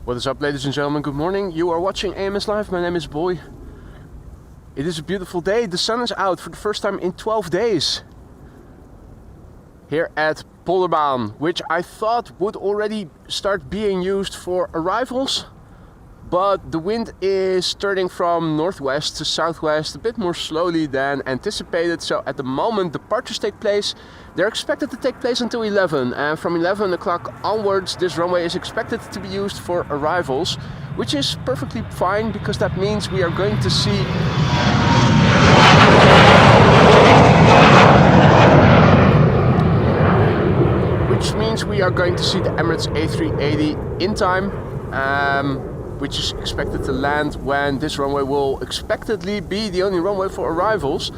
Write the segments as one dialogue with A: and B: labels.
A: What is up, ladies and gentlemen? Good morning. You are watching AMS Live. My name is Boy. It is a beautiful day. The sun is out for the first time in 12 days. Here at Polderbaan, which I thought would already start being used for arrivals. But the wind is turning from northwest to southwest a bit more slowly than anticipated. So at the moment departures take place. They're expected to take place until 11. And from 11 o'clock onwards this runway is expected to be used for arrivals. Which is perfectly fine because that means we are going to see... Which means we are going to see the Emirates A380 in time. Which is expected to land when this runway will expectedly be the only runway for arrivals.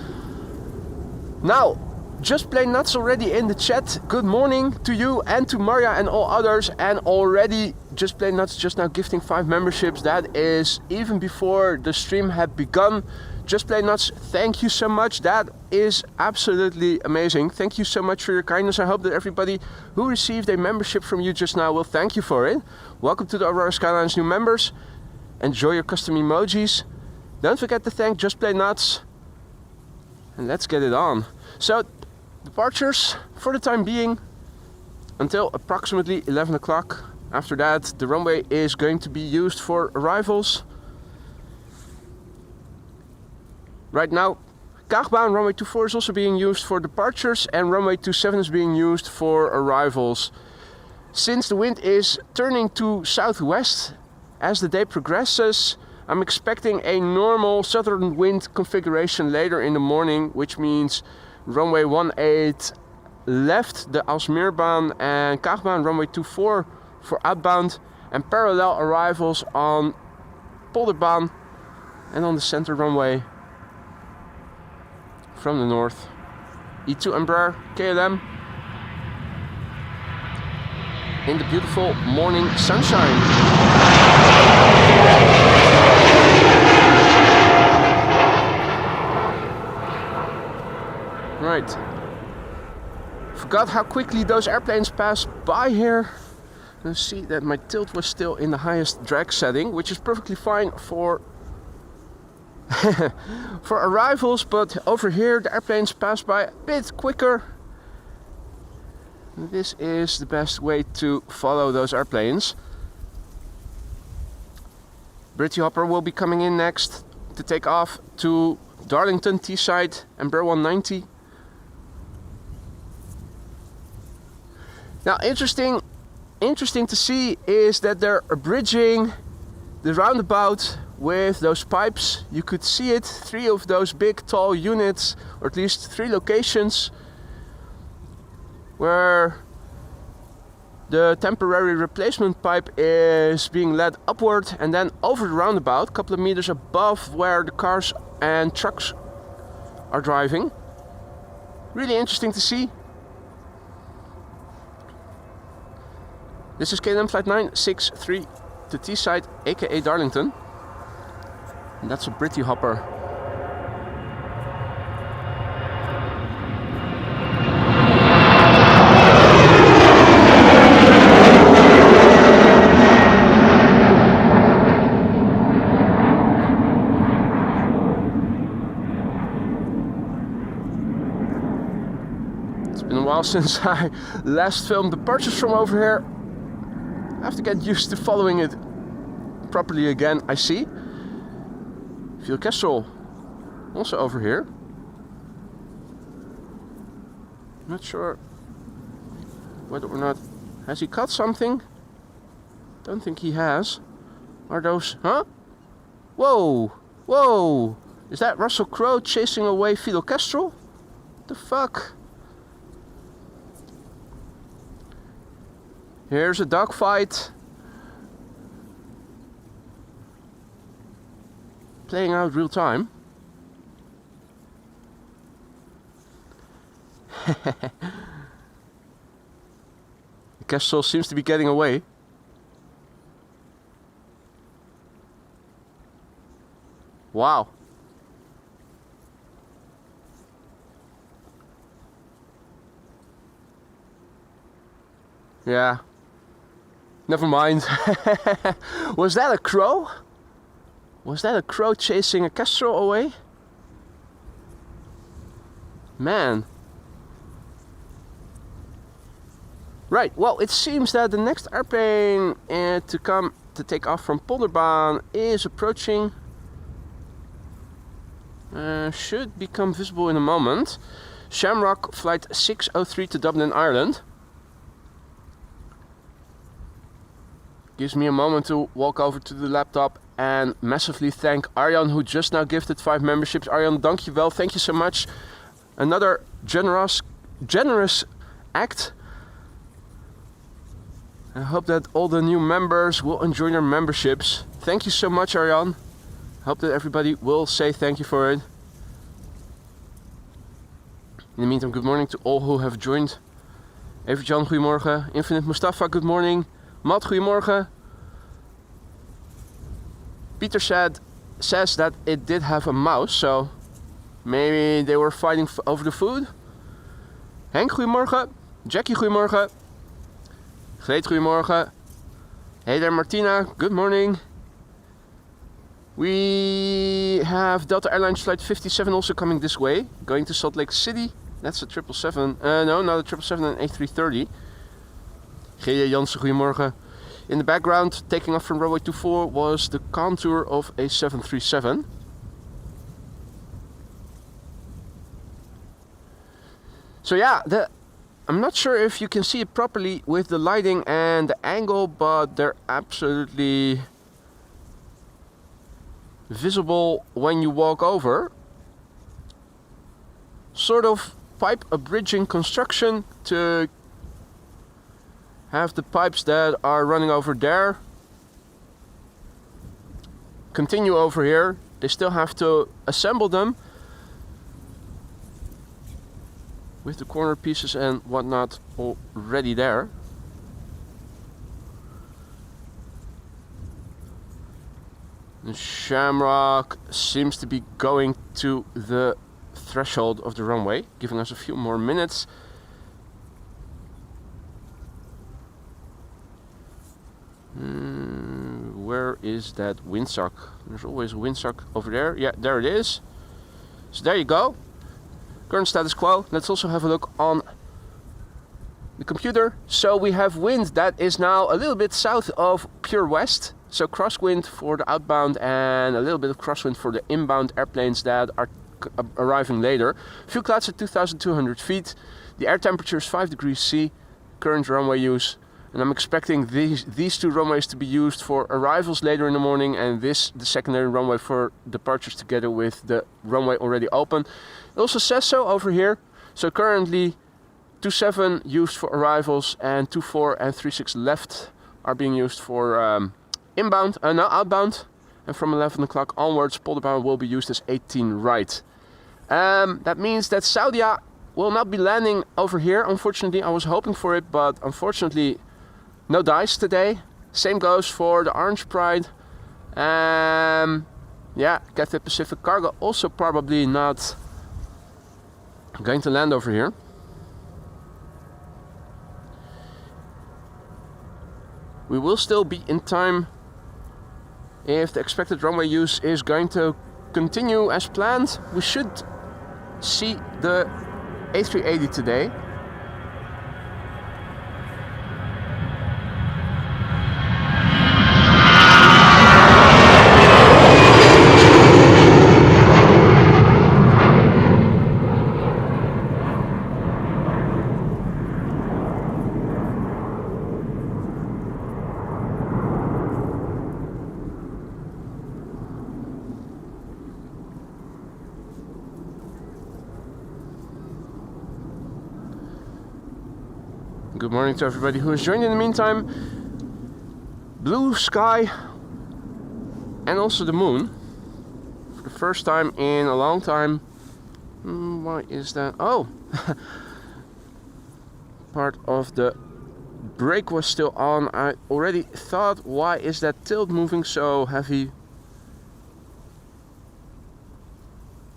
A: Now, Just Plain Nuts already in the chat. Good morning to you and to Maria and all others. And already Just Plain Nuts just now gifting 5 memberships. That is even before the stream had begun. Just Plain Nuts, thank you so much. That is absolutely amazing. Thank you so much for your kindness. I hope that everybody who received a membership from you just now will thank you for it. Welcome to the Aurora Skyline's new members. Enjoy your custom emojis. Don't forget to thank Just Plain Nuts. And let's get it on. So, departures for the time being until approximately 11 o'clock. After that, the runway is going to be used for arrivals. Right now, Kaagbaan runway 24 is also being used for departures and runway 27 is being used for arrivals. Since the wind is turning to southwest as the day progresses, I'm expecting a normal southern wind configuration later in the morning, which means runway 18 left the Aalsmeerbaan and Kaagbaan runway 24 for outbound and parallel arrivals on Polderbaan and on the center runway from the north. E2 Embraer KLM in the beautiful morning sunshine. Right. Forgot how quickly those airplanes pass by here. You see that my tilt was still in the highest drag setting, which is perfectly fine for for arrivals, but over here the airplanes pass by a bit quicker. This is the best way to follow those airplanes. Britty Hopper will be coming in next to take off to Darlington, Teesside, and Embraer 190. Now, interesting to see is that they're bridging the roundabout with those pipes. You could see it, 3 of those big tall units, or at least 3 locations where the temporary replacement pipe is being led upward and then over the roundabout, a couple of meters above where the cars and trucks are driving. Really interesting to see. This is KLM flight 963 to Teesside, aka Darlington. And that's a Britty Hopper. It's been a while since I last filmed departures from over here. I have to get used to following it properly again, I see. Phil Kestrel, also over here. Not sure whether or not... Has he caught something? Don't think he has. Are those... Huh? Whoa! Whoa! Is that Russell Crowe chasing away Fidel Kestrel? What the fuck? Here's a dogfight. Playing out real time. Kestrel seems to be getting away. Wow. Yeah. Never mind. Was that a crow? Was that a crow chasing a kestrel away? Man. Right, well, it seems that the next airplane to take off from Polderbaan is approaching. Should become visible in a moment. Shamrock flight 603 to Dublin, Ireland. Gives me a moment to walk over to the laptop and massively thank Arjan, who just now gifted 5 memberships. Arjan, dankjewel. Thank you so much. Another generous act. I hope that all the new members will enjoy their memberships. Thank you so much, Arjan. Hope that everybody will say thank you for it. In the meantime, good morning to all who have joined. Evert-Jan, goedemorgen. Infinite Mustafa, good morning. Matt, goedemorgen. Peter says that it did have a mouse, so maybe they were fighting over the food. Henk, goedemorgen. Jackie, goedemorgen. Greet, goedemorgen. Hey there, Martina, good morning. We have Delta Airlines flight 57 also coming this way, going to Salt Lake City. That's a 777. No, not a 777 and A330. G.J. Jansen, goedemorgen. In the background, taking off from runway 24 was the contour of a 737. So yeah, I'm not sure if you can see it properly with the lighting and the angle, but they're absolutely visible when you walk over. Sort of pipe bridging construction to have the pipes that are running over there continue over here. They still have to assemble them with the corner pieces and whatnot already there. The Shamrock seems to be going to the threshold of the runway, giving us a few more minutes. Where is that windsock? There's always a windsock over there. Yeah, there it is. So there you go. Current status quo. Let's also have a look on the computer. So we have wind that is now a little bit south of pure west. So crosswind for the outbound and a little bit of crosswind for the inbound airplanes that are arriving later. Few clouds at 2,200 feet. The air temperature is 5 degrees C. Current runway use. And I'm expecting these two runways to be used for arrivals later in the morning, and this the secondary runway for departures together with the runway already open. It also says so over here. So currently 27 used for arrivals and 24 and 36 left are being used for outbound. And from 11 o'clock onwards, Polderbaan will be used as 18 right. That means that Saudia will not be landing over here. Unfortunately, I was hoping for it, but unfortunately no dice today. Same goes for the Orange Pride. Yeah, Cathay Pacific Cargo also probably not going to land over here. We will still be in time if the expected runway use is going to continue as planned. We should see the A380 today. Good morning to everybody who has joined in the meantime. Blue sky and also the moon for the first time in a long time. Why is that? Oh, part of the brake was still on. I already thought, why is that tilt moving so heavy?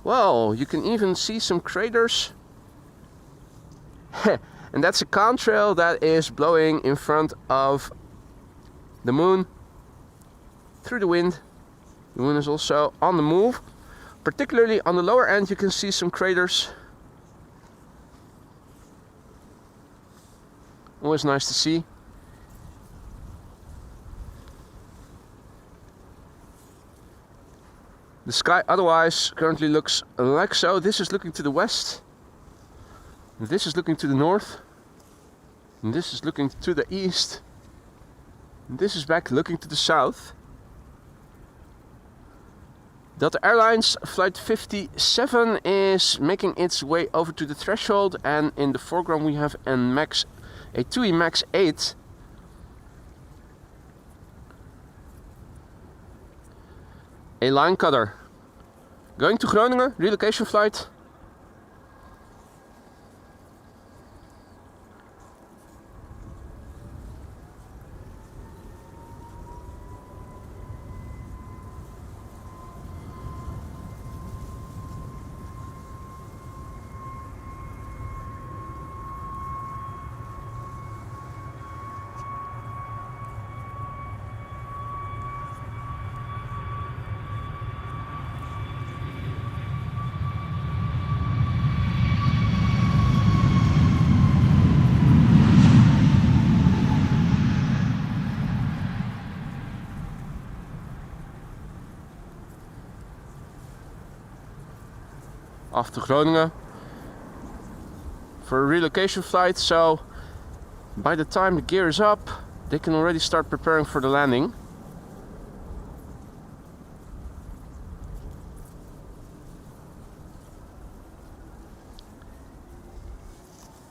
A: Well, you can even see some craters. And that's a contrail that is blowing in front of the moon through the wind. The moon is also on the move. Particularly on the lower end you can see some craters. Always nice to see. The sky otherwise currently looks like so. This is looking to the west. This is looking to the north. And this is looking to the east. And this is back looking to the south. Delta Airlines flight 57 is making its way over to the threshold, and in the foreground we have a TUI MAX 8. A line cutter going to Groningen, relocation flight. Off to Groningen for a relocation flight, so by the time the gear is up they can already start preparing for the landing.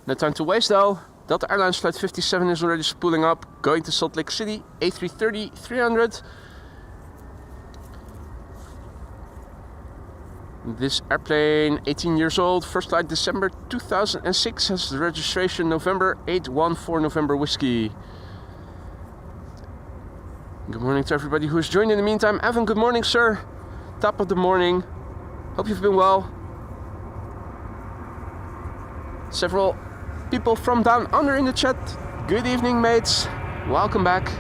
A: No time to waste though. Delta Airlines flight 57 is already spooling up, going to Salt Lake City, A330-300. This airplane, 18 years old, first flight December 2006, has the registration November 814 November Whiskey. Good morning to everybody who has joined in the meantime. Evan, good morning, sir. Top of the morning. Hope you've been well. Several people from down under in the chat. Good evening, mates. Welcome back.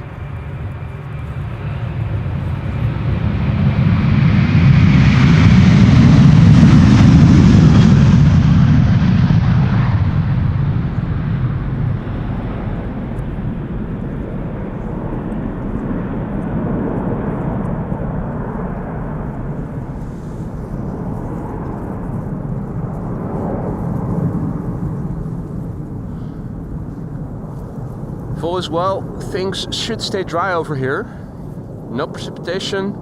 A: All is well, things should stay dry over here. No precipitation.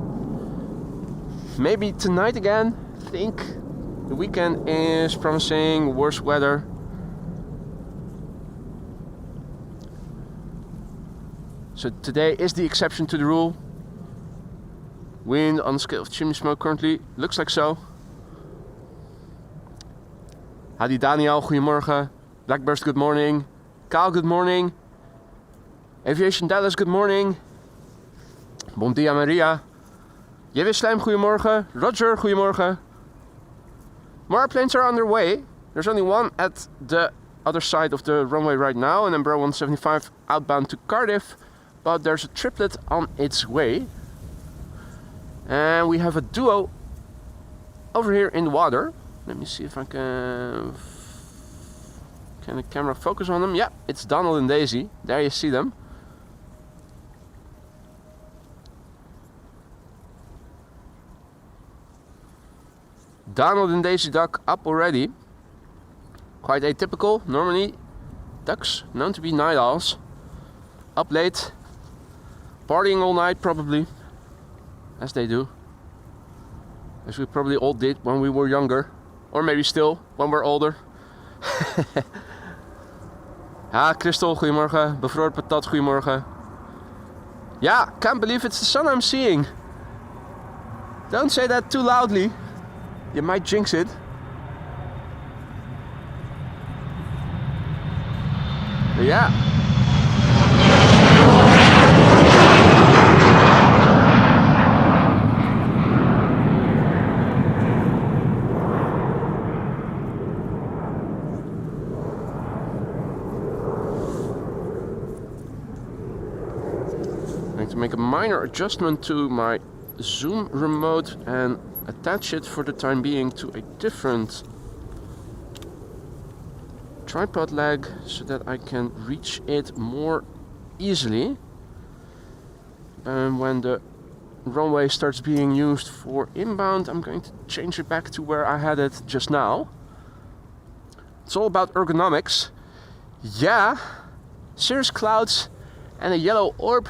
A: Maybe tonight again. I think the weekend is promising worse weather. So today is the exception to the rule. Wind on the scale of chimney smoke currently looks like so. Hadi Daniel, goedemorgen. Blackburst, good morning. Kyle, good morning. Aviation Dallas, good morning. Bon dia Maria. Jewe Slijm, goedemorgen. Roger, goedemorgen. More airplanes are underway. There's only one at the other side of the runway right now, an Embraer 175 outbound to Cardiff, but there's a triplet on its way. And we have a duo over here in the water. Let me see if I can the camera focus on them? Yeah, it's Donald and Daisy. There you see them. Donald and Daisy Duck up already. Quite atypical. Normally ducks known to be night owls. Up late, partying all night probably, as they do. As we probably all did when we were younger. Or maybe still when we're older. Crystal, goedemorgen. Bevroren patat, goedemorgen. Yeah, can't believe it's the sun I'm seeing. Don't say that too loudly. You might jinx it. But yeah. going to make a minor adjustment to my zoom remote and attach it for the time being to a different tripod leg so that I can reach it more easily. And when the runway starts being used for inbound, I'm going to change it back to where I had it just now. It's all about ergonomics. Yeah, cirrus clouds and a yellow orb.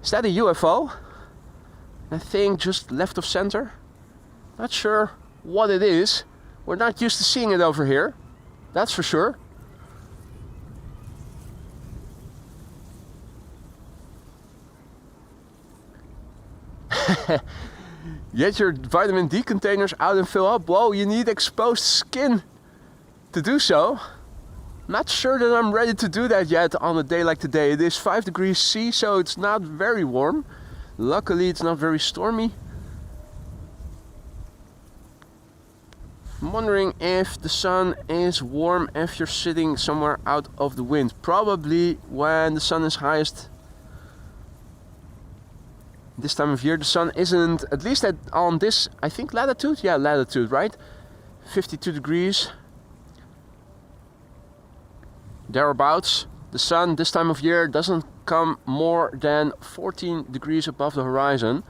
A: Is that a UFO? That thing just left of center? Not sure what it is. We're not used to seeing it over here, that's for sure. Get your vitamin D containers out and fill up. Whoa, you need exposed skin to do so. Not sure that I'm ready to do that yet on a day like today. It is 5 degrees C, so it's not very warm. Luckily, it's not very stormy. I'm wondering if the sun is warm if you're sitting somewhere out of the wind. Probably when the sun is highest. This time of year the sun isn't, at least on this, I think latitude? Yeah, latitude, right? 52 degrees. Thereabouts. The sun this time of year doesn't come more than 14 degrees above the horizon.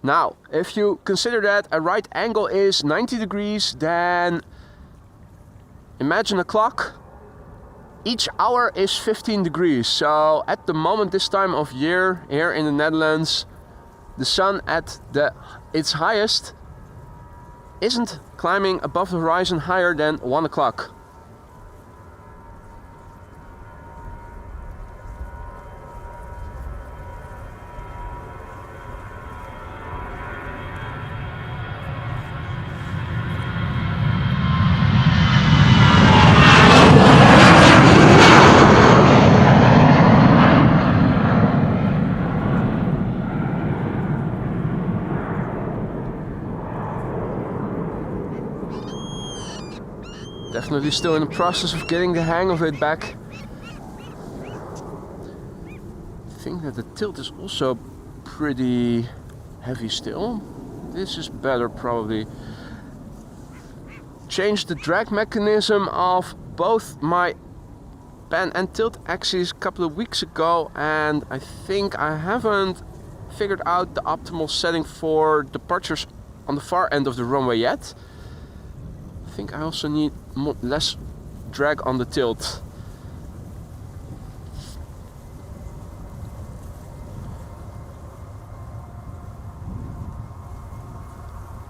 A: Now, if you consider that a right angle is 90 degrees, then imagine a clock. Each hour is 15 degrees. So at the moment this time of year here in the Netherlands, the sun at its highest isn't climbing above the horizon higher than 1 o'clock. Definitely still in the process of getting the hang of it back. I think that the tilt is also pretty heavy still. This is better probably. Changed the drag mechanism of both my pan and tilt axes a couple of weeks ago, and I think I haven't figured out the optimal setting for departures on the far end of the runway yet. I think I also need less drag on the tilt.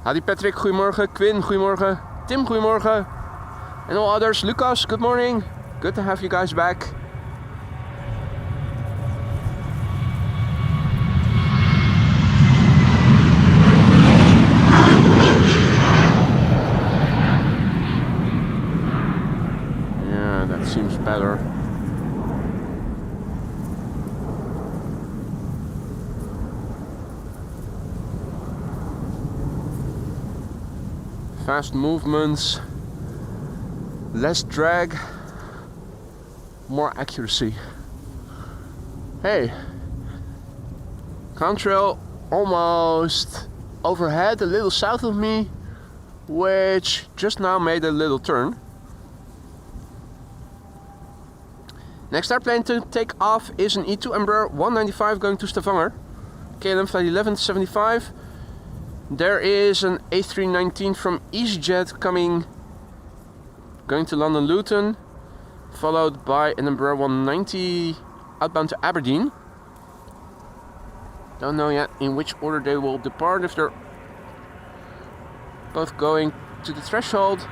A: Howdy Patrick, goedemorgen. Quinn, goedemorgen. Tim, goedemorgen. And all others. Lucas, good morning. Good to have you guys back. Seems better. Fast movements, less drag, more accuracy. Hey, Contrail almost overhead, a little south of me, which just now made a little turn. Next airplane to take off is an E2 Embraer 195 going to Stavanger. KLM flight 1175. There is an A319 from EasyJet going to London Luton, followed by an Embraer 190 outbound to Aberdeen. Don't know yet in which order they will depart. If they're both going to the threshold,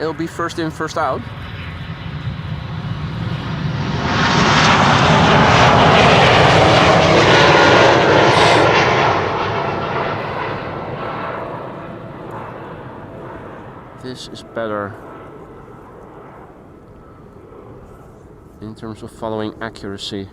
A: it'll be first in, first out. This is better in terms of following accuracy.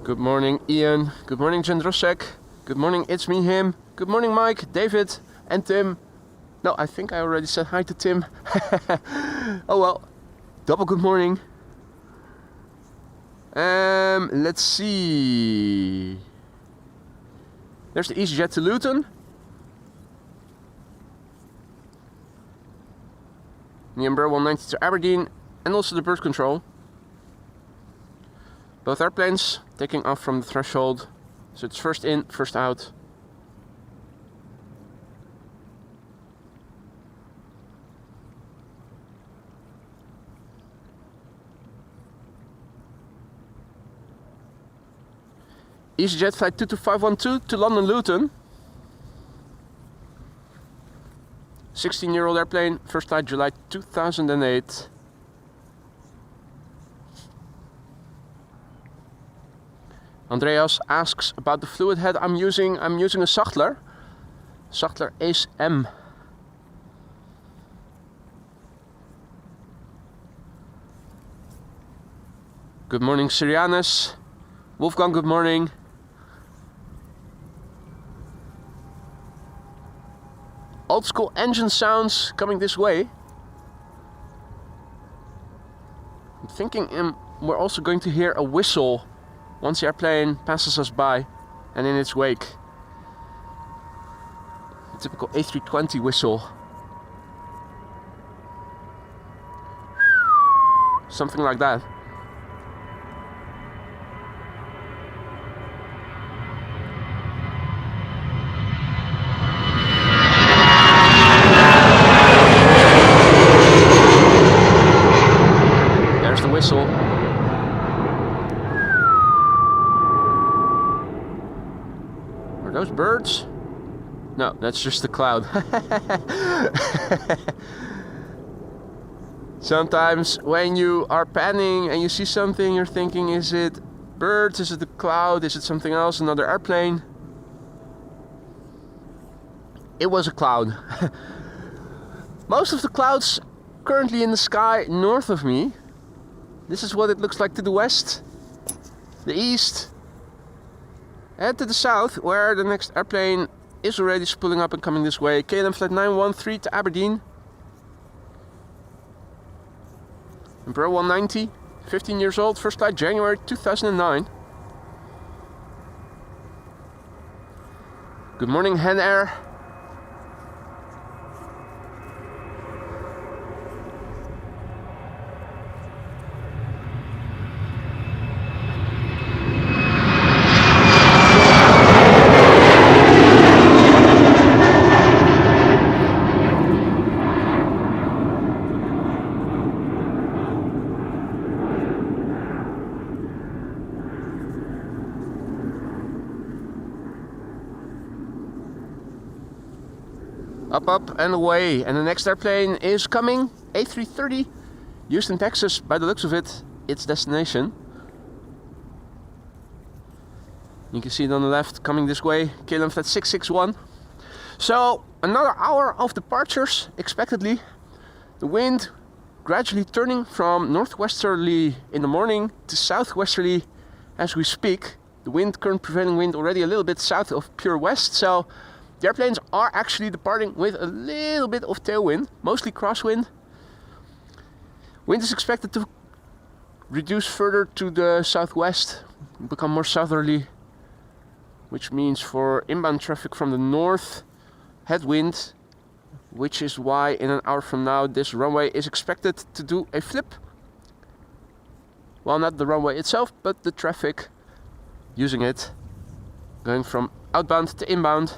A: Good morning, Ian. Good morning, Jendrosek. Good morning, it's me, him. Good morning, Mike, David, and Tim. No, I think I already said hi to Tim. Oh well, double good morning. Let's see. There's the EasyJet to Luton. The Embraer 190 to Aberdeen, and also the bird control. Both airplanes taking off from the threshold, so it's first in, first out. EasyJet flight 22512 to London Luton. 16-year-old airplane, first flight July 2008. Andreas asks about the fluid head I'm using. I'm using a Sachtler Ace M. Good morning, Sirianus. Wolfgang, good morning. Old school engine sounds coming this way. I'm thinking we're also going to hear a whistle once the airplane passes us by and in its wake. The typical A320 whistle. Something like that. There's the whistle. Those birds? No, that's just a cloud. Sometimes when you are panning and you see something, you're thinking, is it birds? Is it a cloud? Is it something else? Another airplane? It was a cloud. Most of the clouds currently in the sky north of me. This is what it looks like to the west, the east, and to the south, where the next airplane is already spooling up and coming this way. KLM flight 913 to Aberdeen. Embraer 190, 15 years old, first flight January 2009. Good morning, Hen Air. Up and away, and the next airplane is coming. A330, Houston, Texas. By the looks of it, its destination. You can see it on the left, coming this way. KLM flight 661. So another hour of departures expectedly. The wind gradually turning from northwesterly in the morning to southwesterly as we speak. The current prevailing wind already a little bit south of pure west. So the airplanes are actually departing with a little bit of tailwind, mostly crosswind. Wind is expected to reduce further to the southwest, become more southerly, which means for inbound traffic from the north, headwind, which is why in an hour from now this runway is expected to do a flip. Well, not the runway itself, but the traffic using it, going from outbound to inbound.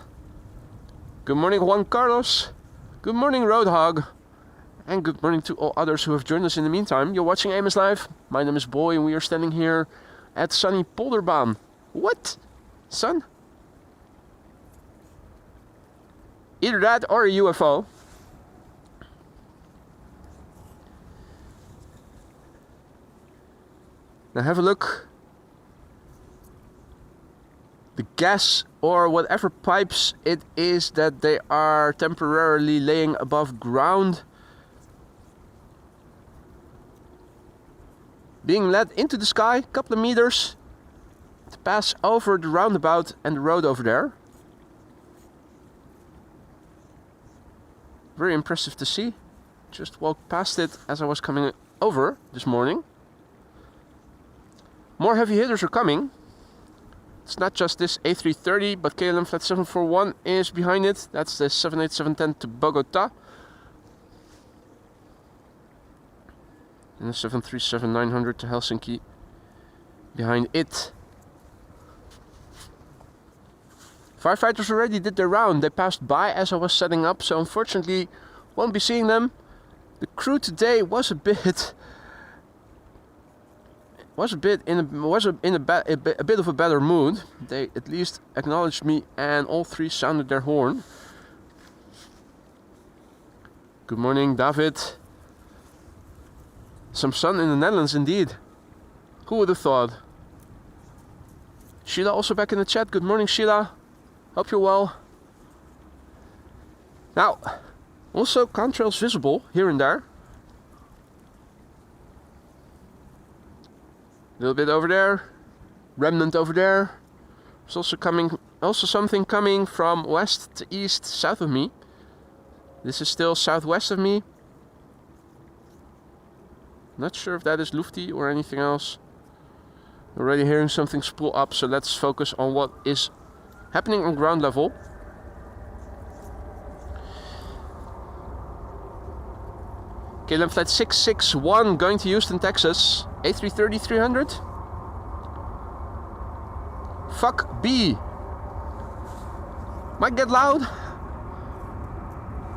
A: Good morning, Juan Carlos. Good morning, Roadhog. And good morning to all others who have joined us in the meantime. You're watching Amos Live. My name is Boy, and we are standing here at sunny Polderbaan. What? Sun? Either that or a UFO. Now have a look. The gas or whatever pipes it is that they are temporarily laying above ground, being led into the sky, a couple of meters, to pass over the roundabout and the road over there. Very impressive to see. Just walked past it as I was coming over this morning. More heavy hitters are coming. It's not just this A330, but KLM Flight 741 is behind it. That's the 787-10 to Bogota. And the 737-900 to Helsinki behind it. Firefighters already did their round. They passed by as I was setting up, so unfortunately won't be seeing them. The crew today was a bit in a bit of a better mood. They at least acknowledged me, and all three sounded their horn. Good morning, David. Some sun in the Netherlands indeed. Who would have thought? Sheila also back in the chat. Good morning, Sheila. Hope you're well. Now, also contrails visible here and there. A little bit over there, remnant over there. There's also something coming from west to east, south of me. This is still southwest of me. Not sure if that is Lufty or anything else. Already hearing something spool up, so let's focus on what is happening on ground level. KLM Flight 661 going to Houston, Texas. A330-300. Fuck B. Might get loud.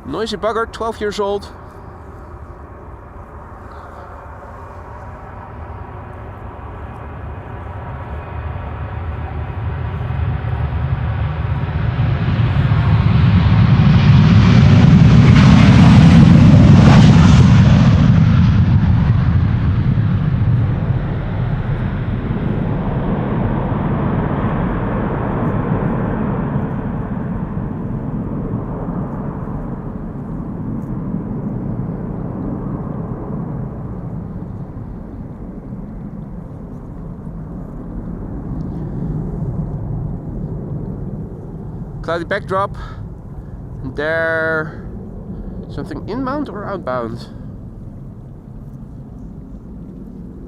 A: Noisy bugger, 12 years old. Cloudy backdrop. There, something inbound or outbound?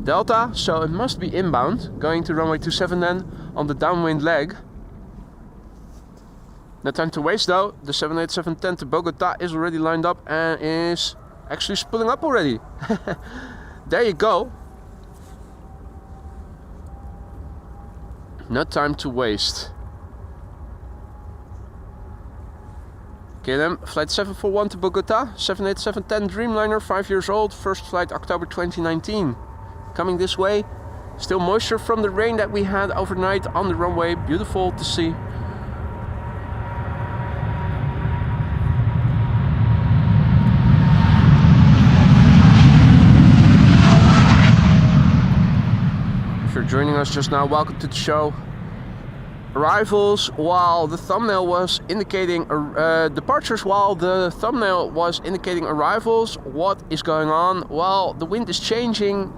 A: Delta, so it must be inbound. Going to runway 27 then on the downwind leg. No time to waste though. The 787-10 to Bogota is already lined up and is actually spooling up already. There you go. No time to waste. KLM Flight 741 to Bogota, 787-10 Dreamliner, 5 years old, first flight October 2019. Coming this way, still moisture from the rain that we had overnight on the runway, beautiful to see. If you're joining us just now, welcome to the show. Arrivals while the thumbnail was indicating departures while the thumbnail was indicating arrivals. What is going on? Well, the wind is changing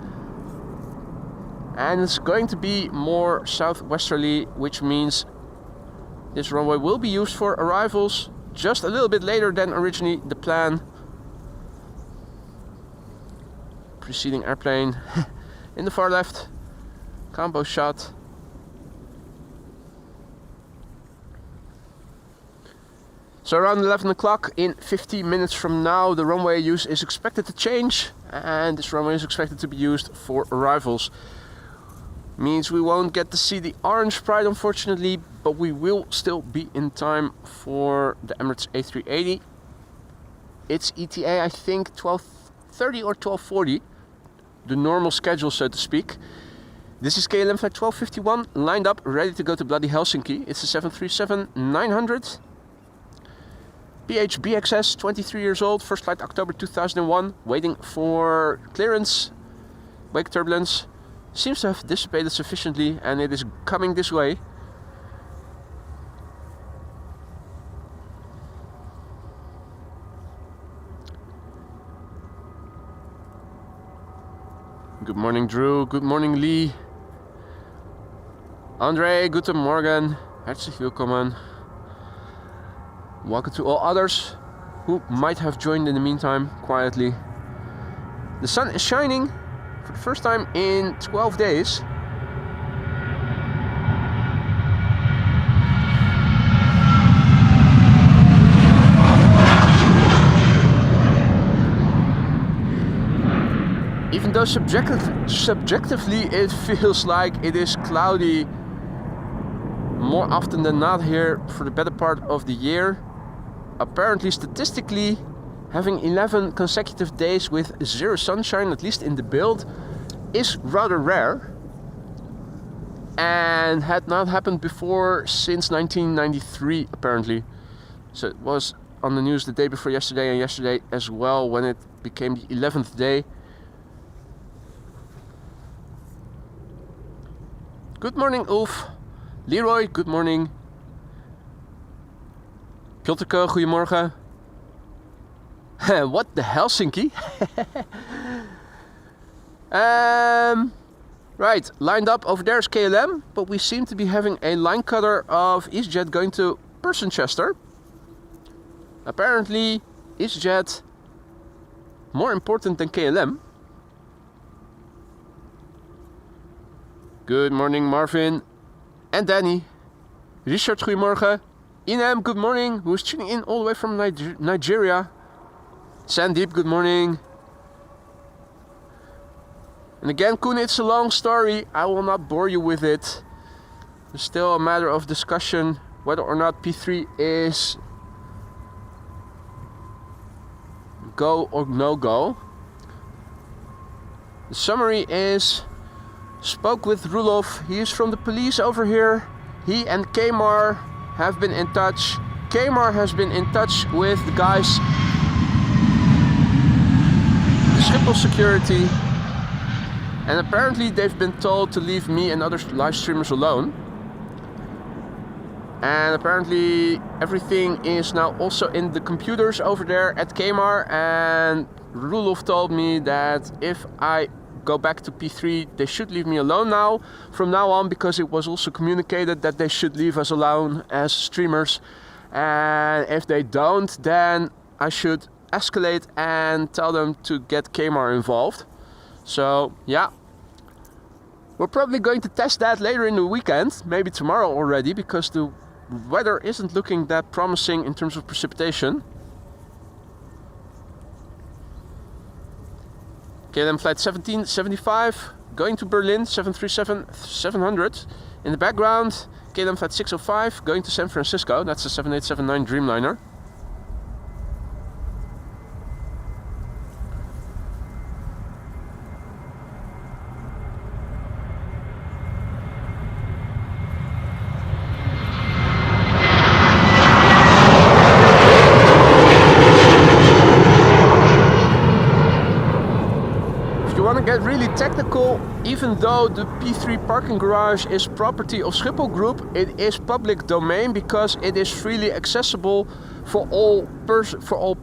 A: and it's going to be more southwesterly, which means this runway will be used for arrivals just a little bit later than originally the plan. Preceding airplane in the far left, combo shot. So around 11 o'clock, in 50 minutes from now, the runway use is expected to change, and this runway is expected to be used for arrivals. Means we won't get to see the orange pride, unfortunately, but we will still be in time for the Emirates A380. It's ETA, I think, 12:30 or 12:40, the normal schedule, so to speak. This is KLM Flight 1251, lined up, ready to go to bloody Helsinki. It's a 737-900. PHBXS, 23 years old, first flight October 2001, waiting for clearance. Wake turbulence seems to have dissipated sufficiently and it is coming this way. Good morning, Drew. Good morning, Lee. Andre, guten Morgen. Herzlich willkommen. Welcome to all others. who might have joined in the meantime quietly. The sun is shining for the first time in 12 days. Even though subjectively it feels like it is cloudy more often than not here for the better part of the year, apparently statistically having 11 consecutive days with zero sunshine, at least in the build, is rather rare and had not happened before since 1993 apparently. So it was on the news the day before yesterday and yesterday as well when it became the 11th day. Good morning, Ulf. Leroy, good morning. Pjotterke, goedemorgen. What the Helsinki? Right, lined up over there is KLM, but we seem to be having a line cutter of EasyJet going to Persenchester. Apparently, EasyJet more important than KLM. Good morning, Marvin and Danny. Richard, goedemorgen. Inem, good morning, who is tuning in all the way from Nigeria. Sandeep, good morning. And again, Koen, it's a long story. I will not bore you with it. It's still a matter of discussion whether or not P3 is go or no go. The summary is: spoke with Rulof, he is from the police over here. He and Kmar have been in touch. Kmar has been in touch with the guys, the Schiphol security, and apparently they've been told to leave me and other live streamers alone. And apparently everything is now also in the computers over there at Kmar, and Rulof told me that if I go back to P3, they should leave me alone now from now on, because it was also communicated that they should leave us alone as streamers, and if they don't, then I should escalate and tell them to get Kmar involved. So yeah, we're probably going to test that later in the weekend, maybe tomorrow already, because the weather isn't looking that promising in terms of precipitation. KLM flight 1775 going to Berlin, 737-700. In the background, KLM flight 605 going to San Francisco. That's a 7879 Dreamliner. Get really technical, even though the P3 parking garage is property of Schiphol Group, it is public domain because it is freely accessible for all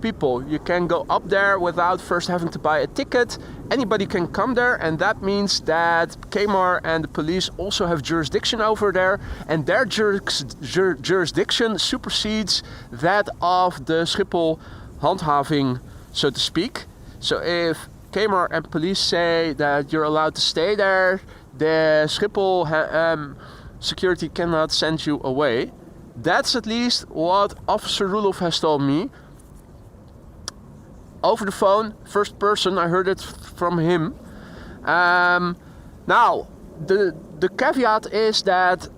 A: people. You can go up there without first having to buy a ticket. Anybody can come there, and that means that Kmar and the police also have jurisdiction over there, and their jurisdiction supersedes that of the Schiphol handhaving, so to speak. So if Kmar and police say that you're allowed to stay there, the Schiphol security cannot send you away. That's at least what Officer Rulof has told me. Over the phone, first person, I heard it from him. Now, the caveat is that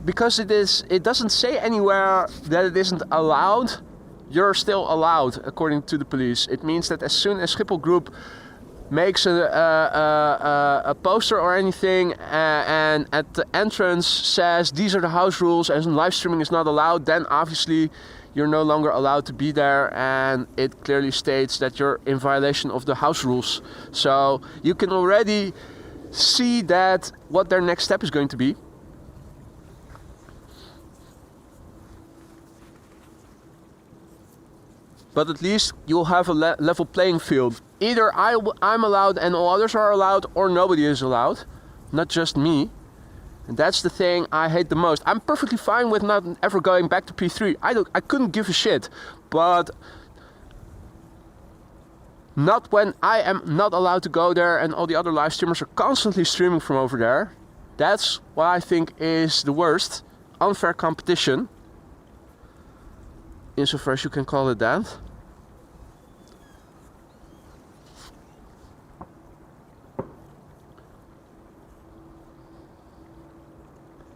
A: because it doesn't say anywhere that it isn't allowed, you're still allowed, according to the police. It means that as soon as Schiphol Group makes a poster or anything and at the entrance says these are the house rules and live streaming is not allowed, then obviously you're no longer allowed to be there, and it clearly states that you're in violation of the house rules. So you can already see that what their next step is going to be. But at least you'll have a level playing field. Either I'm allowed and all others are allowed, or nobody is allowed. Not just me. And that's the thing I hate the most. I'm perfectly fine with not ever going back to P3. I couldn't give a shit. But Not when I am not allowed to go there and all the other live streamers are constantly streaming from over there. That's what I think is the worst. Unfair competition. Insofar as you can call it that.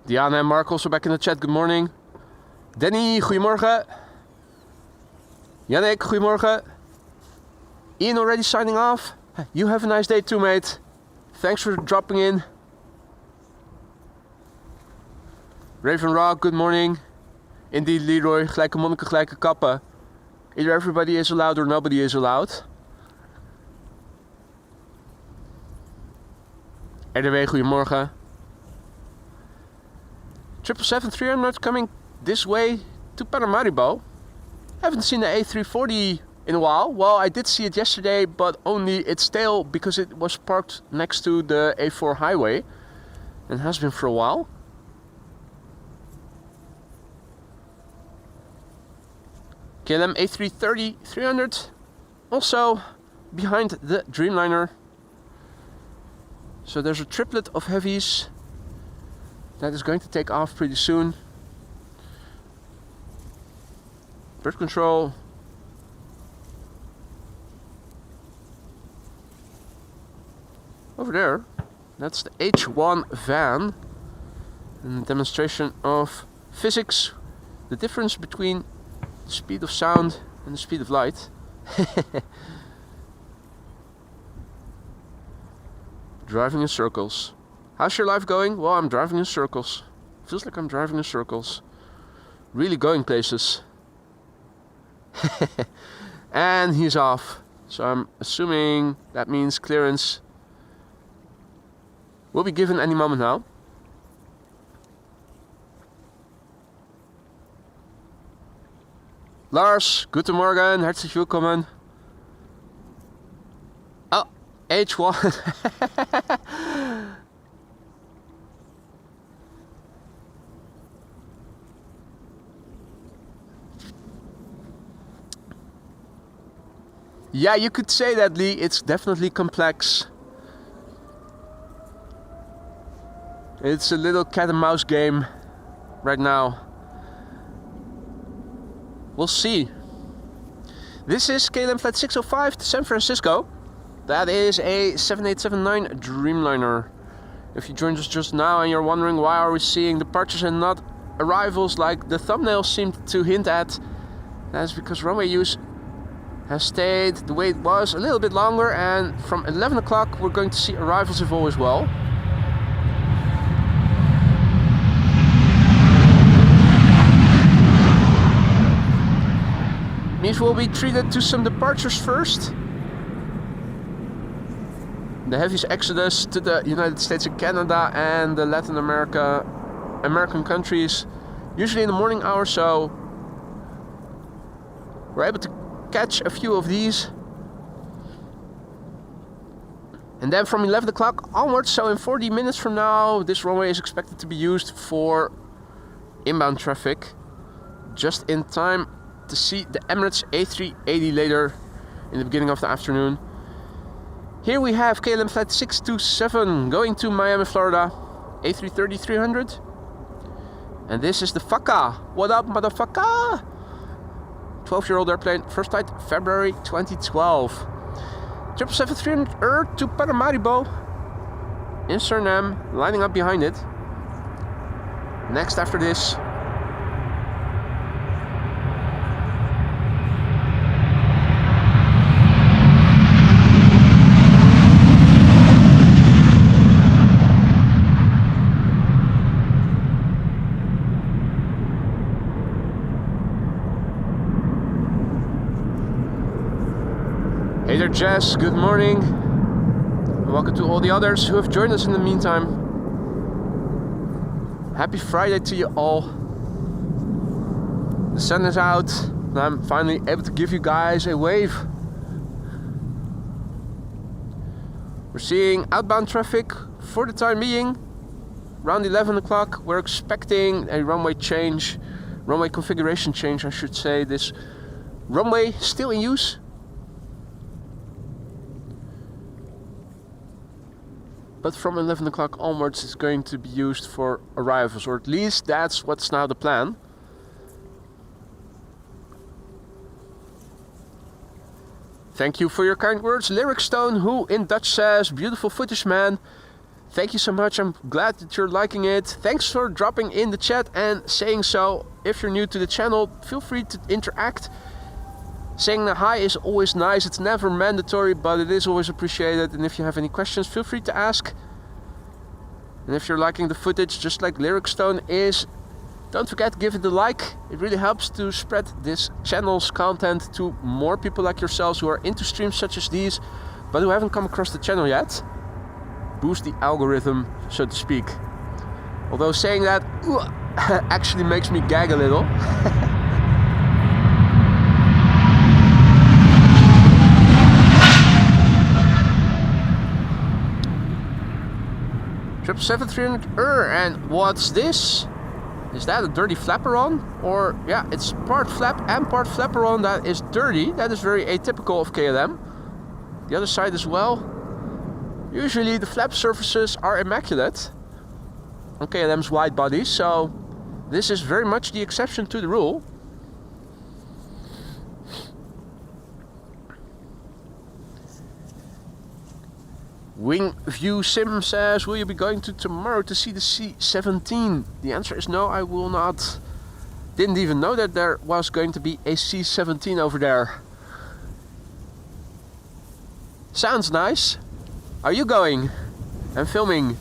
A: Diana and Mark also back in the chat. Good morning. Danny, goedemorgen. Yannick, goedemorgen. Ian already signing off. You have a nice day too, mate. Thanks for dropping in. Raven Rock, good morning. Indeed, Leroy, gelijke monniken, gelijke kappen. Either everybody is allowed or nobody is allowed. RDW, goedemorgen. 777-300 coming this way to Paramaribo. Haven't seen the A340 in a while. Well, I did see it yesterday, but only its tail because it was parked next to the A4 highway and has been for a while. KLM A330-300 also behind the Dreamliner. So there's a triplet of heavies that is going to take off pretty soon. Bird control. Over there, that's the H1 van. And a demonstration of physics. The difference between the speed of sound and the speed of light. Driving in circles. How's your life going? Well, I'm driving in circles. Feels like I'm driving in circles. Really going places. And he's off. So I'm assuming that means clearance will be given any moment now. Lars, guten Morgen, herzlich willkommen. Oh, H1. Yeah, you could say that, Lee. It's definitely complex. It's a little cat and mouse game right now. We'll see. This is KLM Flight 605 to San Francisco. That is a 7879 Dreamliner. If you joined us just now and you're wondering why are we seeing departures and not arrivals like the thumbnail seemed to hint at, that's because runway use has stayed the way it was a little bit longer, and from 11 o'clock we're going to see arrivals if all is well. Means we'll be treated to some departures first. The heaviest exodus to the United States and Canada and the Latin American countries, usually in the morning hour, so we're able to catch a few of these. And then from 11 o'clock onwards, so in 40 minutes from now, this runway is expected to be used for inbound traffic. Just in time to see the Emirates A380 later in the beginning of the afternoon. Here we have KLM Flight 627 going to Miami, Florida, A330-300. And this is the FACA. What up, motherfucker? 12-year-old airplane, first flight February 2012. 777-300 to Paramaribo in Suriname, lining up behind it. Next after this, hey there, Jess, good morning. And welcome to all the others who have joined us in the meantime. Happy Friday to you all. The sun is out and I'm finally able to give you guys a wave. We're seeing outbound traffic for the time being. Around 11 o'clock we're expecting a runway change, runway configuration change I should say. This runway still in use. but from 11 o'clock onwards it's going to be used for arrivals, or at least that's what's now the plan. Thank you for your kind words, Lyric Stone, who in Dutch says, beautiful footage, man. Thank you so much, I'm glad that you're liking it. Thanks for dropping in the chat and saying so. If you're new to the channel, feel free to interact. Saying a hi is always nice, it's never mandatory, but it is always appreciated. And if you have any questions, feel free to ask. And if you're liking the footage, just like Lyric Stone is, don't forget, give it a like. It really helps to spread this channel's content to more people like yourselves who are into streams such as these, but who haven't come across the channel yet. Boost the algorithm, so to speak. Although saying that actually makes me gag a little. 777-300, and what's this? Is that a dirty flaperon? Or, yeah, it's part flap and part flaperon that is dirty. That is very atypical of KLM. The other side as well. Usually the flap surfaces are immaculate on KLM's wide bodies, so this is very much the exception to the rule. Wing View Sim says, will you be going to tomorrow to see the C-17? The answer is no, I will not. Didn't even know that there was going to be a C-17 over there. Sounds nice. Are you going? And filming?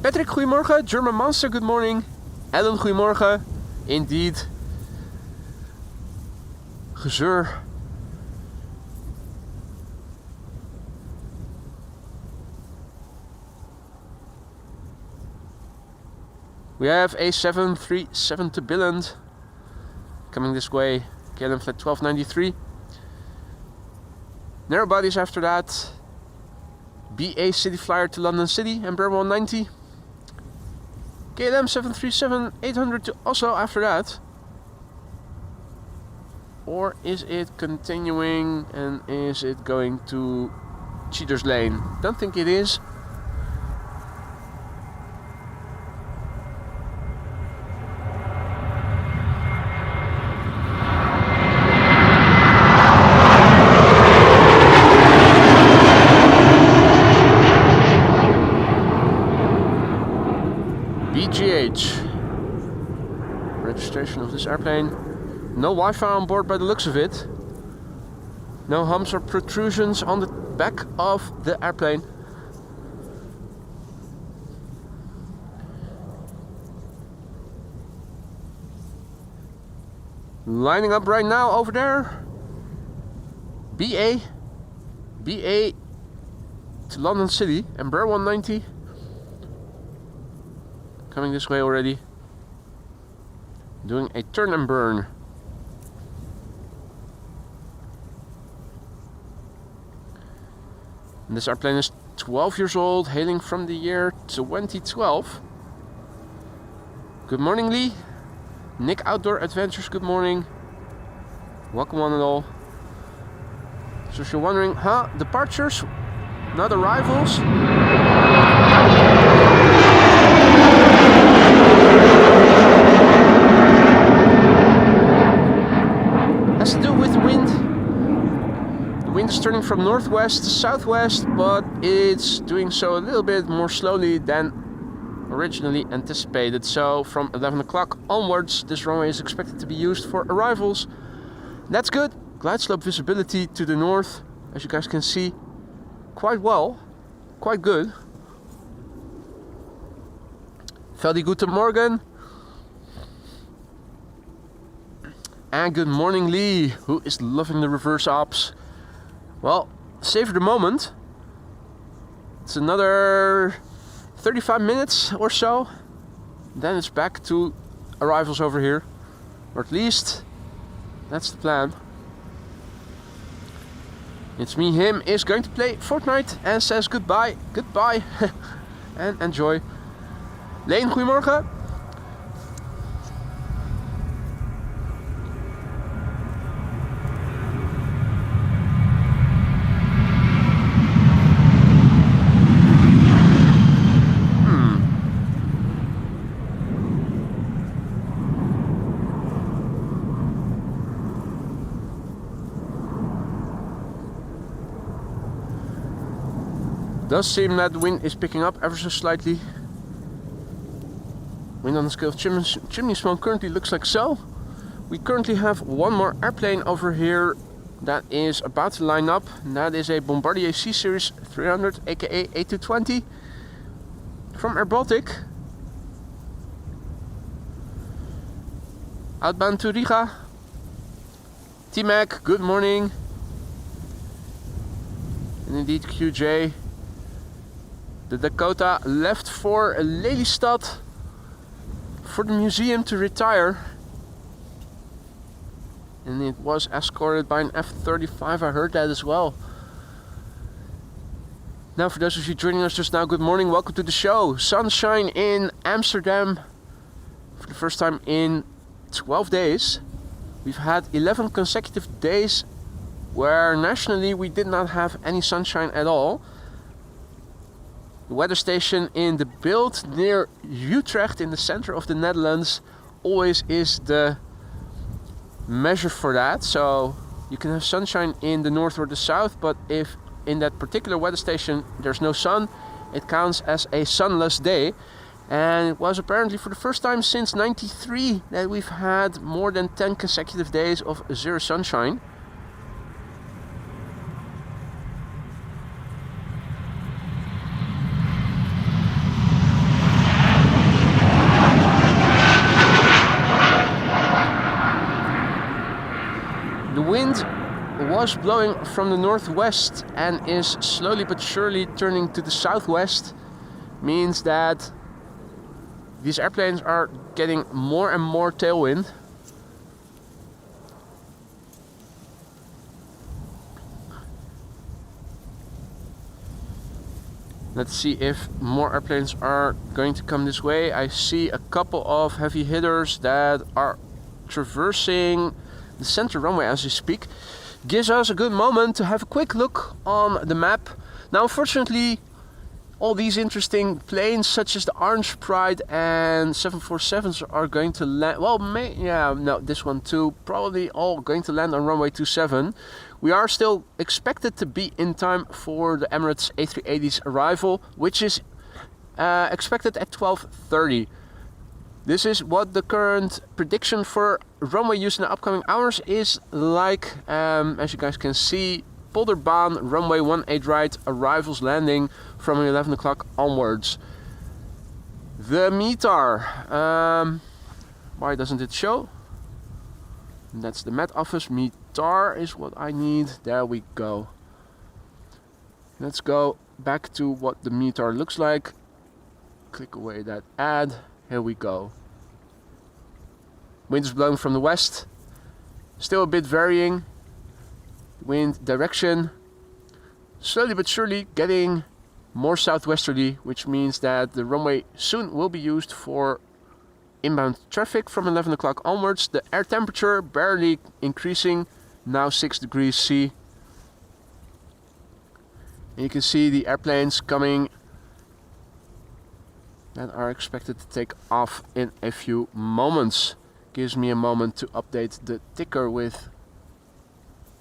A: Patrick, goedemorgen. German Monster, good morning. Ellen, goedemorgen. Indeed. Gezeur. We have a 737 to Billund coming this way, KLM flight 1293. Narrow bodies after that. BA City Flyer to London City, Embraer 190. KLM 737-800 to Oslo after that. Or is it continuing and is it going to Cheaters Lane? Don't think it is. Registration of this airplane. No Wi-Fi on board by the looks of it. No humps or protrusions on the back of the airplane. Lining up right now over there. BA to London City, Embraer 190. Coming this way already. Doing a turn and burn. And this airplane is 12 years old, hailing from the year 2012. Good morning, Lee. Nick Outdoor Adventures, good morning. Welcome one and all. So if you're wondering, departures, not arrivals. Has to do with the wind. The wind is turning from northwest to southwest, but it's doing so a little bit more slowly than originally anticipated. So from 11 o'clock onwards, this runway is expected to be used for arrivals. That's good. Glide slope visibility to the north, as you guys can see, quite well, quite good. Veldi guten Morgen. And good morning, Lee, who is loving the reverse ops. Well, savor the moment. It's another 35 minutes or so. Then it's back to arrivals over here. Or at least, that's the plan. It's me, him is going to play Fortnite and says goodbye, goodbye. And enjoy. Leen, goedemorgen. Does seem that the wind is picking up ever so slightly. Wind on the scale of chimney smoke currently looks like so. We currently have one more airplane over here that is about to line up. And that is a Bombardier C-Series 300 aka A220 from Air Baltic. Outbound to Riga. T-Mac, good morning. And indeed QJ. The Dakota left for Lelystad for the museum to retire. And it was escorted by an F-35, I heard that as well. Now for those of you joining us just now, good morning, welcome to the show. Sunshine in Amsterdam for the first time in 12 days. We've had 11 consecutive days where nationally we did not have any sunshine at all. The weather station in the Bild near Utrecht in the center of the Netherlands always is the measure for that. So you can have sunshine in the north or the south, but if in that particular weather station there's no sun, it counts as a sunless day. And it was apparently for the first time since '93 that we've had more than 10 consecutive days of zero sunshine. The wind was blowing from the northwest and is slowly but surely turning to the southwest. Means that these airplanes are getting more and more tailwind. Let's see if more airplanes are going to come this way. I see a couple of heavy hitters that are traversing the center runway as we speak. Gives us a good moment to have a quick look on the map. Now unfortunately, all these interesting planes such as the Orange Pride and 747s are going to land, well, this one too, probably all going to land on runway 27. We are still expected to be in time for the Emirates A380's arrival, which is expected at 12:30. This is what the current prediction for runway use in the upcoming hours is like. As you guys can see, Polderbaan, runway 18 right, arrivals landing from 11 o'clock onwards. The METAR, why doesn't it show? That's the Met Office. METAR is what I need. There we go. Let's go back to what the METAR looks like. Click away that ad. Here we go. Wind is blowing from the west. Still a bit varying. Wind direction. Slowly but surely getting more southwesterly, which means that the runway soon will be used for inbound traffic from 11 o'clock onwards. The air temperature barely increasing, now 6 degrees C. And you can see the airplanes coming that are expected to take off in a few moments. Gives me a moment to update the ticker with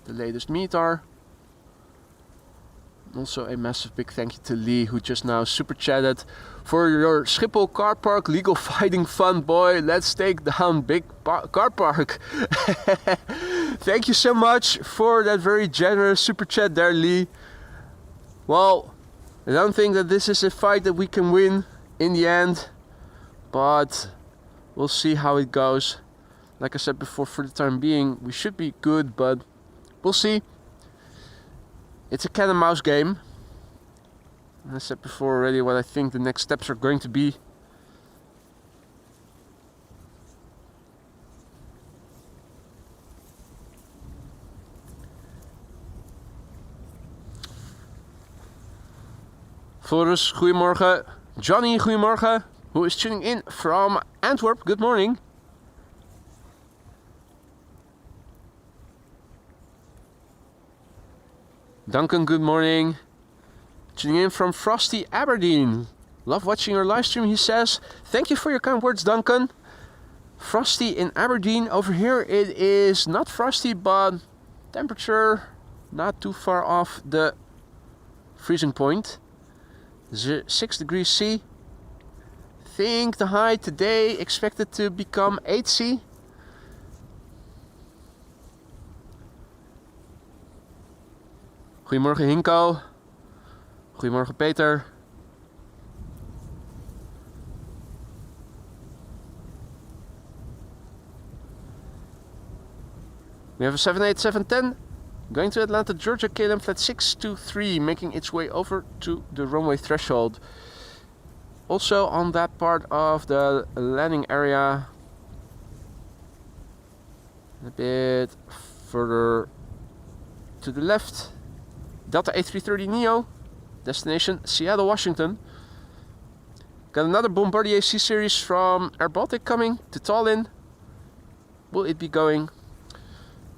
A: the latest METAR. Also a massive big thank you to Lee, who just now super chatted for your Schiphol car park legal fighting fun, boy. Let's take down big car park. Thank you so much for that very generous super chat there, Lee. Well, I don't think that this is a fight that we can win in the end, but we'll see how it goes. Like I said before, for the time being we should be good, but we'll see. It's a cat and mouse game. I said before already what I think the next steps are going to be. Floris, goedemorgen. Johnny, goedemorgen. Who is tuning in from Antwerp. Good morning. Duncan, good morning. Tuning in from Frosty Aberdeen. Love watching your live stream, he says. Thank you for your kind words, Duncan. Frosty in Aberdeen. Over here it is not frosty, but temperature not too far off the freezing point. 6 degrees C. Think the high today expected to become 8 C. Goedemorgen Hinko. Goedemorgen Peter. We have a 78710 going to Atlanta, Georgia, KLM flight 623, making its way over to the runway threshold. Also on that part of the landing area, a bit further to the left, Delta A330 Neo, destination Seattle, Washington. Got another Bombardier C-Series from Air Baltic coming to Tallinn. Will it be going?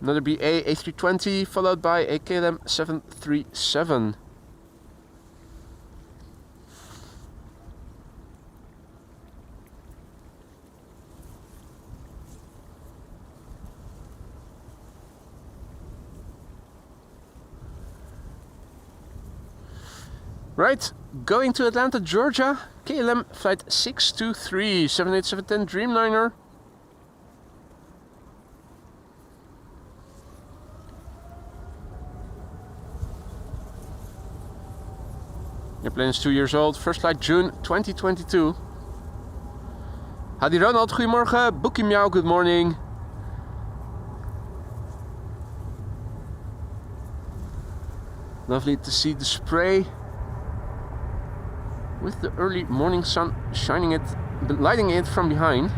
A: Another BA A320 followed by a KLM 737. Right, going to Atlanta, Georgia, KLM flight 623, 787-10 Dreamliner. Airplane is 2 years old, first flight June 2022. Hadi Ronald, goedemorgen. Bookie Meow, good morning. Lovely to see the spray with the early morning sun shining it, lighting it from behind.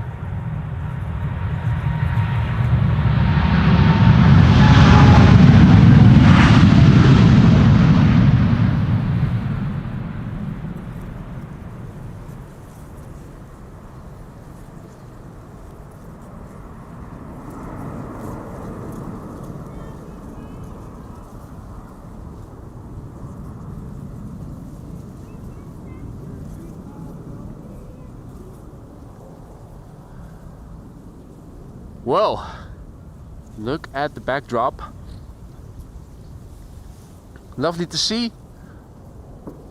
A: Well, look at the backdrop. Lovely to see.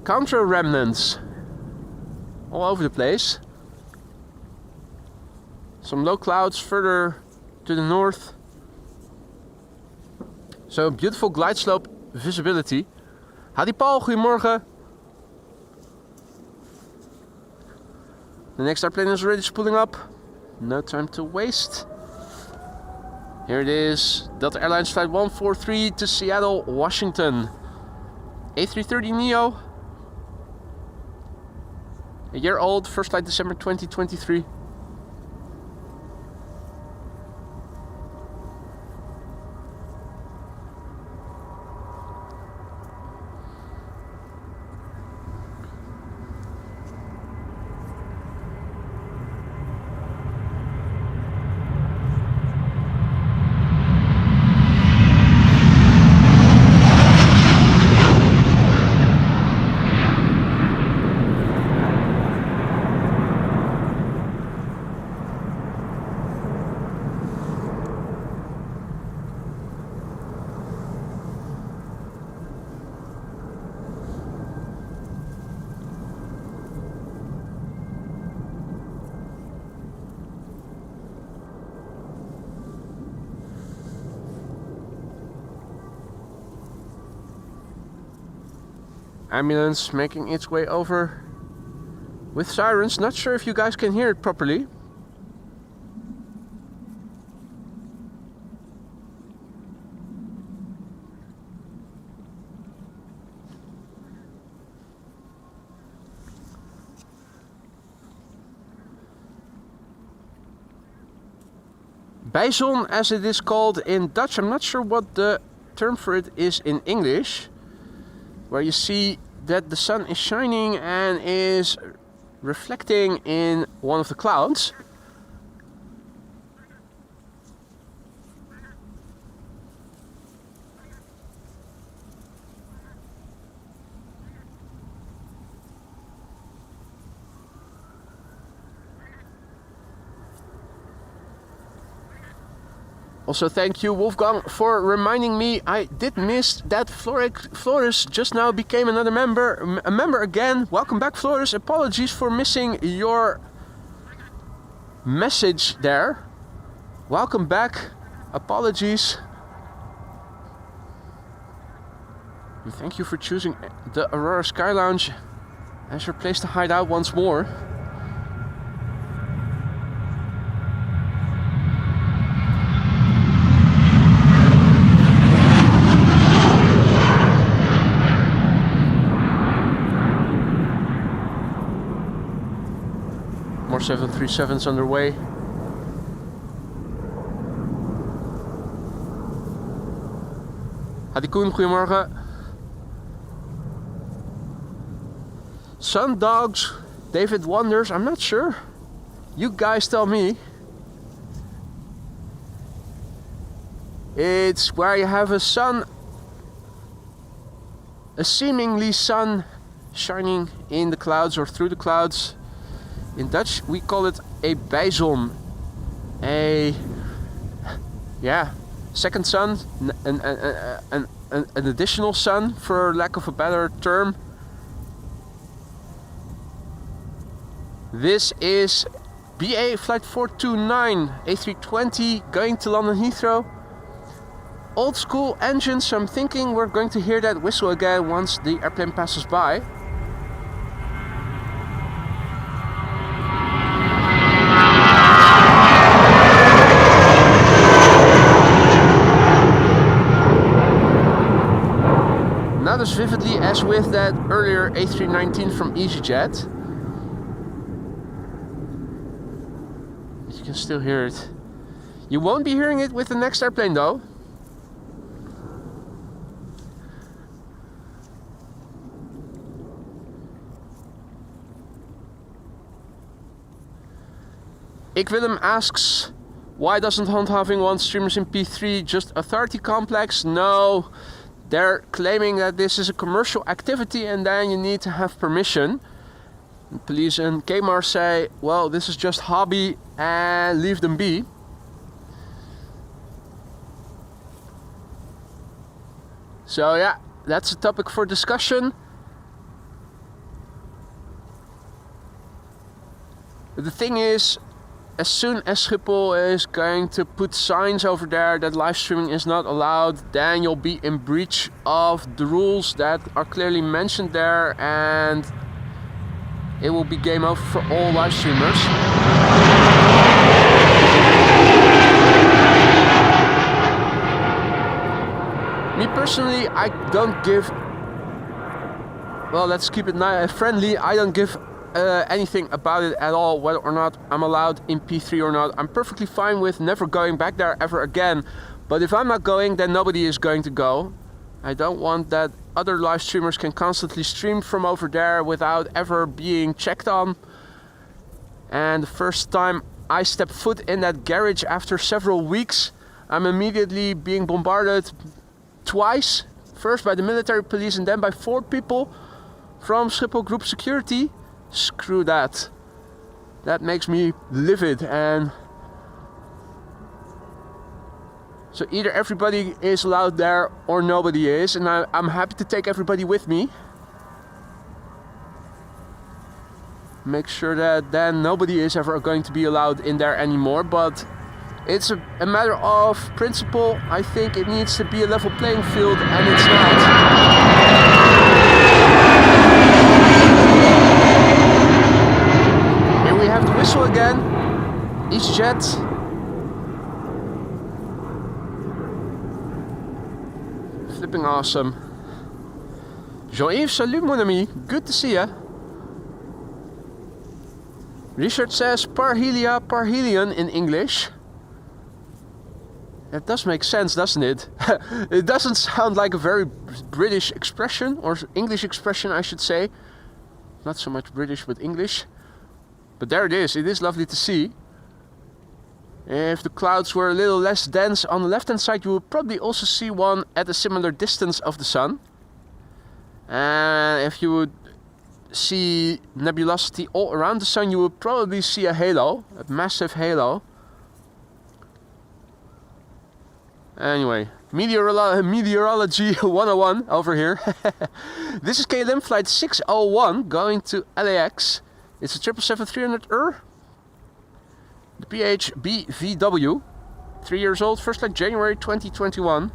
A: Contrail remnants all over the place. Some low clouds further to the north. So beautiful glide slope visibility. Hadi Paul, goedemorgen. The next airplane is already spooling up. No time to waste. Here it is, Delta Airlines flight 143 to Seattle, Washington. A330 Neo. A year old, first flight December 2023. Ambulance making its way over with sirens. Not sure if you guys can hear it properly. Bijzon, as it is called in Dutch. I'm not sure what the term for it is in English. Where you see that the sun is shining and is reflecting in one of the clouds. Also, thank you, Wolfgang, for reminding me. I did miss that Floris just now became another member. A member again. Welcome back, Floris. Apologies for missing your message there. Welcome back. Apologies. And thank you for choosing the Aurora Sky Lounge as your place to hide out once more. More 737s underway. Hadi Koen, goedemorgen. Sun Dogs, David Wonders, I'm not sure. You guys tell me. It's where you have a seemingly sun shining in the clouds or through the clouds. In Dutch we call it a bijzon. Second sun, an additional sun for lack of a better term. This is BA flight 429 A320 going to London Heathrow. Old school engine, so I'm thinking we're going to hear that whistle again once the airplane passes by. Not as vividly as with that earlier A319 from EasyJet. But you can still hear it. You won't be hearing it with the next airplane though. Willem asks, why doesn't Handhaving want streamers in P3 just authority complex? No, they're claiming that this is a commercial activity and then you need to have permission. And police and KMAR say, well, this is just hobby and leave them be. So yeah, that's a topic for discussion. But the thing is, as soon as Schiphol is going to put signs over there that live streaming is not allowed, then you'll be in breach of the rules that are clearly mentioned there, and it will be game over for all live streamers. Me personally, I don't give, well, let's keep it friendly, I don't give anything about it at all, whether or not I'm allowed in P3 or not. I'm perfectly fine with never going back there ever again. But if I'm not going, then nobody is going to go. I don't want that other live streamers can constantly stream from over there without ever being checked on. And the first time I step foot in that garage after several weeks, I'm immediately being bombarded twice. First by the military police and then by 4 people from Schiphol Group Security. Screw that. That makes me livid. And so either everybody is allowed there or nobody is, and I'm happy to take everybody with me. Make sure that then nobody is ever going to be allowed in there anymore, but it's a matter of principle. I think it needs to be a level playing field, and it's not. We have the whistle again. EasyJet. Flipping awesome. Jean-Yves, salut mon ami. Good to see ya. Richard says parhelion in English. That does make sense, doesn't it? It doesn't sound like a very British expression, or English expression I should say. Not so much British, but English. But there it is lovely to see. If the clouds were a little less dense on the left hand side, you would probably also see one at a similar distance of the sun. And if you would see nebulosity all around the sun, you would probably see a halo, a massive halo. Anyway, meteorology 101 over here. This is KLM flight 601 going to LAX. It's a 777-300ER. The PHBVW. 3 years old, first flight January 2021.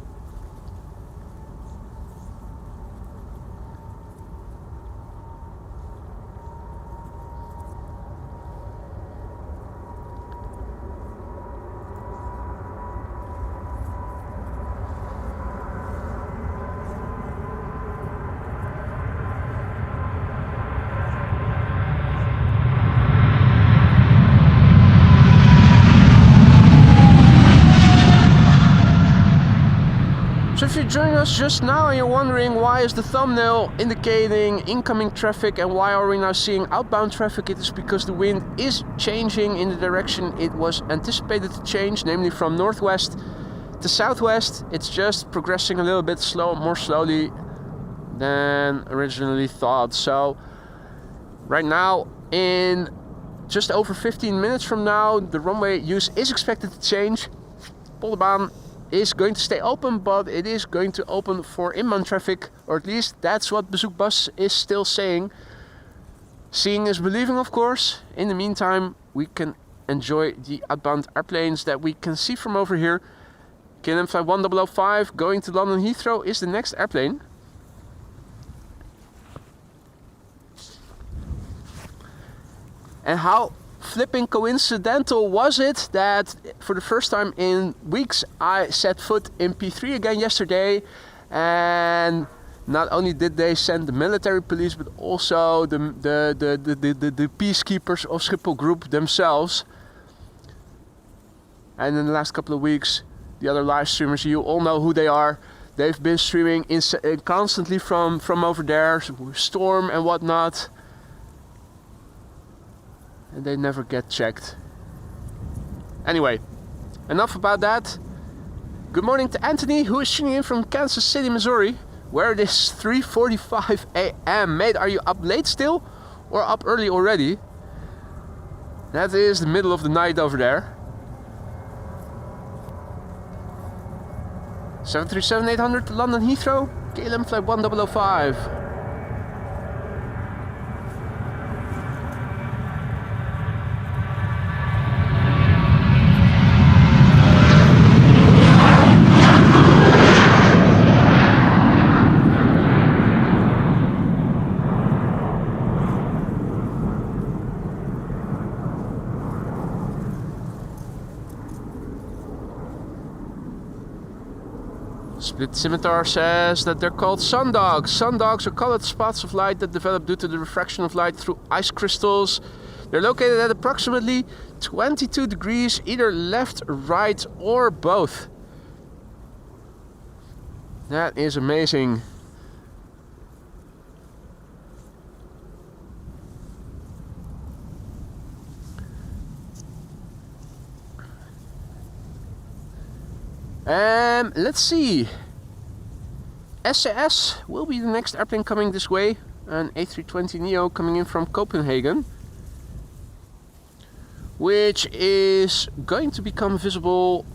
A: So if you're joining us just now and you're wondering why is the thumbnail indicating incoming traffic and why are we now seeing outbound traffic, it is because the wind is changing in the direction it was anticipated to change, namely from northwest to southwest. It's just progressing a little bit more slowly than originally thought. So right now, in just over 15 minutes from now, the runway use is expected to change. Polderbaan is going to stay open, but it is going to open for inbound traffic, or at least that's what Bezoekbus is still saying. Seeing is believing, of course. In the meantime, we can enjoy the outbound airplanes that we can see from over here. KLM flight 1005 going to London Heathrow is the next airplane. And how flipping coincidental was it that for the first time in weeks I set foot in P3 again yesterday, and not only did they send the military police but also the peacekeepers of Schiphol Group themselves. And in the last couple of weeks, the other live streamers, you all know who they are. They've been streaming constantly from over there, storm and whatnot. And they never get checked. Anyway, enough about that. Good morning to Anthony, who is tuning in from Kansas City, Missouri, where it is 3:45 a.m. Mate, are you up late still? Or up early already? That is the middle of the night over there. 737-800 to London Heathrow, KLM flight 1005. Split Scimitar says that they're called sundogs. Sundogs are colored spots of light that develop due to the refraction of light through ice crystals. They're located at approximately 22 degrees, either left, right, or both. That is amazing. Let's see. SAS will be the next airplane coming this way. An A320neo coming in from Copenhagen, which is going to become visible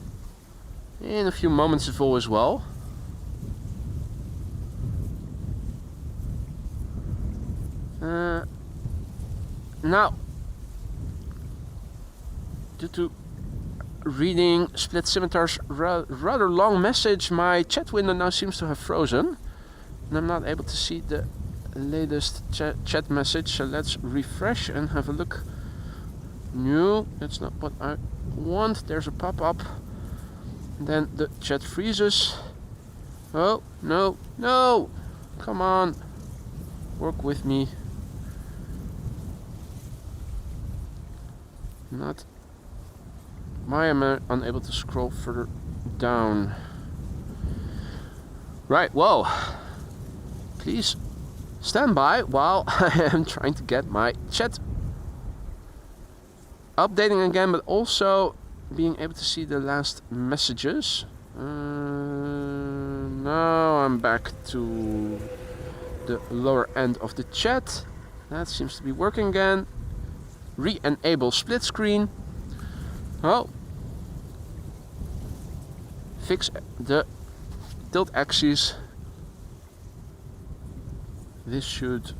A: in a few moments as well. Now, due to reading Split Scimitar's rather long message, my chat window now seems to have frozen and I'm not able to see the latest chat message, so let's refresh and have a look. No, that's not what I want. There's a pop-up, then the chat freezes. Oh, no, no, come on, work with me. Not. Why am I unable to scroll further down? Right, well, please stand by while I am trying to get my chat updating again, but also being able to see the last messages. Now I'm back to the lower end of the chat. That seems to be working again. Re-enable split screen. Oh, fix the tilt axis, this should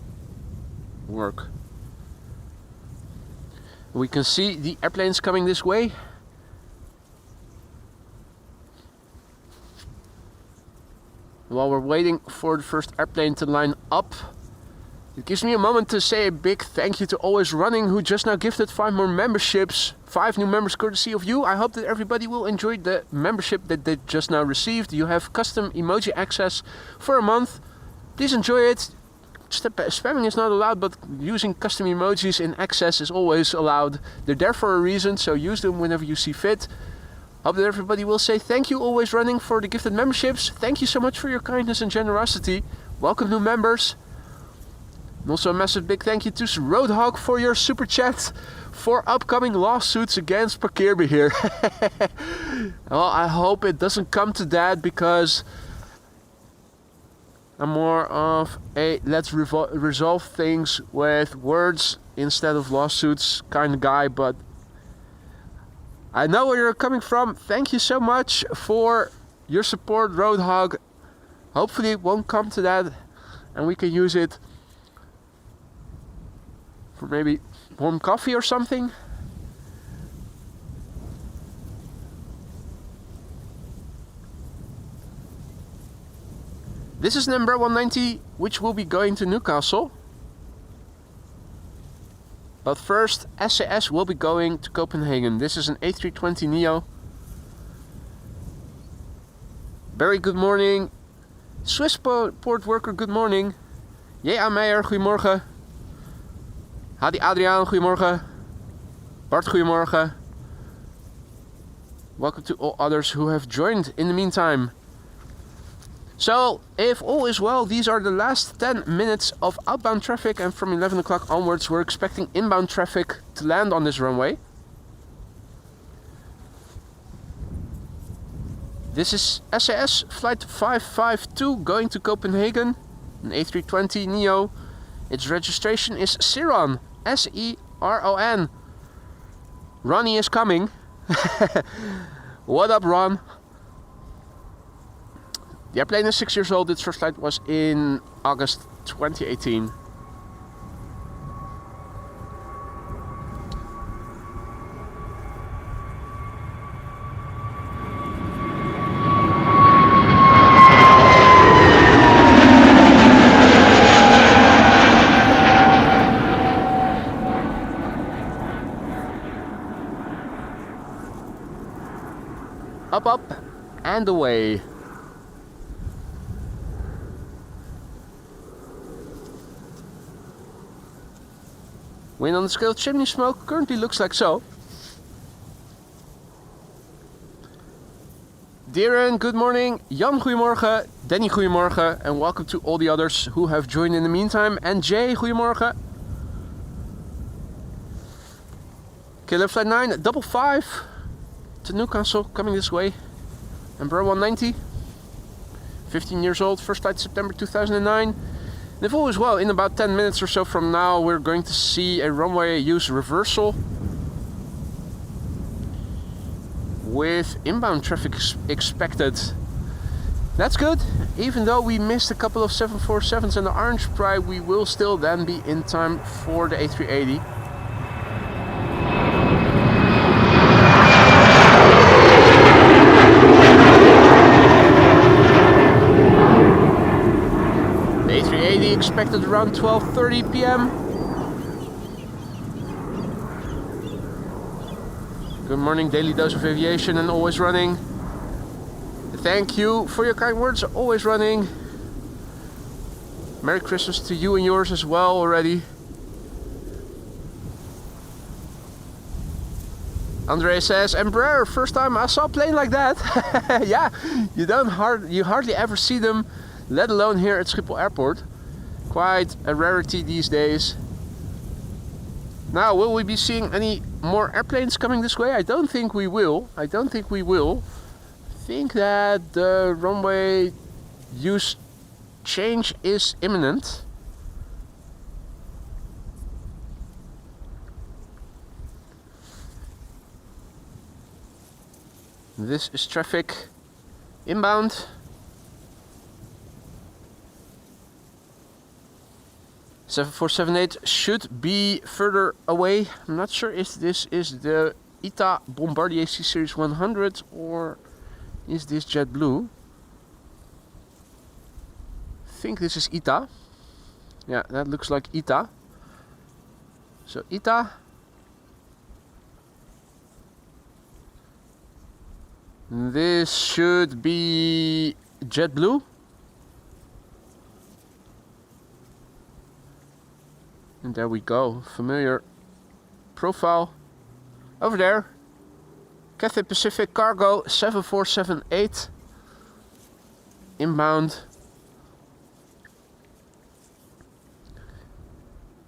A: work. We can see the airplanes coming this way. While we're waiting for the first airplane to line up, it gives me a moment to say a big thank you to Always Running, who just now gifted 5 more memberships, 5 new members courtesy of you. I hope that everybody will enjoy the membership that they just now received. You have custom emoji access for a month. Please enjoy it. Spamming is not allowed, but using custom emojis in access is always allowed. They're there for a reason, so use them whenever you see fit. Hope that everybody will say thank you, Always Running, for the gifted memberships. Thank you so much for your kindness and generosity. Welcome new members. And also a massive big thank you to Roadhog for your super chat for upcoming lawsuits against Parkeerbeheer. Well, I hope it doesn't come to that, because I'm more of a let's resolve things with words instead of lawsuits kind of guy, but I know where you're coming from. Thank you so much for your support, Roadhog. Hopefully it won't come to that and we can use it for maybe warm coffee or something. This is number 190, which will be going to Newcastle. But first, SAS will be going to Copenhagen. This is an A320neo. Barry, good morning. Swiss port worker, good morning. J.A. Meijer, goedemorgen. Hadi Adriaan, goedemorgen. Bart, goedemorgen. Welcome to all others who have joined in the meantime. So, if all is well, these are the last 10 minutes of outbound traffic, and from 11 o'clock onwards we're expecting inbound traffic to land on this runway. This is SAS flight 552 going to Copenhagen, an A320neo. Its registration is Seron, S-E-R-O-N. Ronnie is coming. What up, Ron? The airplane is 6 years old. Its first flight was in August 2018. Up, and away. Wind on the scale, chimney smoke currently looks like so. Darren, good morning. Jan, goedemorgen. Danny, goedemorgen. And welcome to all the others who have joined in the meantime. And Jay, goedemorgen. Killer Flight 9, 555 to Newcastle, coming this way. Embraer 190, 15 years old, first flight September 2009. And if all is well, in about 10 minutes or so from now, we're going to see a runway use reversal with inbound traffic expected. That's good. Even though we missed a couple of 747s and the Orange Pride, we will still then be in time for the A380. Expected around 12:30 p.m. Good morning, Daily Dose of Aviation and Always Running. Thank you for your kind words, Always Running. Merry Christmas to you and yours as well already. Andre says, Embraer, first time I saw a plane like that. Yeah, you hardly ever see them, let alone here at Schiphol Airport. Quite a rarity these days. Now, will we be seeing any more airplanes coming this way? I don't think we will. I think that the runway use change is imminent. This is traffic Inbound. 7478 should be further away. I'm not sure if this is the ITA Bombardier C Series 100 or is this JetBlue. I think this is ITA. Yeah, that looks like ITA. So ITA. This should be JetBlue. And there we go, familiar profile. Over there, Cathay Pacific Cargo 7478. Inbound.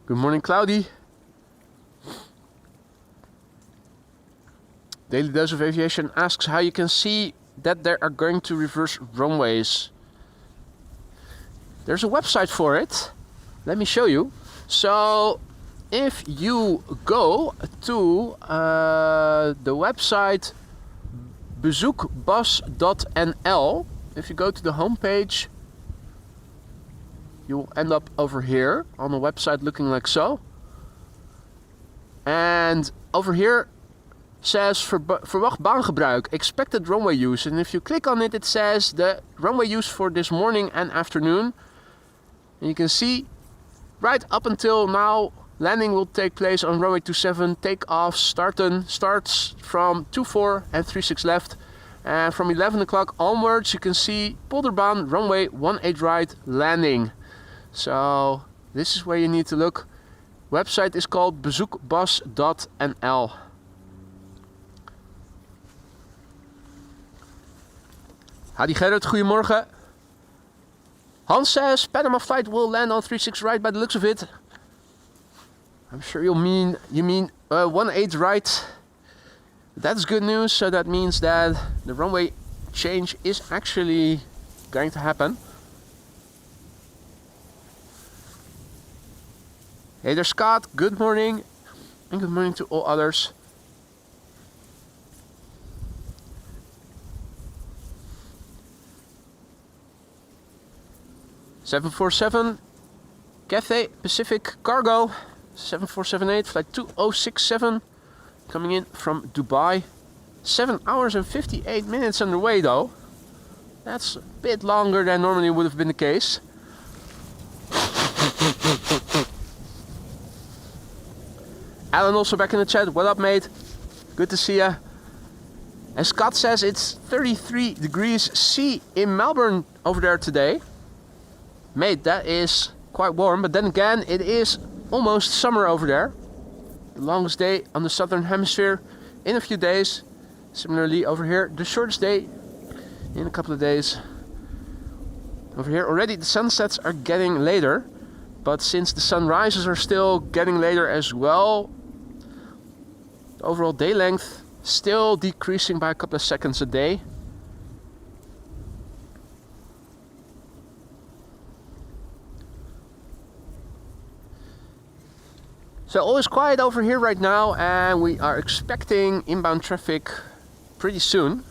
A: Good morning, Cloudy. Daily Dose of Aviation asks how you can see that they are going to reverse runways. There's a website for it. Let me show you. So if you go to the website bezoekbas.nl, if you go to the homepage, you will end up over here on the website looking like so. And over here says verwacht baangebruik, expected runway use. And if you click on it, it says the runway use for this morning and afternoon. And you can see right up until now, landing will take place on runway 27, takeoff starts from 24 and 36 left. And from 11 o'clock onwards, you can see Polderbaan runway 18 right landing. So this is where you need to look. Website is called bezoekbas.nl. Hadi Gerrit, goedemorgen. Hans says Panama flight will land on 36 right by the looks of it. I'm sure you mean 18 right. That's good news. So that means that the runway change is actually going to happen. Hey there, Scott. Good morning, and good morning to all others. (747) Cathay Pacific Cargo 7478 flight 2067 coming in from Dubai. 7 hours and 58 minutes underway though. That's a bit longer than normally would have been the case. Alan also back in the chat. What up, mate? Good to see ya. And Scott says it's 33 degrees C in Melbourne over there today. Mate, that is quite warm, but then again, it is almost summer over there. The longest day on the southern hemisphere in a few days. Similarly over here, the shortest day in a couple of days. Over here already the sunsets are getting later, but since the sunrises are still getting later as well, the overall day length still decreasing by a couple of seconds a day. So all is quiet over here right now, and we are expecting inbound traffic pretty soon.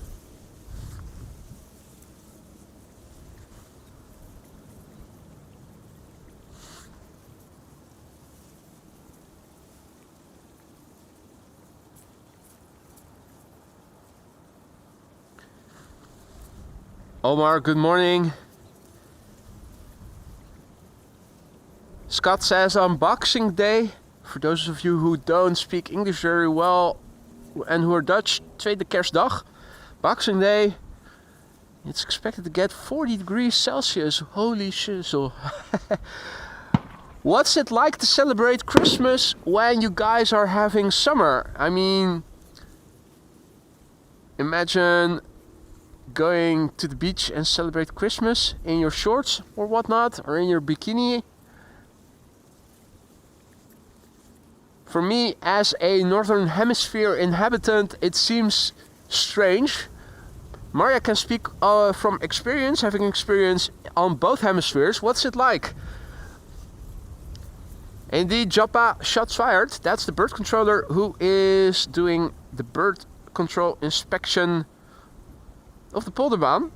A: Omar, good morning. Scott says on Boxing Day, for those of you who don't speak English very well and who are Dutch, Tweede Kerstdag, Boxing Day, it's expected to get 40 degrees Celsius. Holy shizzle. What's it like to celebrate Christmas when you guys are having summer? I mean, imagine going to the beach and celebrate Christmas in your shorts or whatnot, or in your bikini. For me, as a Northern Hemisphere inhabitant, it seems strange. Maria can speak from experience, having experience on both hemispheres. What's it like? Indeed, Joppa, shots fired. That's the bird controller who is doing the bird control inspection of the Polderbaan.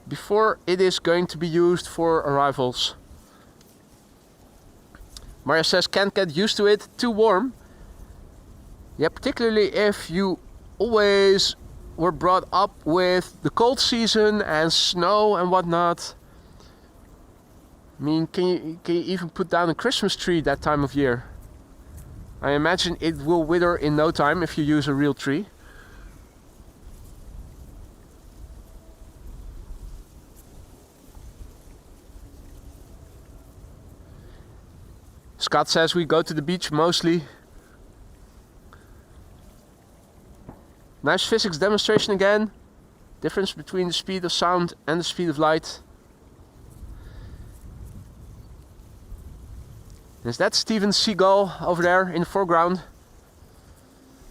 A: before it is going to be used for arrivals. Mario says, can't get used to it, too warm. Yeah, particularly if you always were brought up with the cold season and snow and whatnot. I mean, can you even put down a Christmas tree that time of year? I imagine it will wither in no time if you use a real tree. Scott says we go to the beach mostly. Nice physics demonstration again. Difference between the speed of sound and the speed of light. Is that Steven Seagull over there in the foreground?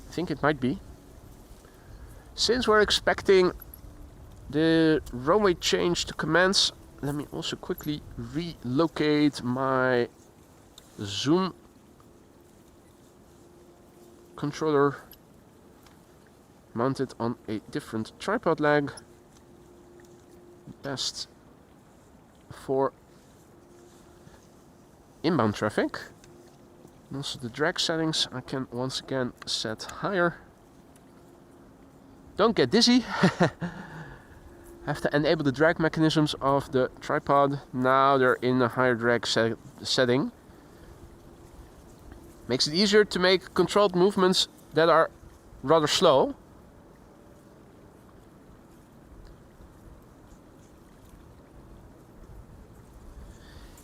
A: I think it might be. Since we're expecting the runway change to commence, let me also quickly relocate my zoom controller mounted on a different tripod leg. Best for inbound traffic. And also the drag settings I can once again set higher. Don't get dizzy. Have to enable the drag mechanisms of the tripod. Now they're in a higher drag setting. Makes it easier to make controlled movements that are rather slow.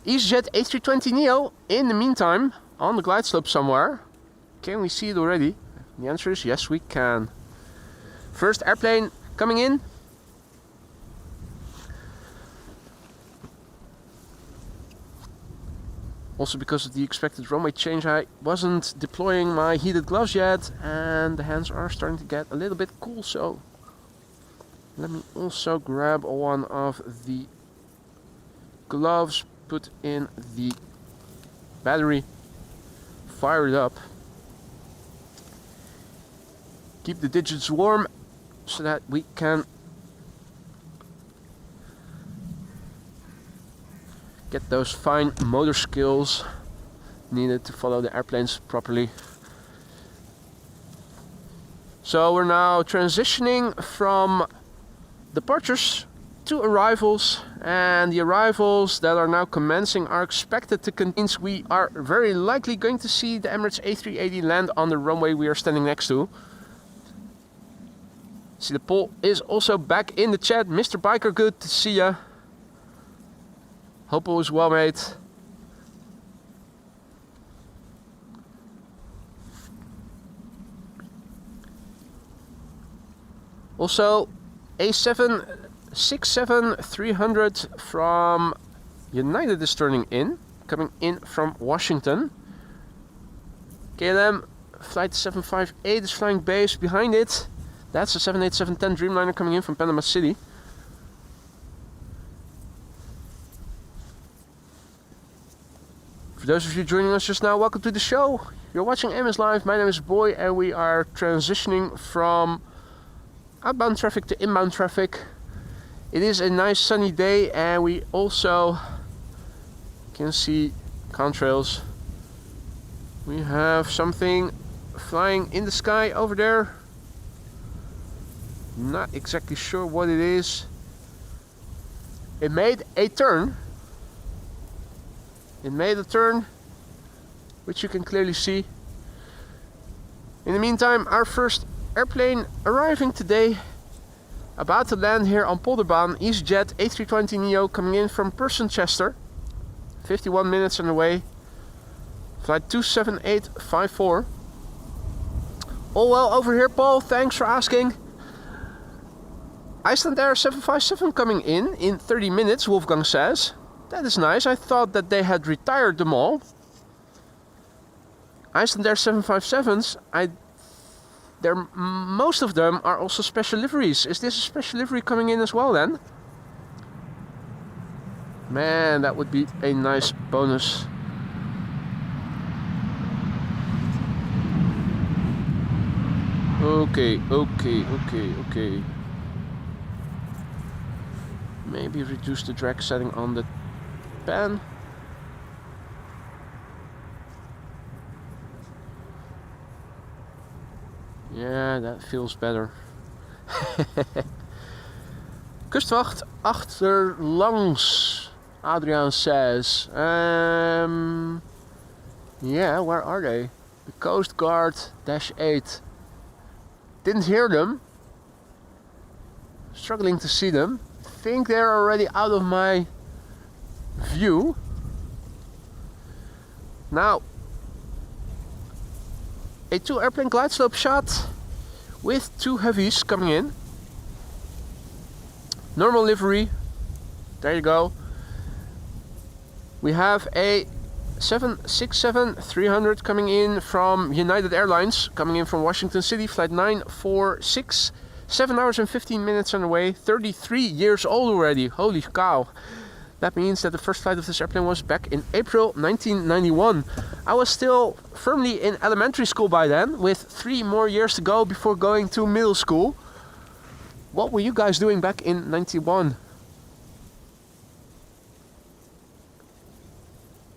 A: EasyJet A320neo in the meantime on the glide slope somewhere. Can we see it already? The answer is yes, we can. First airplane coming in. Also because of the expected runway change, I wasn't deploying my heated gloves yet and the hands are starting to get a little bit cool, so let me also grab one of the gloves, put in the battery, fire it up, keep the digits warm so that we can get those fine motor skills needed to follow the airplanes properly. So we're now transitioning from departures to arrivals, and the arrivals that are now commencing are expected to continue. We are very likely going to see the Emirates A380 land on the runway we are standing next to. See, the poll is also back in the chat. Mr. Biker, good to see ya. Hope all is well, mate. Also, A767-300 from United is turning in, coming in from Washington. KLM flight 758 is flying base behind it. That's a 787-10 Dreamliner coming in from Panama City. For those of you joining us just now, welcome to the show. You're watching MS Live. My name is Boy, and we are transitioning from outbound traffic to inbound traffic. It is a nice sunny day, and we also can see contrails. We have something flying in the sky over there. Not exactly sure what it is. It made a turn. It made a turn, which you can clearly see. In the meantime, our first airplane arriving today, about to land here on Polderbaan, EasyJet A320neo coming in from Person-Chester. 51 minutes on the way. Flight 27854. All well over here, Paul. Thanks for asking. Icelandair 757 coming in 30 minutes, Wolfgang says. That is nice. I thought that they had retired them all. Icelandair 757s, most of them are also special liveries. Is this a special livery coming in as well then? Man, that would be a nice bonus. Okay. Maybe reduce the drag setting on the pan. Yeah, that feels better. Kustwacht achterlangs, Adriaan says. Yeah, where are they? The Coast Guard -8. Didn't hear them. Struggling to see them. Think they're already out of my view. Now, a 2 airplane glide slope shot with 2 heavies coming in. Normal livery. There you go. We have a 767-300 coming in from United Airlines, coming in from Washington City, flight 946. 7 hours and 15 minutes on the way, 33 years old already, holy cow. That means that the first flight of this airplane was back in April 1991. I was still firmly in elementary school by then, with 3 more years to go before going to middle school. What were you guys doing back in 91?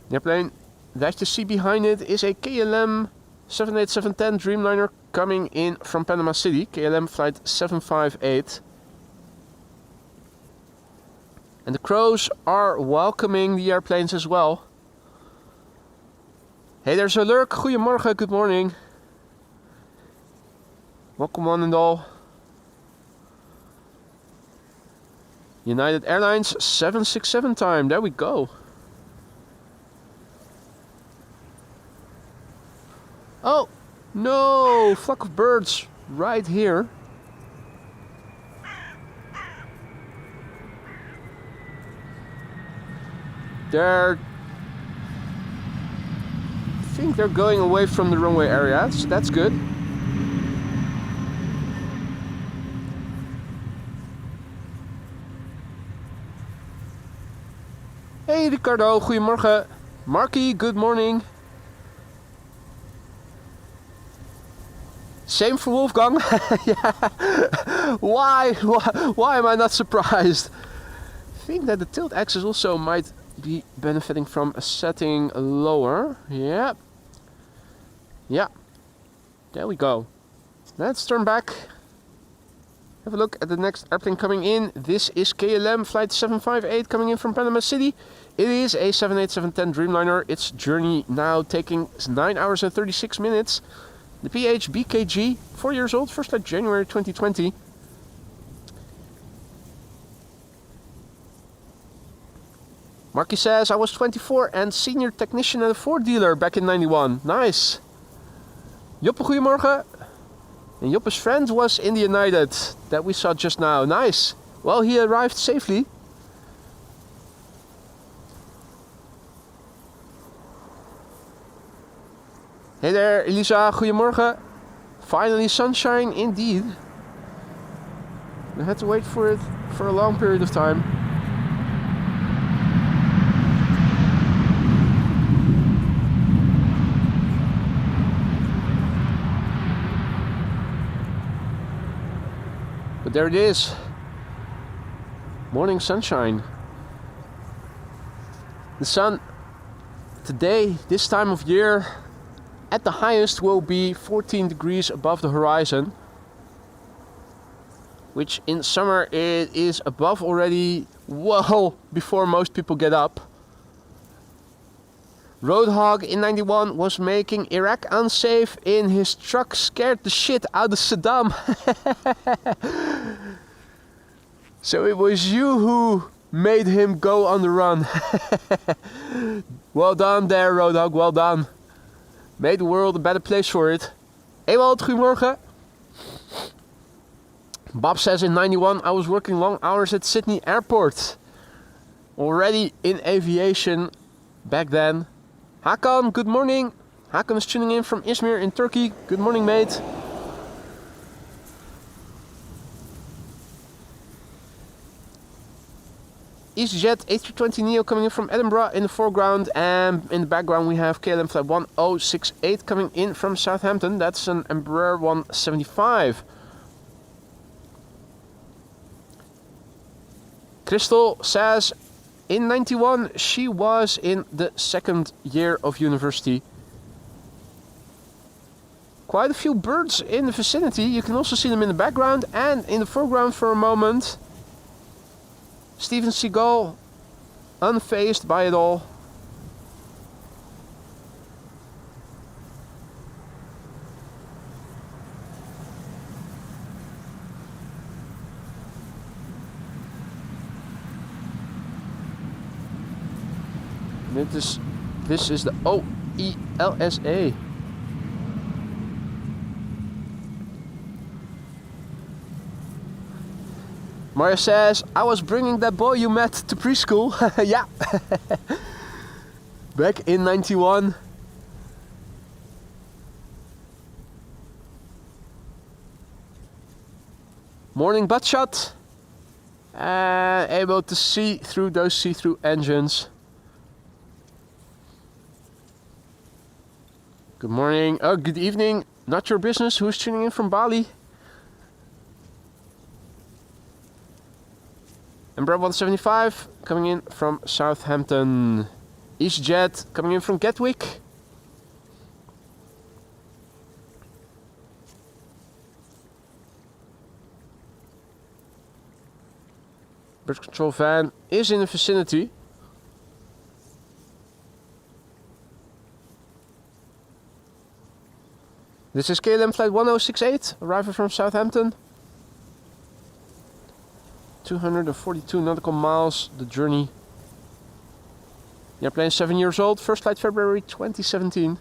A: The airplane that you see behind it is a KLM 787-10 Dreamliner coming in from Panama City, KLM flight 758. And the crows are welcoming the airplanes as well. Hey, there's a lurk. Goedemorgen, good morning. Welcome one and all. United Airlines 767 time, there we go. Oh, no, flock of birds right here. I think they're going away from the runway area, so that's good. Hey Ricardo, goedemorgen. Marky, good morning. Same for Wolfgang. Yeah. Why am I not surprised? I think that the tilt axis also might be benefiting from a setting lower. Yeah. Yeah. There we go. Let's turn back. Have a look at the next airplane coming in. This is KLM flight 758 coming in from Panama City. It is a 787-10 Dreamliner. Its journey now taking 9 hours and 36 minutes. The PH BKG, 4 years old, first flight January 2020. Marky says, I was 24 and senior technician at a Ford dealer back in 91. Nice. Joppe, goedemorgen. And Joppe's friend was in the United that we saw just now. Nice. Well, he arrived safely. Hey there, Elisa, goedemorgen. Finally sunshine indeed. We had to wait for it for a long period of time. But there it is. Morning sunshine. The sun today, this time of year, at the highest will be 14 degrees above the horizon, which in summer it is above already well before most people get up. Roadhog in 91 was making Iraq unsafe in his truck, scared the shit out of Saddam. So it was you who made him go on the run. Well done there, Roadhog, well done. Made the world a better place for it. Ewald, goedemorgen. Bob says in 91 I was working long hours at Sydney Airport. Already in aviation back then. Hakan, good morning. Hakan is tuning in from Izmir in Turkey. Good morning, mate. EasyJet A320neo coming in from Edinburgh in the foreground, and in the background we have KLM flight 1068 coming in from Southampton. That's an Embraer 175. Crystal says in 91 she was in the second year of university. Quite a few birds in the vicinity. You can also see them in the background and in the foreground for a moment. Steven Seagal, unfazed by it all. This is the OELSA. Mario says, I was bringing that boy you met to preschool. Yeah. Back in 91. Morning butt shot. Able to see through those see-through engines. Good morning. Oh, good evening. Not your business. Who's tuning in from Bali? Embraer 175 coming in from Southampton. EasyJet coming in from Gatwick. Bird control van is in the vicinity. This is KLM flight 1068, arriving from Southampton. 242 nautical miles, the journey. The airplane is 7 years old, first flight February 2017.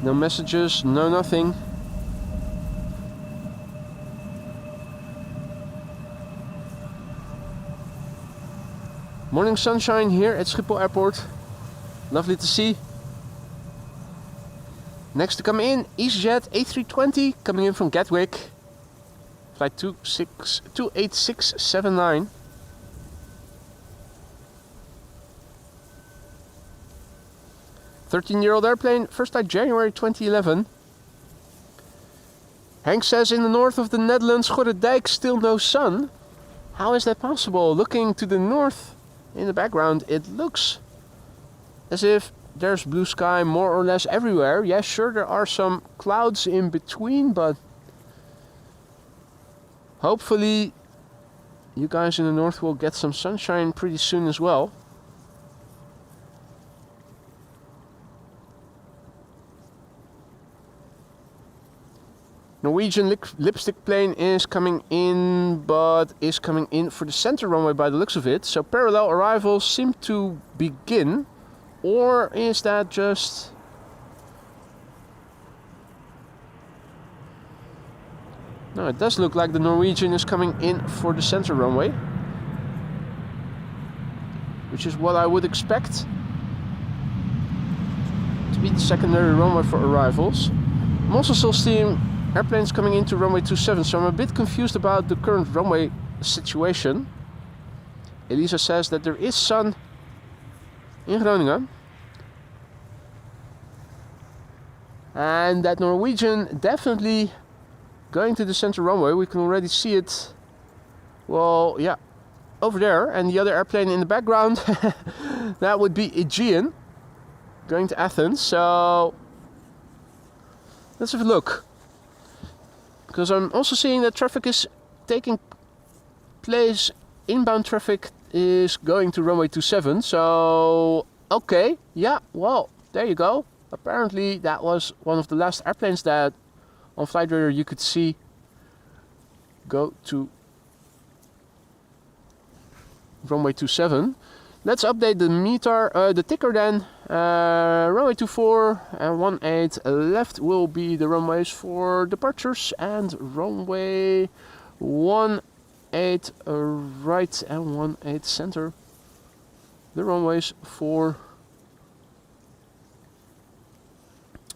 A: No messages, no nothing. Morning sunshine here at Schiphol Airport. Lovely to see. Next to come in, EasyJet A320 coming in from Gatwick. Flight 28679. Thirteen-year-old airplane, first flight January 2011. Hank says in the north of the Netherlands, Gorredijk, still no sun. How is that possible? Looking to the north in the background, it looks as if there's blue sky more or less everywhere. Yeah, sure, there are some clouds in between, but hopefully you guys in the north will get some sunshine pretty soon as well. Norwegian lipstick plane is coming in, but is coming in for the center runway by the looks of it. So parallel arrivals seem to begin, or is that just... No, it does look like the Norwegian is coming in for the center runway, which is what I would expect to be the secondary runway for arrivals. I'm also still seeing airplanes coming into runway 27, so I'm a bit confused about the current runway situation. Elisa says that there is sun in Groningen. And that Norwegian definitely going to the center runway. We can already see it, well, yeah, over there. And the other airplane in the background, that would be Aegean going to Athens. So let's have a look. Because I'm also seeing that traffic is taking place, inbound traffic is going to runway 27, so okay, yeah, well, there you go. Apparently that was one of the last airplanes that on Flight Radar you could see go to runway 27. Let's update the METAR, the ticker then. Runway 24 and 18 left will be the runways for departures, and runway 18 right and 18 center the runways for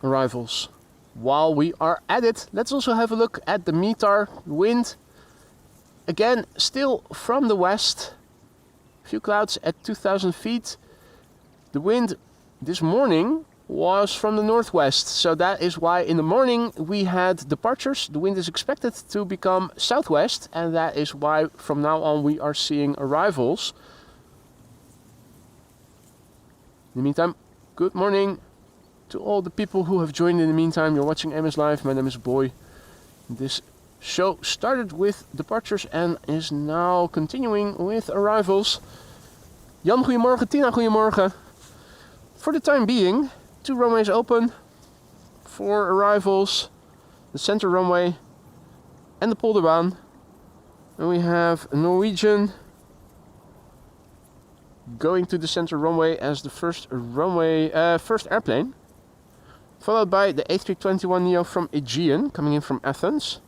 A: arrivals. While we are at it, let's also have a look at the METAR. Wind again, still from the west. A few clouds at 2,000 feet. The wind this morning was from the northwest, so that is why in the morning we had departures. The wind is expected to become southwest, and that is why from now on we are seeing arrivals. In the meantime, good morning to all the people who have joined in the meantime. You're watching MS Live. My name is Boy. This show started with departures and is now continuing with arrivals. Jan, goedemorgen. Tina, goedemorgen. For the time being, 2 runways open for arrivals. The center runway and the polderbaan. And we have Norwegian going to the center runway as the first airplane, followed by the A321neo from Aegean coming in from Athens.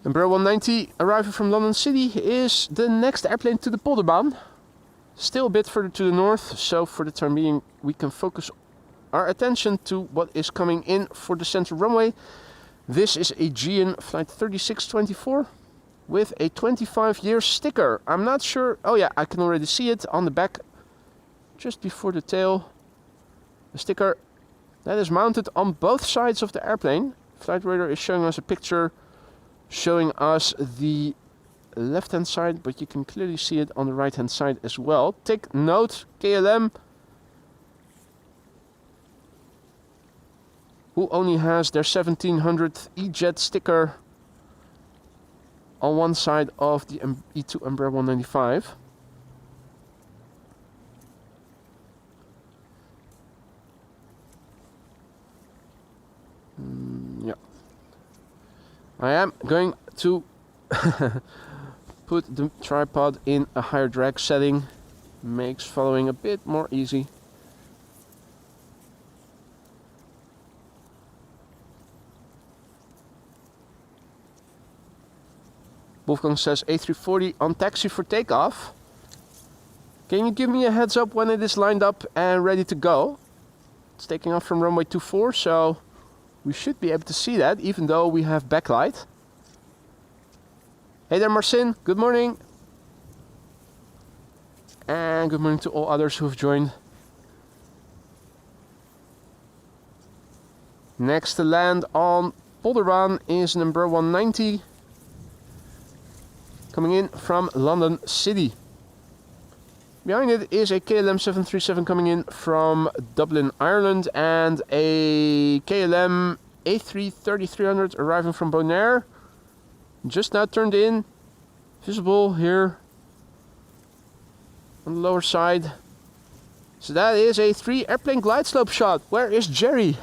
A: Embraer 190 arriving from London City is the next airplane to the polderbaan. Still a bit further to the north, so for the time being we can focus our attention to what is coming in for the center runway. This is Aegean flight 3624 with a 25-year sticker. I'm not sure. Oh yeah, I can already see it on the back just before the tail. The sticker that is mounted on both sides of the airplane. Flight radar is showing us a picture showing us the left hand side, but you can clearly see it on the right hand side as well. Take note, KLM, who only has their 1700th E-Jet sticker on one side of the E2 Embraer 195. Yeah. I am going to put the tripod in a higher drag setting. Makes following a bit more easy. Wolfgang says A340 on taxi for takeoff. Can you give me a heads up when it is lined up and ready to go? It's taking off from runway 24, so we should be able to see that even though we have backlight. Hey there Marcin, good morning. And good morning to all others who have joined. Next to land on polderbaan is an Embraer 190. Coming in from London City. Behind it is a KLM 737 coming in from Dublin, Ireland, and a KLM A330-300 arriving from Bonaire. Just now turned in, visible here on the lower side. So that is a 3 airplane glide slope shot. Where is Jerry?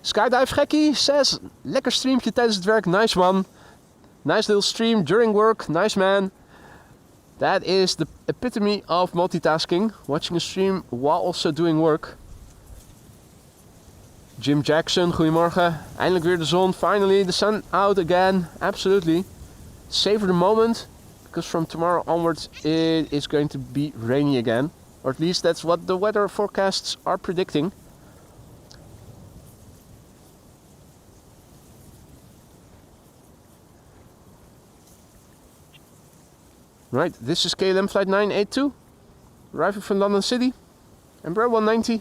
A: Skydive Gekkie says, lekker streampje tijdens het werk, nice man. Nice little stream during work, nice man. That is the epitome of multitasking, watching a stream while also doing work. Jim Jackson, goedemorgen. Eindelijk weer de zon, finally the sun out again, absolutely. Savor the moment, because from tomorrow onwards it is going to be rainy again. Or at least that's what the weather forecasts are predicting. Right, this is KLM flight 982, arriving from London City, Embraer 190.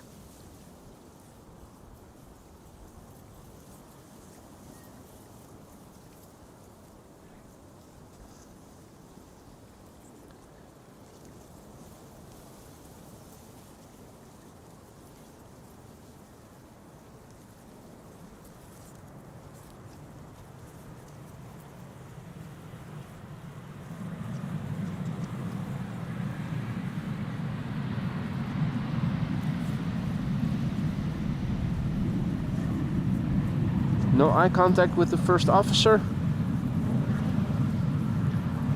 A: No eye contact with the first officer.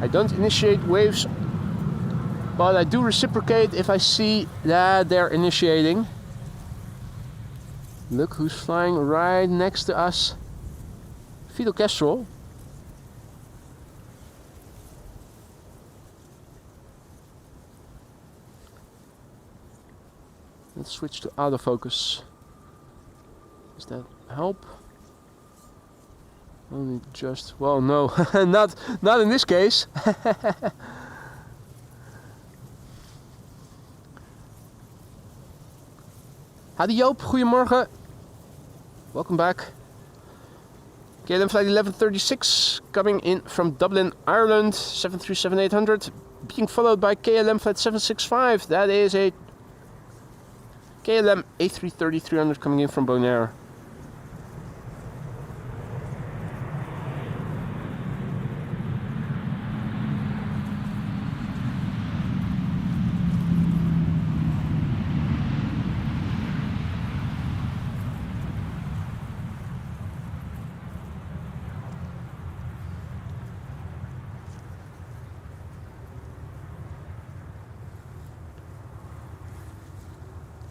A: I don't initiate waves, but I do reciprocate if I see that they're initiating. Look who's flying right next to us. Fidel Castro. Let's switch to autofocus. Does that help? Only just, well, no, not in this case. Howdy Joop, goedemorgen. Welcome back. KLM flight 1136 coming in from Dublin, Ireland, 737-800, being followed by KLM flight 765. That is a KLM A330-300 coming in from Bonaire.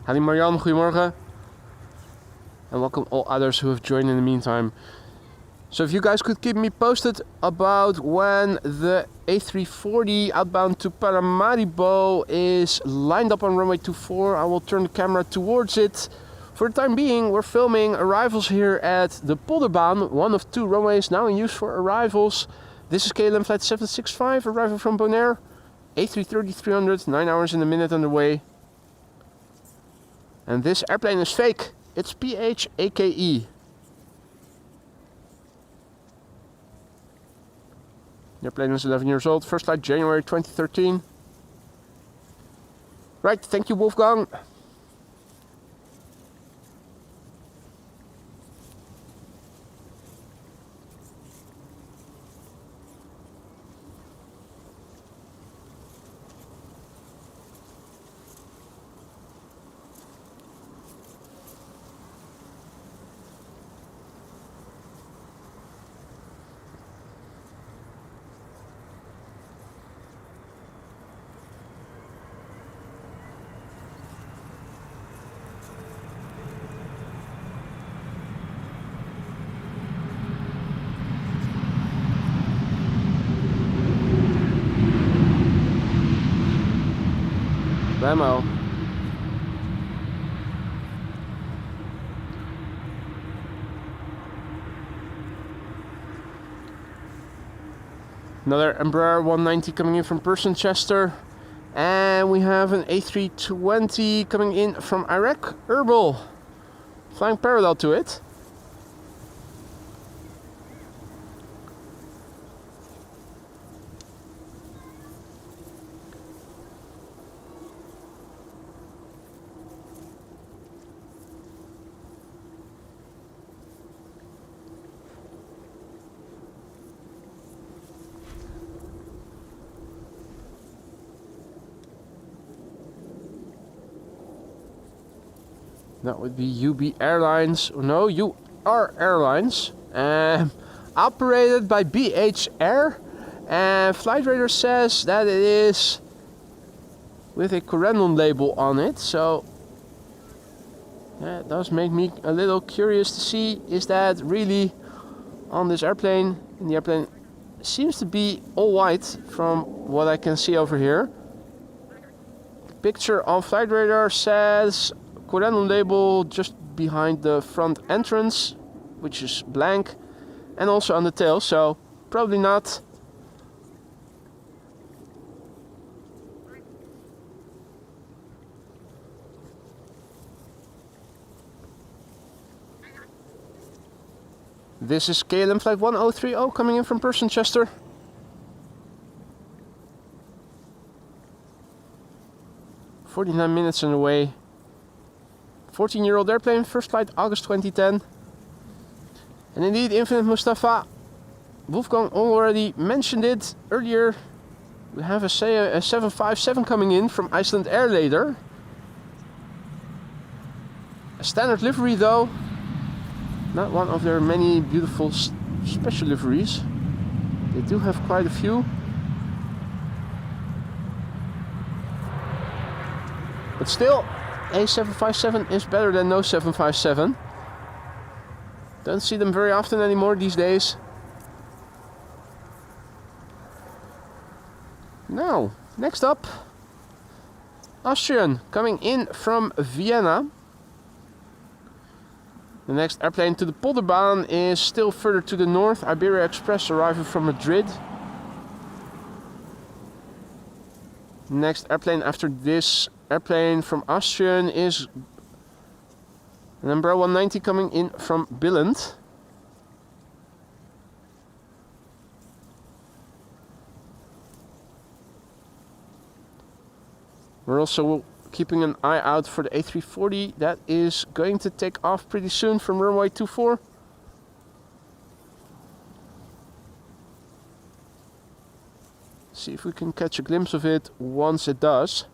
A: Howdy Marianne, goedemorgen. And welcome all others who have joined in the meantime. So if you guys could keep me posted about when the A340 outbound to Paramaribo is lined up on runway 24, I will turn the camera towards it. For the time being, we're filming arrivals here at the Polderbaan, one of two runways now in use for arrivals. This is KLM flight 765, arriving from Bonaire. A330-300, 9 hours and a minute underway. And this airplane is fake. It's PHAKE. The airplane is 11 years old. First flight January 2013. Right, thank you Wolfgang. Demo. Another Embraer 190 coming in from Chester, and we have an A320 coming in from Iraq, Erbil, flying parallel to it. That would be UB Airlines, no, UR Airlines, operated by BH Air, and Flight Radar says that it is with a Corendon label on it, so that does make me a little curious to see, is that really on this airplane? And the airplane seems to be all white from what I can see over here. The picture on Flight Radar says Corendon label just behind the front entrance, which is blank, and also on the tail, so probably not. This is KLM flight 1030 coming in from Chester. "49 minutes on the way. 14-year-old airplane, first flight August 2010. And indeed, Infinite Mustafa, Wolfgang already mentioned it earlier. We have a 757 coming in from Icelandair later. A standard livery though, not one of their many beautiful special liveries. They do have quite a few. But still, a 757 is better than no 757. Don't see them very often anymore these days. Now, next up, Austrian coming in from Vienna. The next airplane to the Polderbahn is still further to the north. Iberia Express arriving from Madrid. Next airplane after this airplane from Austrian is an Embraer 190 coming in from Billund. We're also keeping an eye out for the A340 that is going to take off pretty soon from runway 24. See if we can catch a glimpse of it once it does.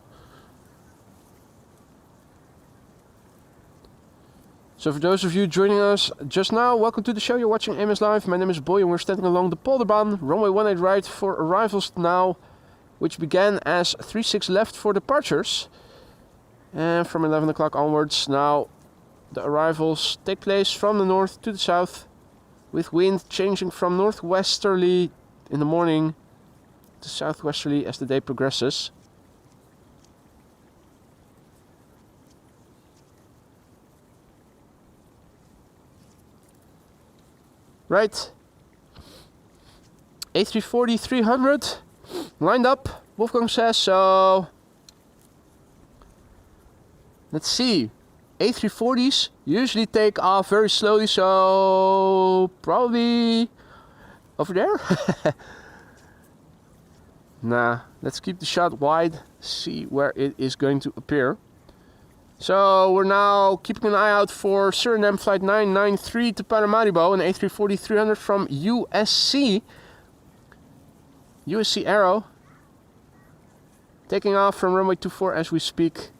A: So for those of you joining us just now, welcome to the show. You're watching AMS Live. My name is Boy and we're standing along the Polderbahn. Runway 18 right for arrivals now, which began as 36 left for departures. And from 11 o'clock onwards, now the arrivals take place from the north to the south, with wind changing from northwesterly in the morning to southwesterly as the day progresses. Right, A340 300 lined up, Wolfgang says, so let's see. A340s usually take off very slowly, so probably over there. Nah, let's keep the shot wide, see where it is going to appear. So we're now keeping an eye out for Suriname flight 993 to Paramaribo, an A340 300 from USC. USC Aero taking off from runway 24 as we speak.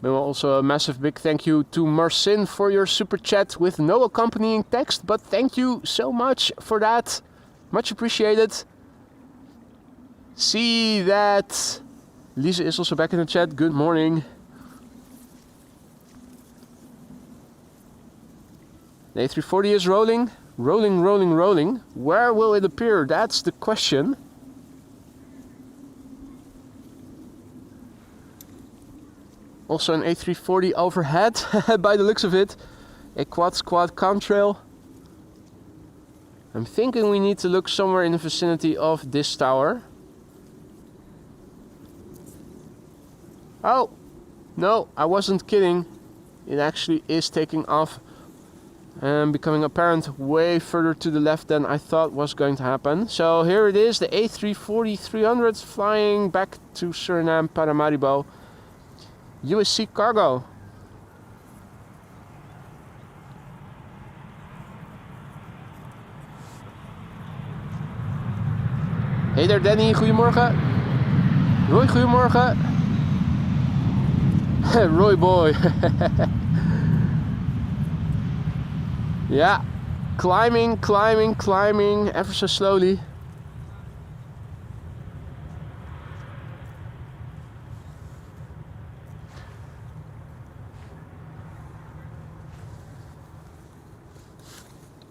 A: Meanwhile, also a massive big thank you to Marcin for your super chat with no accompanying text, but thank you so much for that. Much appreciated. See that Lisa is also back in the chat. Good morning. The A340 is rolling. Rolling, rolling, rolling. Where will it appear? That's the question. Also an A340 overhead, by the looks of it. A quad squad contrail. I'm thinking we need to look somewhere in the vicinity of this tower. Oh, no, I wasn't kidding. It actually is taking off and becoming apparent way further to the left than I thought was going to happen. So here it is, the A340 300 flying back to Suriname, Paramaribo. USC Cargo. Hey there Danny, goedemorgen. Roy, goedemorgen. Roy boy. Yeah, climbing, climbing, climbing ever so slowly.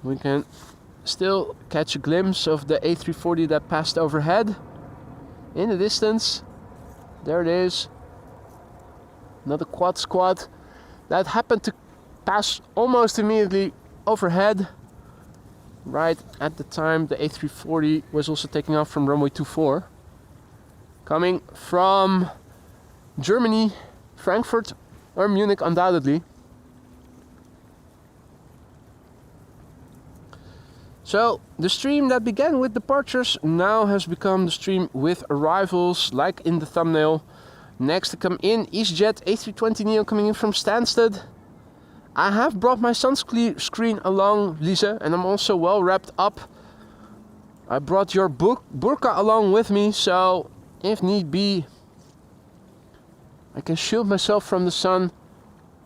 A: We can still catch a glimpse of the A340 that passed overhead. In the distance, there it is. Another quad squad that happened to pass almost immediately overhead. Right at the time the A340 was also taking off from runway 24. Coming from Germany, Frankfurt or Munich undoubtedly. So the stream that began with departures now has become the stream with arrivals, like in the thumbnail. Next to come in, EasyJet A320neo coming in from Stansted. I have brought my sunscreen along, Lisa, and I'm also well wrapped up. I brought your burqa along with me, so if need be, I can shield myself from the sun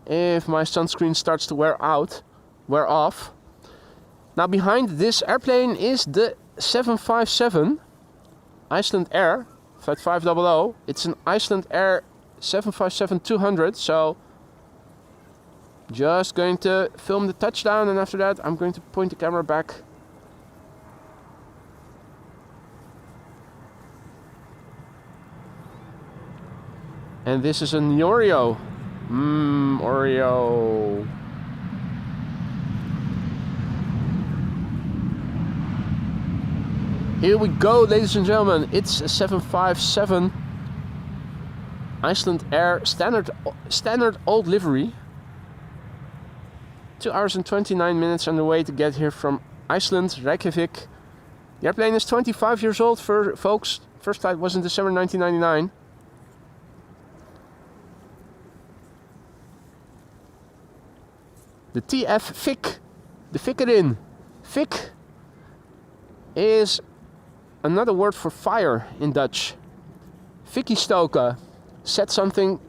A: if my sunscreen starts to wear off. Now behind this airplane is the 757 Icelandair flight 500. It's an Icelandair 757-200, so Just going to film the touchdown, and after that I'm going to point the camera back. And this is an Oreo. Oreo. Here we go, ladies and gentlemen. It's a 757 Icelandair standard old livery. 2 hours and 29 minutes on the way to get here from Iceland, Reykjavik. The airplane is 25 years old, folks. First flight was in December 1999. The TF Fik, the Fikkerin. Fik is another word for fire in Dutch. Fikkie stoken, set something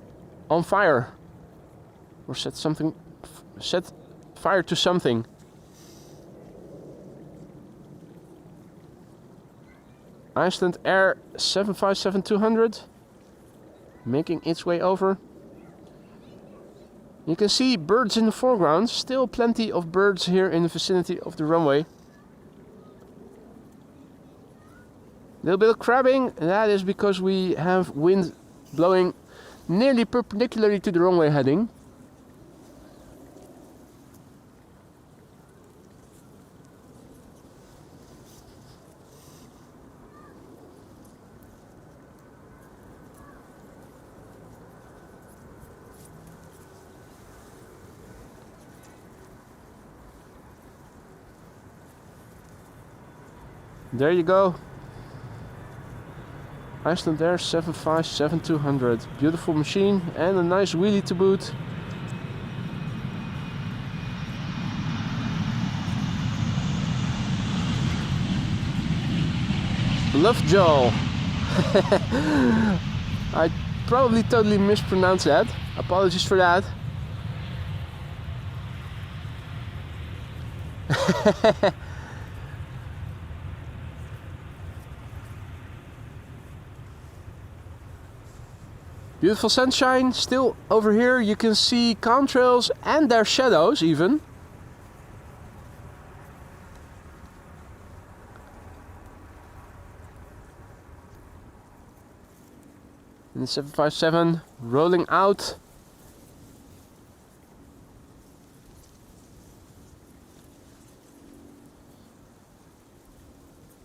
A: on fire. Or set fire to something. Icelandair 757-200 making its way over. You can see birds in the foreground, still plenty of birds here in the vicinity of the runway. A little bit of crabbing, that is because we have wind blowing nearly perpendicularly to the runway heading. There you go. Icelandair 757-200. Beautiful machine and a nice wheelie to boot. Lufty. I probably totally mispronounced that. Apologies for that. Beautiful sunshine still over here. You can see contrails and their shadows even. And the 757 rolling out.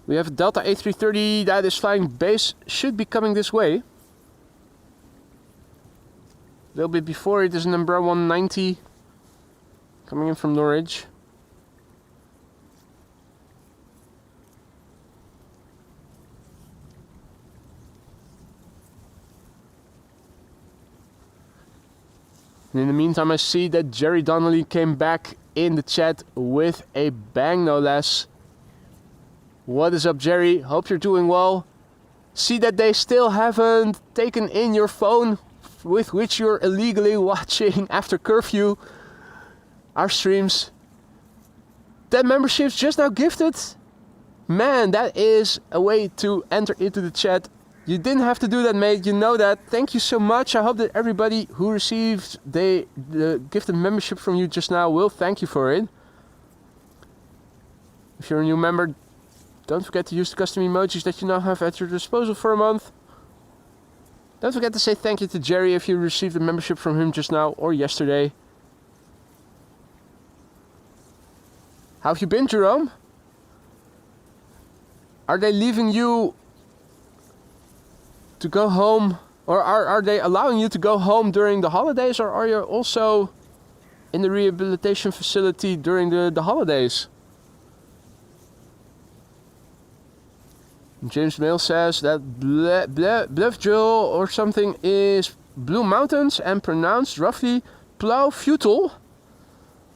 A: We have a Delta A330 that is flying base, should be coming this way. A little bit before it is an Embraer 190 coming in from Norwich. And in the meantime, I see that Jerry Donnelly came back in the chat with a bang, no less. What is up, Jerry? Hope you're doing well. See that they still haven't taken in your phone with which you're illegally watching after curfew our streams. 10 memberships just now gifted. Man, that is a way to enter into the chat. You didn't have to do that, mate. You know that. Thank you so much. I hope that everybody who received the gifted membership from you just now will thank you for it. If you're a new member, don't forget to use the custom emojis that you now have at your disposal for a month. Don't forget to say thank you to Jerry if you received a membership from him just now or yesterday. How have you been, Jerome? Are they leaving you to go home, or are they allowing you to go home during the holidays, or are you also in the rehabilitation facility during the holidays? James Mail says that Bluffjul or something is Blue Mountains and pronounced roughly Plaufutel.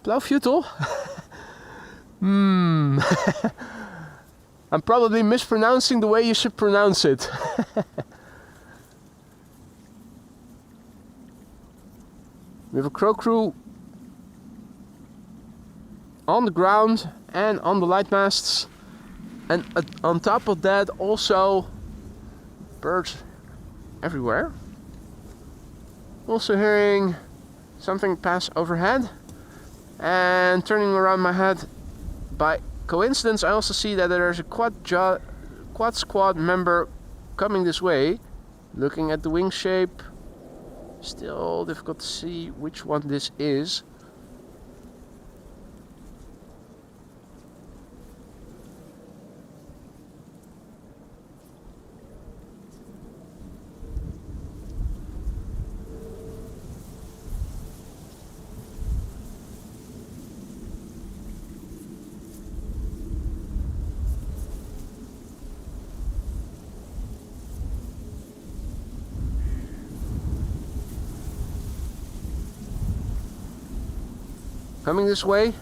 A: Plaufutel? I'm probably mispronouncing the way you should pronounce it. We have a crow crew on the ground and on the light masts. And on top of that, also birds everywhere. Also hearing something pass overhead. And turning around my head, by coincidence I also see that there's a quad squad member coming this way. Looking at the wing shape, still difficult to see which one this is. Coming this way.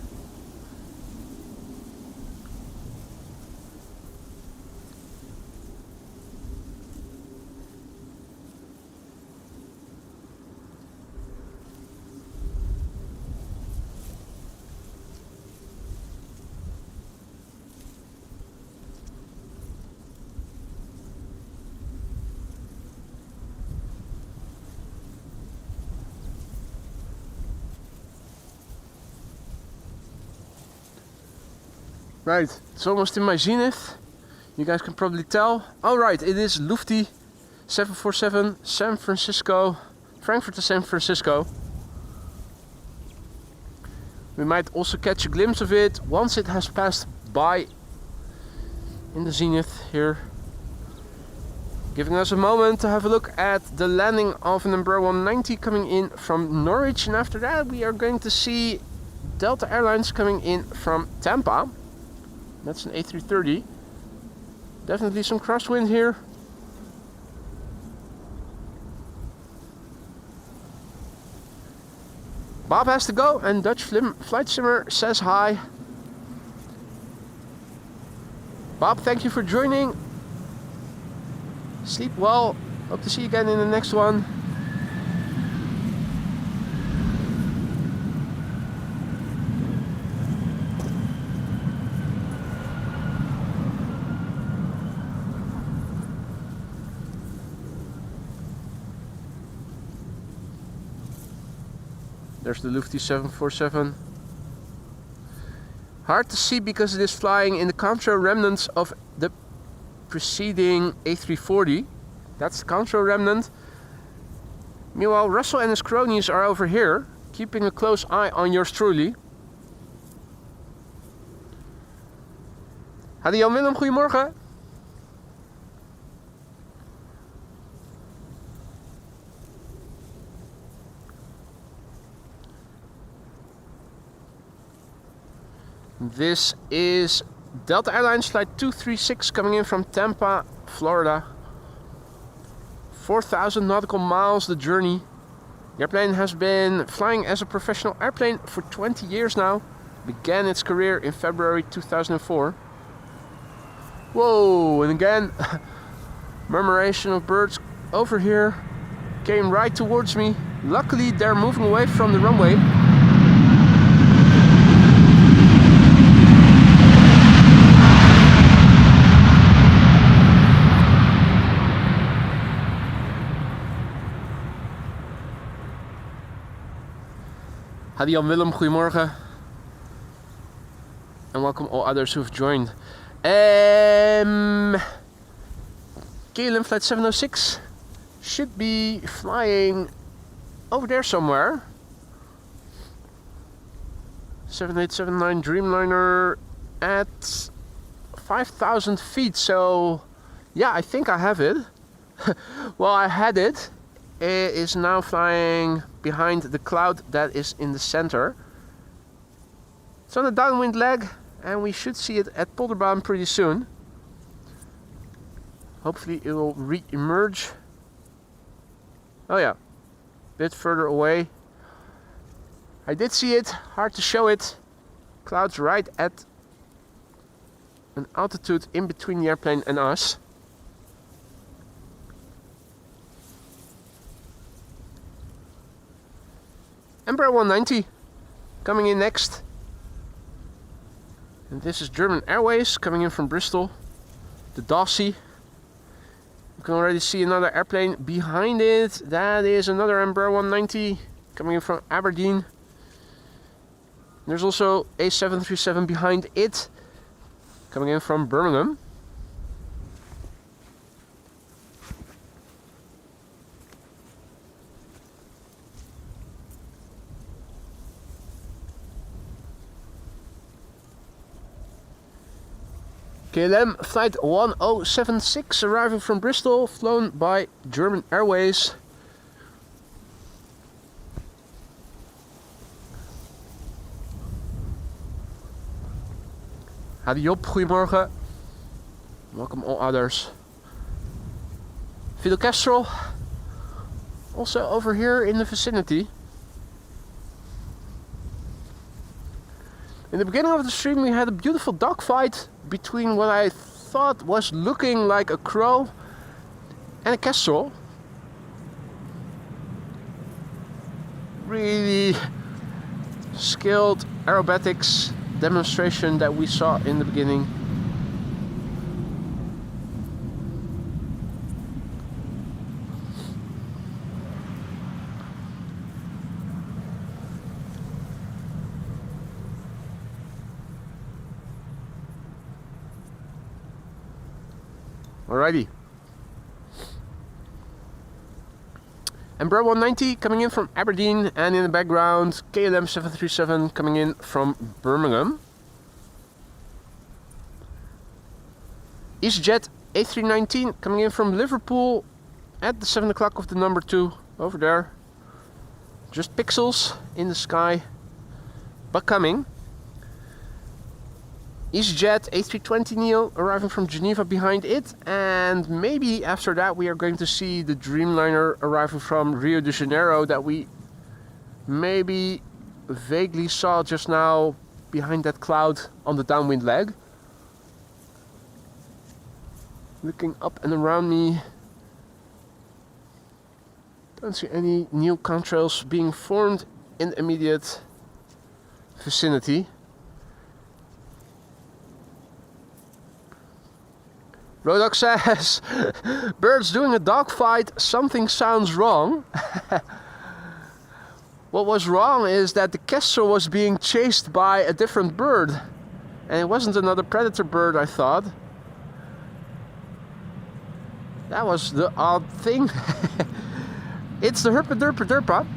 A: Right, it's almost in my zenith. You guys can probably tell. Alright, it is Lufty 747 San Francisco, Frankfurt to San Francisco. We might also catch a glimpse of it once it has passed by in the zenith here. Giving us a moment to have a look at the landing of an Embraer 190 coming in from Norwich, and after that we are going to see Delta Airlines coming in from Tampa. That's an A330. Definitely some crosswind here. Bob has to go and Dutch Flight Simmer says hi. Bob, thank you for joining. Sleep well. Hope to see you again in the next one. There's the Lufty 747. Hard to see because it is flying in the contrail remnants of the preceding A340. That's the contrail remnant. Meanwhile, Russell and his cronies are over here, keeping a close eye on yours truly. Hadi Jan Willem, goedemorgen. This is Delta Airlines Flight 236 coming in from Tampa, Florida. 4,000 nautical miles the journey. The airplane has been flying as a professional airplane for 20 years now. Began its career in February 2004. Whoa, and again, murmuration of birds over here came right towards me. Luckily, they're moving away from the runway. Hadi Jan Willem, goedemorgen. And welcome all others who've joined. KLM Flight 706 should be flying over there somewhere. 7879 Dreamliner at 5,000 feet. So yeah, I think I have it. Well, I had it. It is now flying behind the cloud that is in the center. It's on a downwind leg and we should see it at Polderbaan pretty soon. Hopefully it will re-emerge. Oh yeah, a bit further away. I did see it, hard to show it. Clouds right at an altitude in between the airplane and us. Embraer 190 coming in next. And this is German Airways coming in from Bristol. The Dossie. You can already see another airplane behind it. That is another Embraer 190 coming in from Aberdeen. There's also a 737 behind it, coming in from Birmingham. KLM flight 1076 arriving from Bristol, flown by German Airways. Hadi Job, goedemorgen. Welcome all others. Fidel Castro, also over here in the vicinity. In the beginning of the stream we had a beautiful dogfight between what I thought was looking like a crow and a kestrel. Really skilled aerobatics demonstration that we saw in the beginning. Alrighty. Embraer 190 coming in from Aberdeen, and in the background KLM 737 coming in from Birmingham. EasyJet A319 coming in from Liverpool at the 7 o'clock of the number 2 over there. Just pixels in the sky, but coming. EasyJet A320neo arriving from Geneva behind it, and maybe after that we are going to see the Dreamliner arriving from Rio de Janeiro that we maybe vaguely saw just now behind that cloud on the downwind leg. Looking up and around me, don't see any new contrails being formed in the immediate vicinity. Rodok says, birds doing a dogfight, something sounds wrong. What was wrong is that the kestrel was being chased by a different bird. And it wasn't another predator bird, I thought. That was the odd thing. It's the Herpa.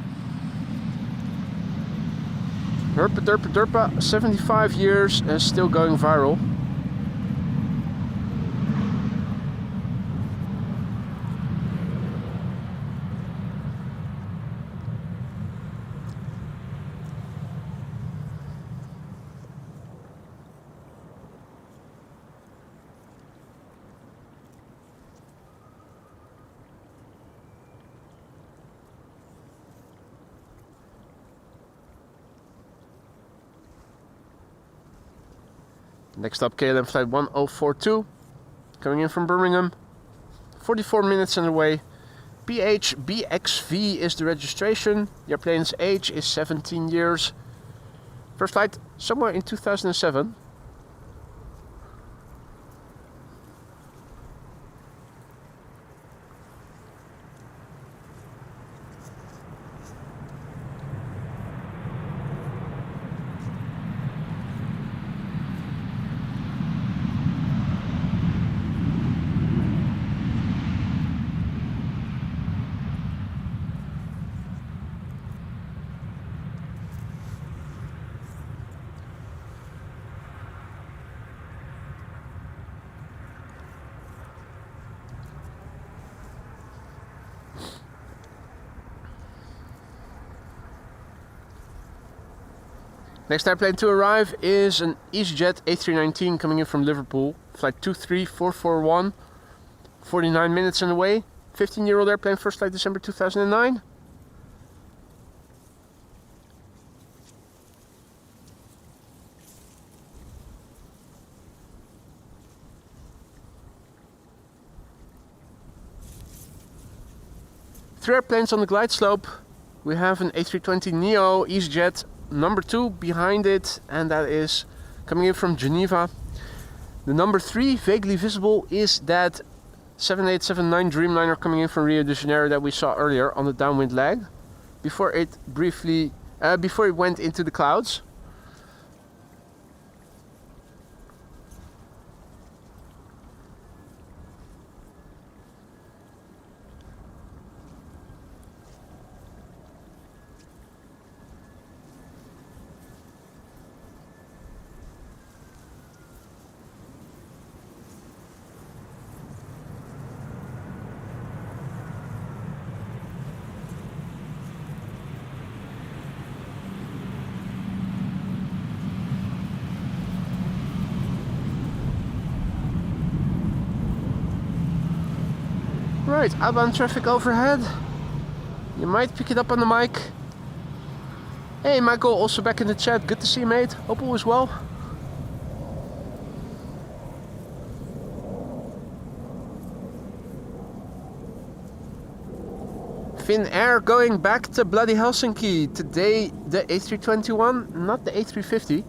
A: Herpa, 75 years and still going viral. Next up, KLM flight 1042, coming in from Birmingham, 44 minutes on the way. PHBXV is the registration. The airplane's age is 17 years. First flight somewhere in 2007. Next airplane to arrive is an EasyJet A319 coming in from Liverpool, flight 23441, 49 minutes on the way. 15-year-old airplane, first flight December 2009. Three airplanes on the glide slope. We have an A320neo EasyJet number 2 behind it, and that is coming in from Geneva. The number 3 vaguely visible is that 7879 Dreamliner coming in from Rio de Janeiro that we saw earlier on the downwind leg before it went into the clouds. Right, outbound traffic overhead. You might pick it up on the mic. Hey Michael, also back in the chat. Good to see you, mate. Hope all is well. Finnair going back to bloody Helsinki. Today the A321, not the A350.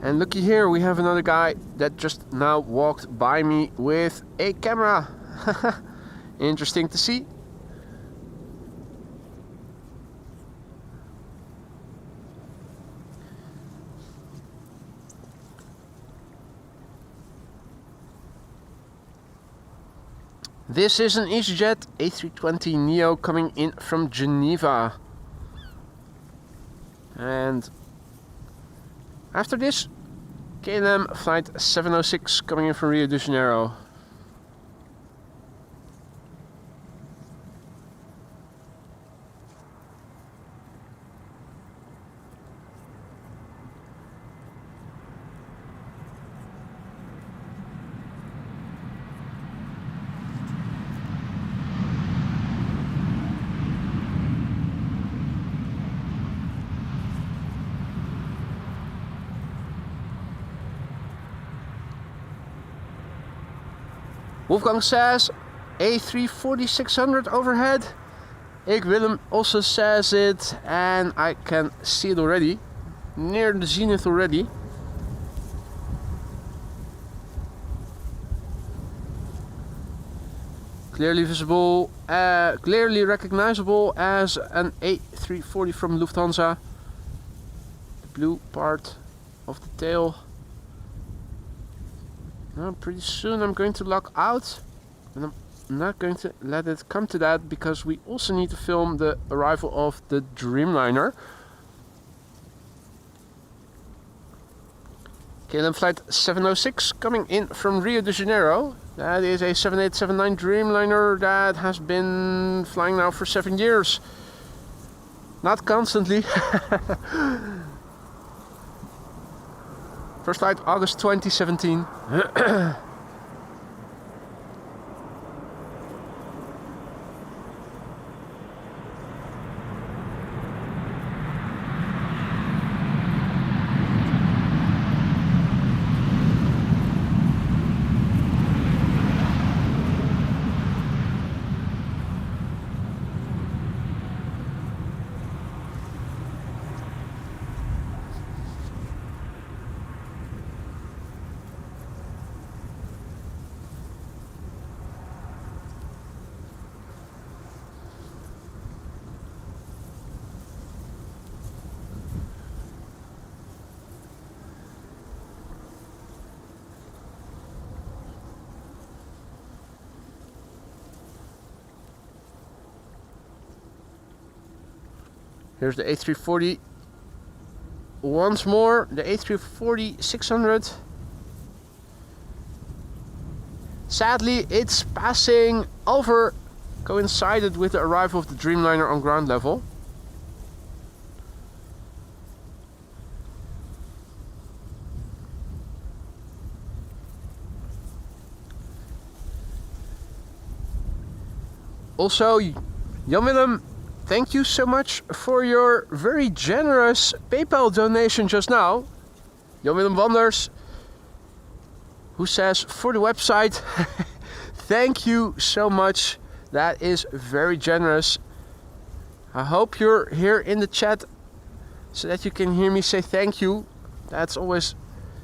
A: And looky here, we have another guy that just now walked by me with a camera. Interesting to see. This is an EasyJet A320neo coming in from Geneva. And after this, KLM flight 706 coming in from Rio de Janeiro. Wolfgang says A340-600 overhead. Ik Willem also says it, and I can see it already. Near the zenith already. Clearly visible, clearly recognizable as an A340 from Lufthansa. The blue part of the tail. Now, pretty soon I'm going to lock out, and I'm not going to let it come to that because we also need to film the arrival of the Dreamliner. KLM flight 706 coming in from Rio de Janeiro. That is a 7879 Dreamliner that has been flying now for 7 years. Not constantly. First flight August 2017. Here's the A340 once more, the A340-600. Sadly, its passing over coincided with the arrival of the Dreamliner on ground level. Also, Jan Willem, thank you so much for your very generous PayPal donation just now. Jan Willem Wanders, who says for the website, thank you so much. That is very generous. I hope you're here in the chat so that you can hear me say thank you. That's always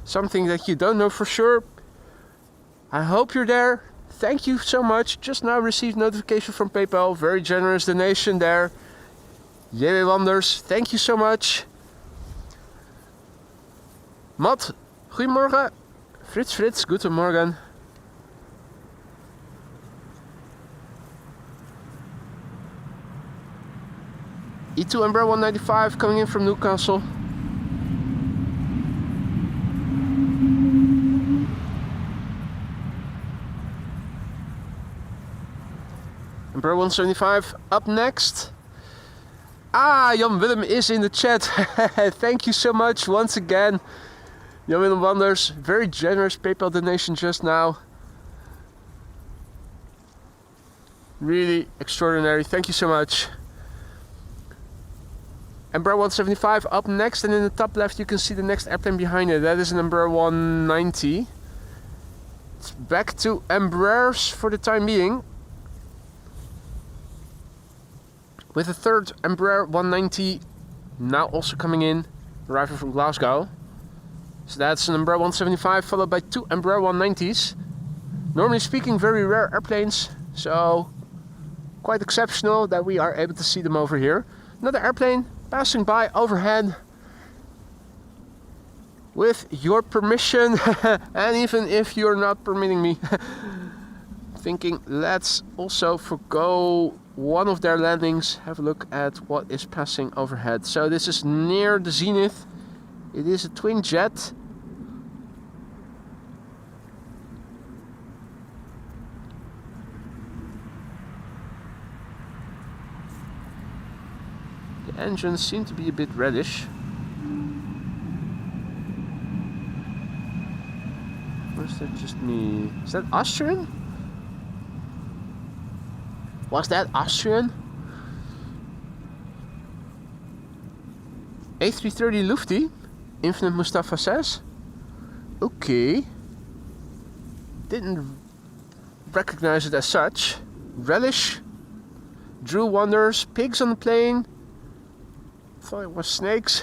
A: something that you don't know for sure. I hope you're there. Thank you so much. Just now received notification from PayPal. Very generous donation there. JW Wanders, thank you so much. Matt, goedemorgen. Frits, goedemorgen. E2 Embraer 195 coming in from Newcastle. Embraer 175 up next. Ah, Jan Willem is in the chat. Thank you so much once again. Jan-Willem Wanders, very generous PayPal donation just now. Really extraordinary, thank you so much. Embraer 175 up next, and in the top left you can see the next airplane behind it. That is an Embraer 190. It's back to Embraers for the time being, with a third Embraer 190 now also coming in, arriving from Glasgow. So that's an Embraer 175 followed by two Embraer 190s. Normally speaking, very rare airplanes, so quite exceptional that we are able to see them over here. Another airplane passing by overhead with your permission and even if you're not permitting me. Thinking let's also forgo one of their landings, have a look at what is passing overhead. So this is near the zenith. It is a twin jet. The engines seem to be a bit reddish. Or is that just me? Is that Austrian? Was that Austrian? A330 Lufty? Infinite Mustafa says. Okay. Didn't recognize it as such. Relish. Drew wonders. Pigs on the plane. Thought it was snakes.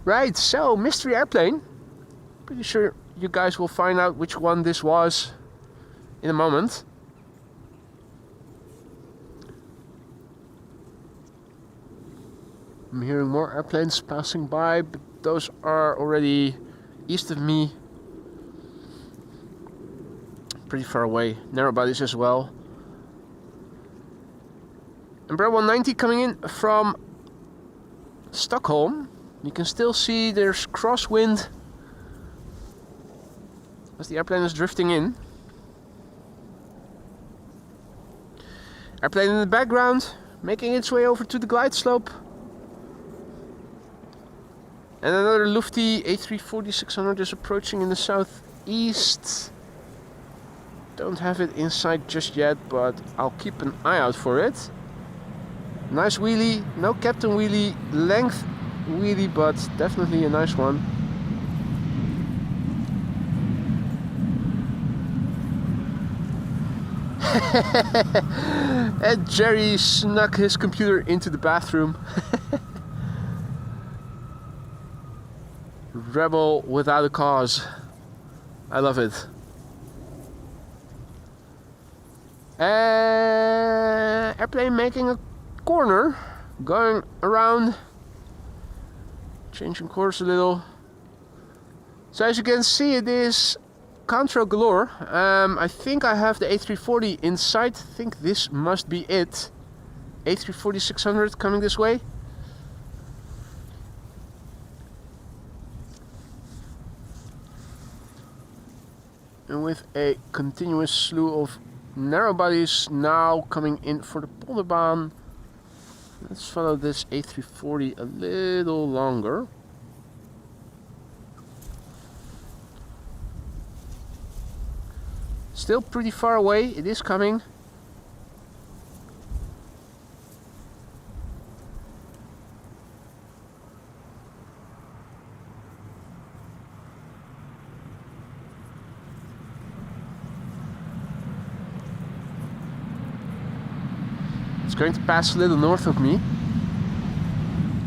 A: Right, so mystery airplane. Pretty sure you guys will find out which one this was in a moment. I'm hearing more airplanes passing by, but those are already east of me. Pretty far away. Narrow bodies as well. Embraer 190 coming in from Stockholm. You can still see there's crosswind as the airplane is drifting in. Airplane in the background, making its way over to the glide slope. And another Lufty A340-600 is approaching in the southeast. Don't have it in sight just yet, but I'll keep an eye out for it. Nice wheelie, no captain wheelie, length wheelie, but definitely a nice one. And Jerry snuck his computer into the bathroom. Rebel without a cause. I love it. Airplane making a corner, going around, changing course a little. So as you can see, it is Contrail galore. I think I have the A340 in sight. I think this must be it. A340-600 coming this way. And with a continuous slew of narrow bodies now coming in for the Polderbaan. Let's follow this A340 a little longer. Still pretty far away, it is coming. It's going to pass a little north of me,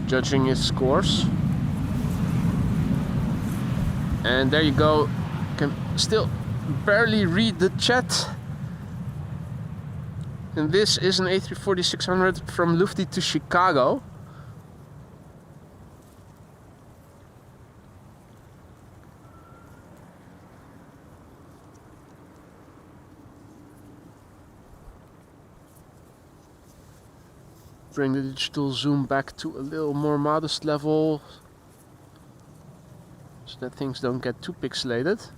A: judging its course. And there you go, can still barely read the chat. And this is an A340-600 from Lufty to Chicago. Bring the digital zoom back to a little more modest level so that things don't get too pixelated.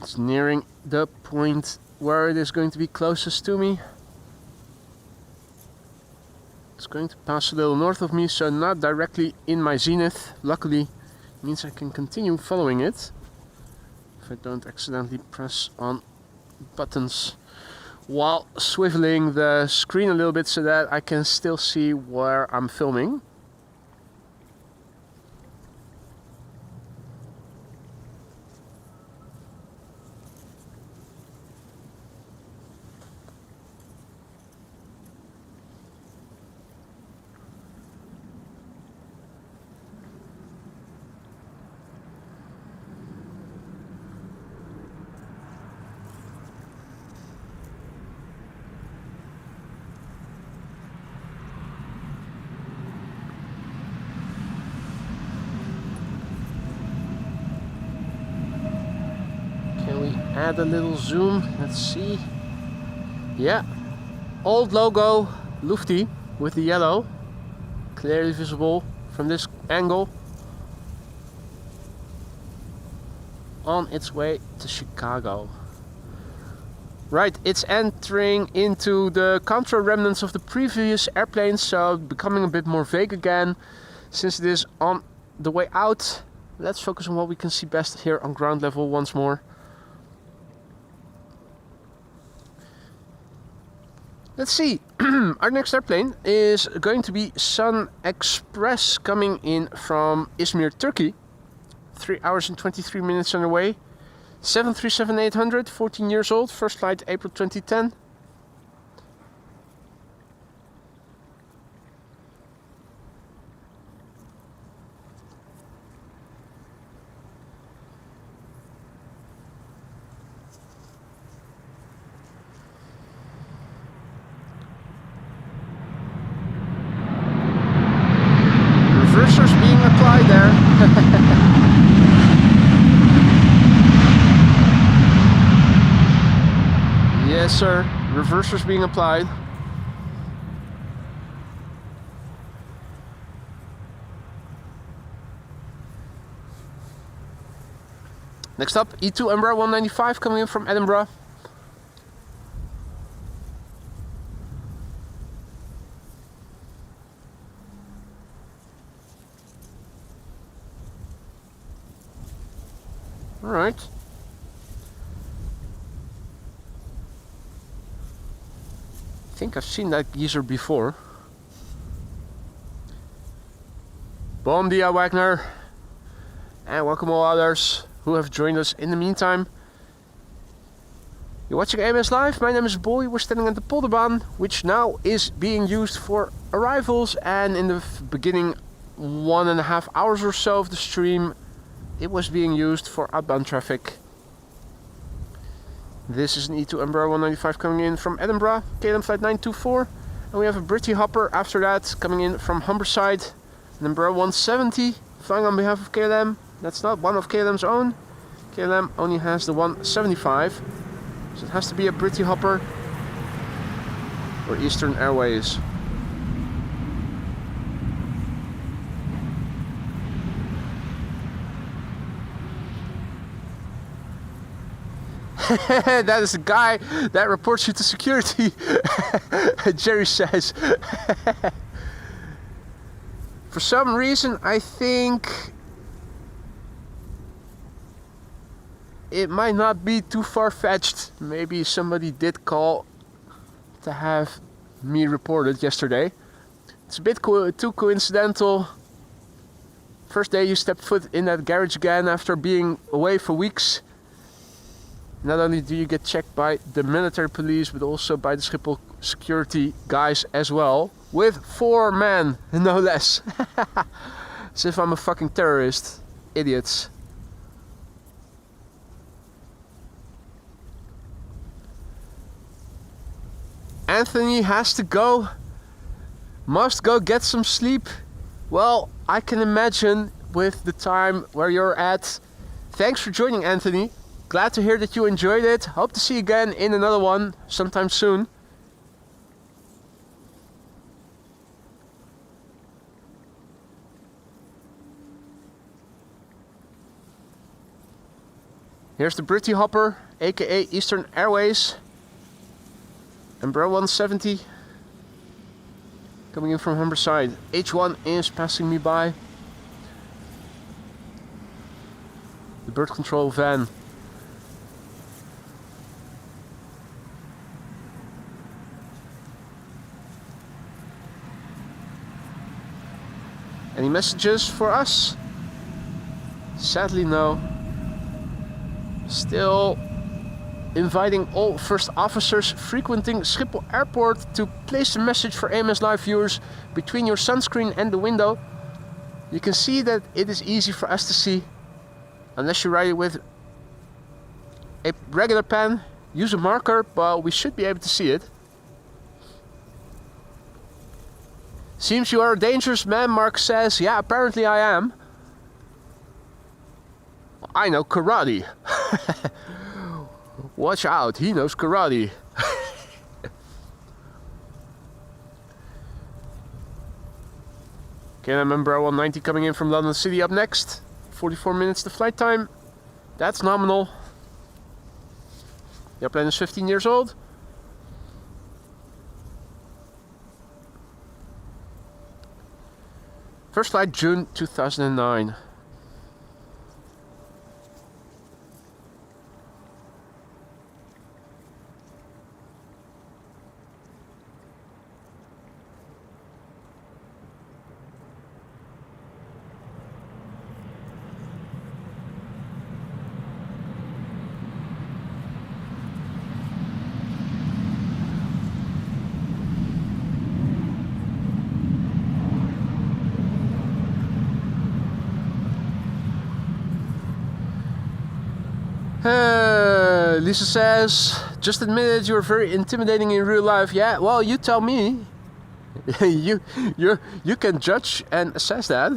A: It's nearing the point where it is going to be closest to me. It's going to pass a little north of me, so not directly in my zenith. Luckily, it means I can continue following it if I don't accidentally press on buttons while swiveling the screen a little bit so that I can still see where I'm filming. Add a little zoom, let's see. Yeah, old logo Lufty with the yellow, clearly visible from this angle, on its way to Chicago. Right, it's entering into the contour remnants of the previous airplane, so becoming a bit more vague again since it is on the way out. Let's focus on what we can see best here on ground level once more. Let's see, our next airplane is going to be Sun Express coming in from Izmir, Turkey. 3 hours and 23 minutes on the way. 737-800, 14 years old, first flight April 2010. Reversers being applied there. Yes sir, reversers being applied. Next up, E2 Embraer 195 coming in from Edinburgh. All right. I think I've seen that geezer before. Bon dia, Wagner. And welcome all others who have joined us in the meantime. You're watching AMS Live. My name is Boy. We're standing at the Polderbaan, which now is being used for arrivals, and in the beginning 1.5 hours or so of the stream it was being used for outbound traffic. This is an E2 Embraer 195 coming in from Edinburgh, KLM flight 924, and we have a Britty Hopper after that coming in from Humberside, an Embraer 170 flying on behalf of KLM. That's not one of KLM's own. KLM only has the 175, so it has to be a Britty Hopper or Eastern Airways. That is the guy that reports you to security. Jerry says. For some reason, I think it might not be too far-fetched. Maybe somebody did call to have me reported yesterday. It's a bit too coincidental. First day you step foot in that garage again after being away for weeks. Not only do you get checked by the military police, but also by the Schiphol security guys as well. With 4 men, no less. As if I'm a fucking terrorist. Idiots. Anthony has to go. Must go get some sleep. Well, I can imagine with the time where you're at. Thanks for joining, Anthony. Glad to hear that you enjoyed it. Hope to see you again in another one sometime soon. Here's the Britty Hopper, aka Eastern Airways. Embraer 170 coming in from Humberside. H1 is passing me by. The bird control van. Any messages for us? Sadly, no. Still inviting all first officers frequenting Schiphol Airport to place a message for AMS Live viewers between your sunscreen and the window. You can see that it is easy for us to see. Unless you write it with a regular pen, use a marker, but we should be able to see it. Seems you are a dangerous man, Mark says. Yeah, apparently I am. I know karate. Watch out, he knows karate. KLM Embraer 190 coming in from London City up next. 44 minutes to flight time. That's nominal. The airplane is 15 years old. First flight June 2009. Lisa says, just admitted you're very intimidating in real life. Yeah, well, you tell me. you can judge and assess that.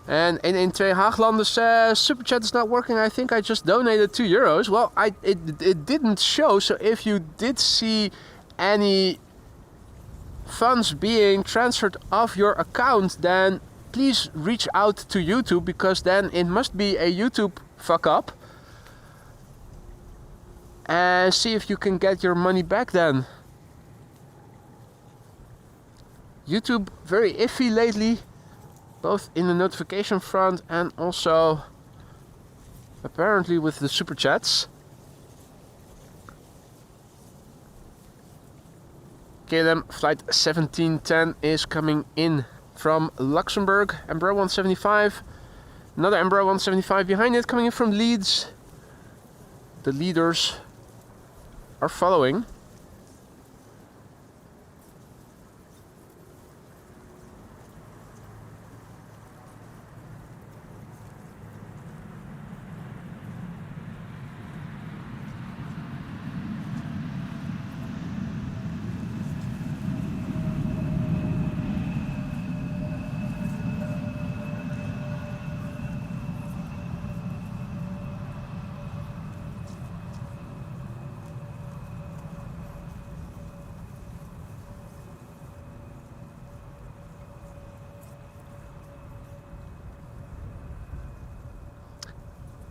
A: And in Twee Haaglander says, Super Chat is not working. I think I just donated €2. Well, it didn't show. So if you did see any funds being transferred off your account, then please reach out to YouTube, because then it must be a YouTube fuck up. And see if you can get your money back then. YouTube very iffy lately, both in the notification front and also apparently with the super chats. KLM flight 1710 is coming in from Luxembourg, Embraer 175. Another Embraer 175 behind it, coming in from Leeds. The leaders are following.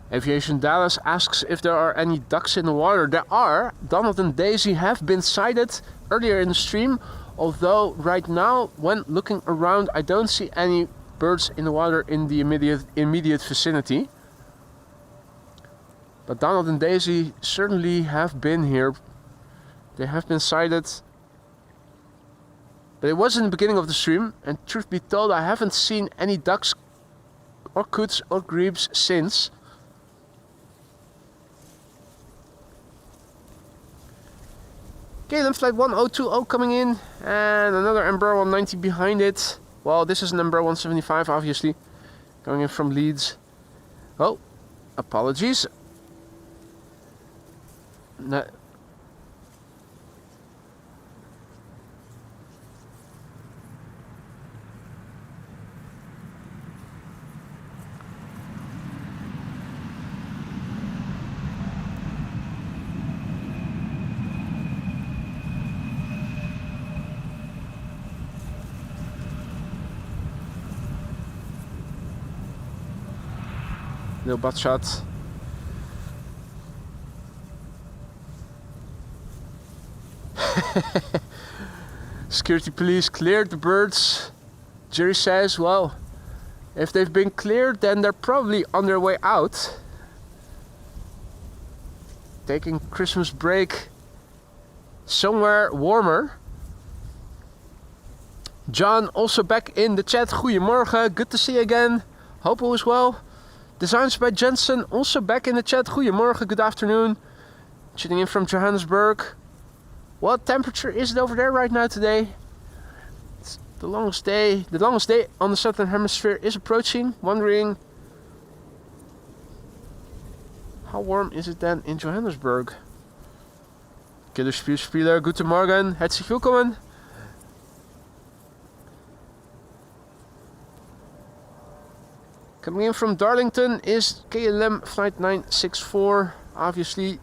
A: Aviation Dallas asks if there are any ducks in the water. There are. Donald and Daisy have been sighted earlier in the stream, although right now, when looking around, I don't see any birds in the water in the immediate vicinity. But Donald and Daisy certainly have been here. They have been sighted. But it was in the beginning of the stream, and truth be told, I haven't seen any ducks or coots or grebes since. KLM flight 1020 coming in, and another Embraer 190 behind it. Well, this is an Embraer 175, obviously, coming in from Leeds. Oh, apologies. No. Little butt shot. Security police cleared the birds. Jerry says, well, if they've been cleared, then they're probably on their way out. Taking Christmas break somewhere warmer. John also back in the chat. Goedemorgen, good to see you again. Hope all is well. Designs by Jensen also back in the chat. Goedemorgen, good afternoon. Tuning in from Johannesburg. What temperature is it over there right now today? It's the longest day. The longest day on the southern hemisphere is approaching. Wondering how warm is it then in Johannesburg? Killer Spieler, guten Morgen, herzlich willkommen. Coming in from Darlington is KLM flight 964, obviously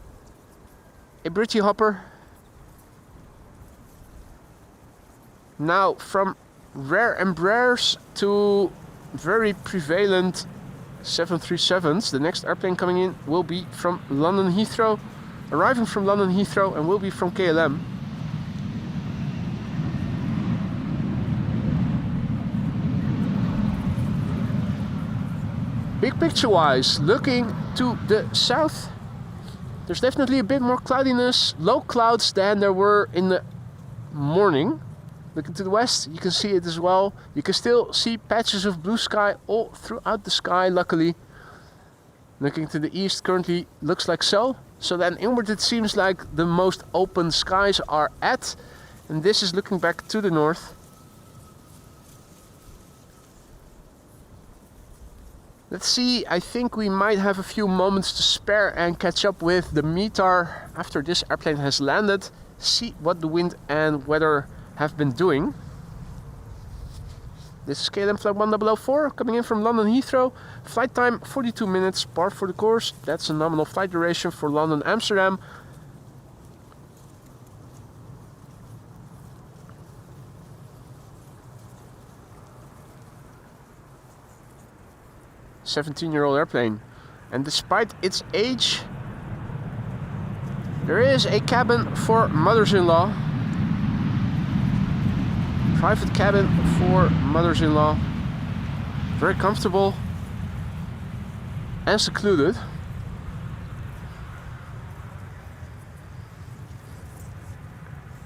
A: a Britty hopper. Now from rare Embraers to very prevalent 737s, the next airplane coming in will be from London Heathrow, arriving from London Heathrow, and will be from KLM. Big picture wise, looking to the south, there's definitely a bit more cloudiness, low clouds than there were in the morning. Looking to the west, you can see it as well. You can still see patches of blue sky all throughout the sky, luckily. Looking to the east, currently looks like so. So then inward it seems like the most open skies are at. And this is looking back to the north. Let's see, I think we might have a few moments to spare and catch up with the METAR after this airplane has landed. See what the wind and weather have been doing. This is KLM flight 1004 coming in from London Heathrow. Flight time 42 minutes, par for the course. That's a nominal flight duration for London Amsterdam. "17-year-old airplane, and despite its age, there is a cabin for mothers-in-law. Private cabin for mothers-in-law. Very comfortable and secluded.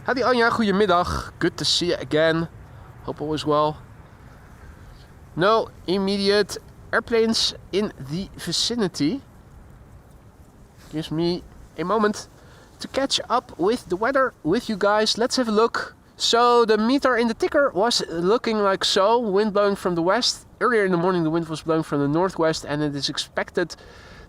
A: Howdy Anja, goedemiddag. Good to see you again. Hope all is well. No immediate airplanes in the vicinity. Gives me a moment to catch up with the weather with you guys. Let's have a look. So the METAR in the ticker was looking like so, wind blowing from the west. Earlier in the morning the wind was blowing from the northwest, and it is expected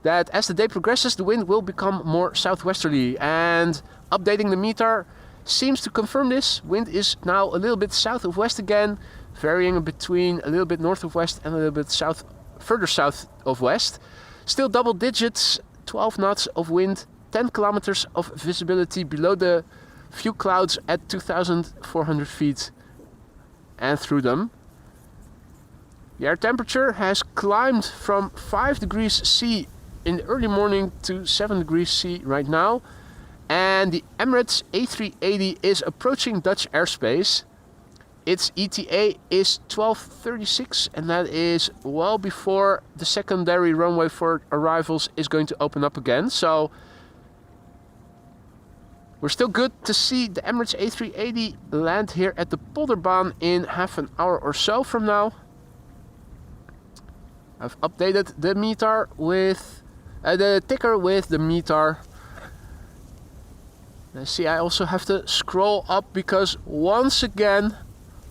A: that as the day progresses the wind will become more southwesterly. And updating the METAR seems to confirm this. Wind is now a little bit south of west again, varying between a little bit north of west and a little bit south, further south of west. Still double digits, 12 knots of wind, 10 kilometers of visibility below the few clouds at 2,400 feet and through them. The air temperature has climbed from 5 degrees C in the early morning to 7 degrees C right now, and the Emirates A380 is approaching Dutch airspace. Its ETA is 12:36, and that is well before the secondary runway for arrivals is going to open up again. So we're still good to see the Emirates A380 land here at the Polderbaan in half an hour or so from now. I've updated the METAR with the ticker with the METAR. See, I also have to scroll up because once again,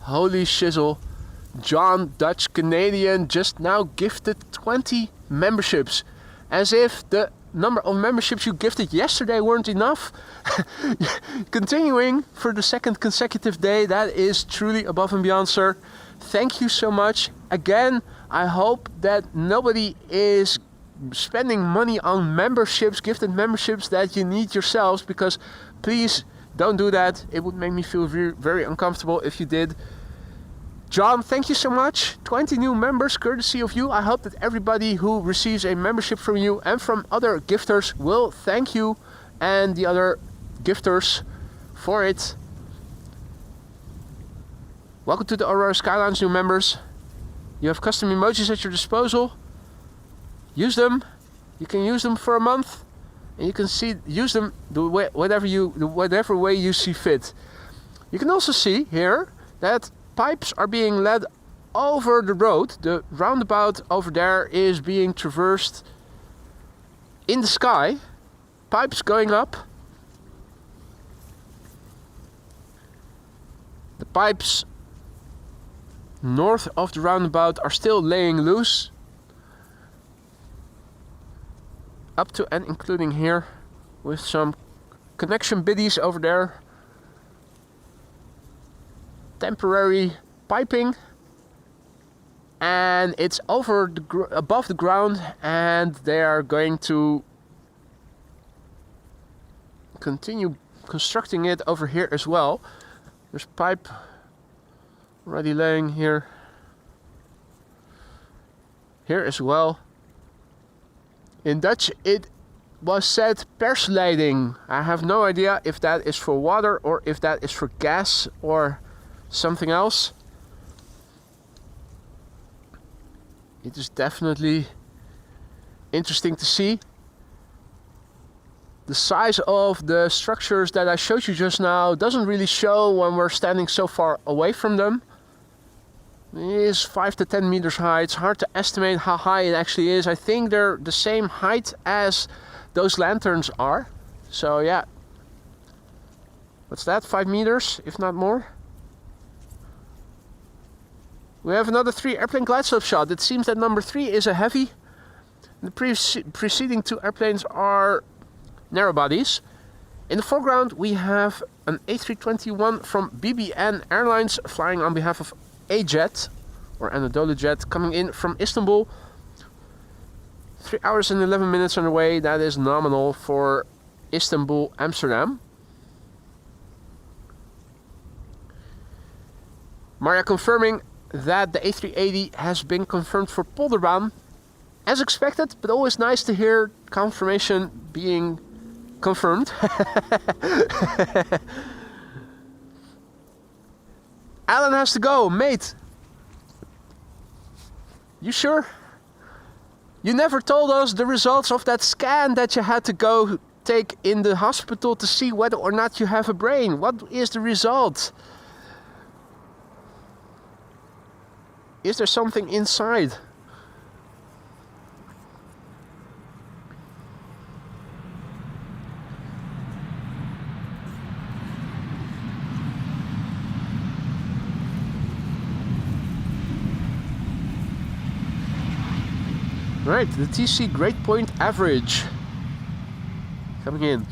A: holy shizzle, John Dutch Canadian just now gifted 20 memberships. As if the number of memberships you gifted yesterday weren't enough. Continuing for the second consecutive day, that is truly above and beyond, sir. Thank you so much. Again, I hope that nobody is spending money on memberships, gifted memberships that you need yourselves, because please don't do that. It would make me feel very, very uncomfortable if you did. John, thank you so much. 20 new members, courtesy of you. I hope that everybody who receives a membership from you and from other gifters will thank you and the other gifters for it. Welcome to the Aurora Skylines, new members. You have custom emojis at your disposal. Use them. You can use them for a month, and you can use them whatever way you see fit. You can also see here that pipes are being led over the road. The roundabout over there is being traversed in the sky. Pipes going up. The pipes north of the roundabout are still laying loose. Up to and including here, with some connection biddies over there. Temporary piping, and it's over above the ground, and they are going to continue constructing it over here as well. There's pipe already laying here as well. In Dutch it was said persleiding. I have no idea if that is for water or if that is for gas or something else. It is definitely interesting to see. The size of the structures that I showed you just now doesn't really show when we're standing so far away from them. It is 5 to 10 meters high. It's hard to estimate how high it actually is. I think they're the same height as those lanterns are. So yeah. What's that? 5 meters, if not more? We have another 3 airplane glide slope shot. It seems that number 3 is a heavy. The preceding 2 airplanes are narrow bodies. In the foreground we have an A321 from BBN Airlines flying on behalf of A-Jet or Anadolu Jet, coming in from Istanbul. 3 hours and 11 minutes on the way. That is nominal for Istanbul, Amsterdam. Maria confirming that the A380 has been confirmed for Polderbaan as expected, but always nice to hear confirmation being confirmed. Alan has to go, mate. You sure? You never told us the results of that scan that you had to go take in the hospital to see whether or not you have a brain. What is the result? Is there something inside? Right, the TC grade point average coming in.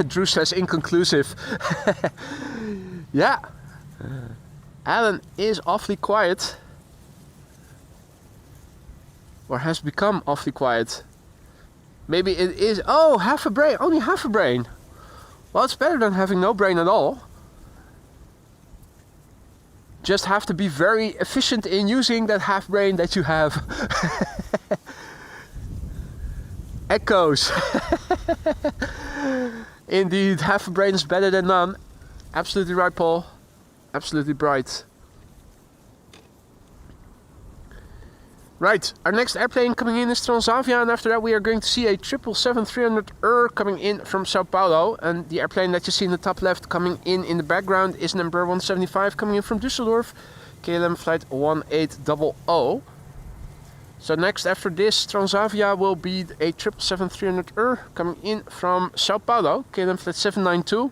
A: Drew says inconclusive. Yeah, Alan is awfully quiet, or has become awfully quiet. Maybe it is. Oh, half a brain, only half a brain. Well, it's better than having no brain at all. Just have to be very efficient in using that half brain that you have. Echoes. Indeed, half a brain is better than none. Absolutely right, Paul. Absolutely bright. Right, our next airplane coming in is Transavia, and after that we are going to see a 777-300ER coming in from Sao Paulo. And the airplane that you see in the top left coming in the background is number 175 coming in from Düsseldorf, KLM flight 1800. So next after this Transavia will be a 777-300ER coming in from Sao Paulo, KLM flight 792.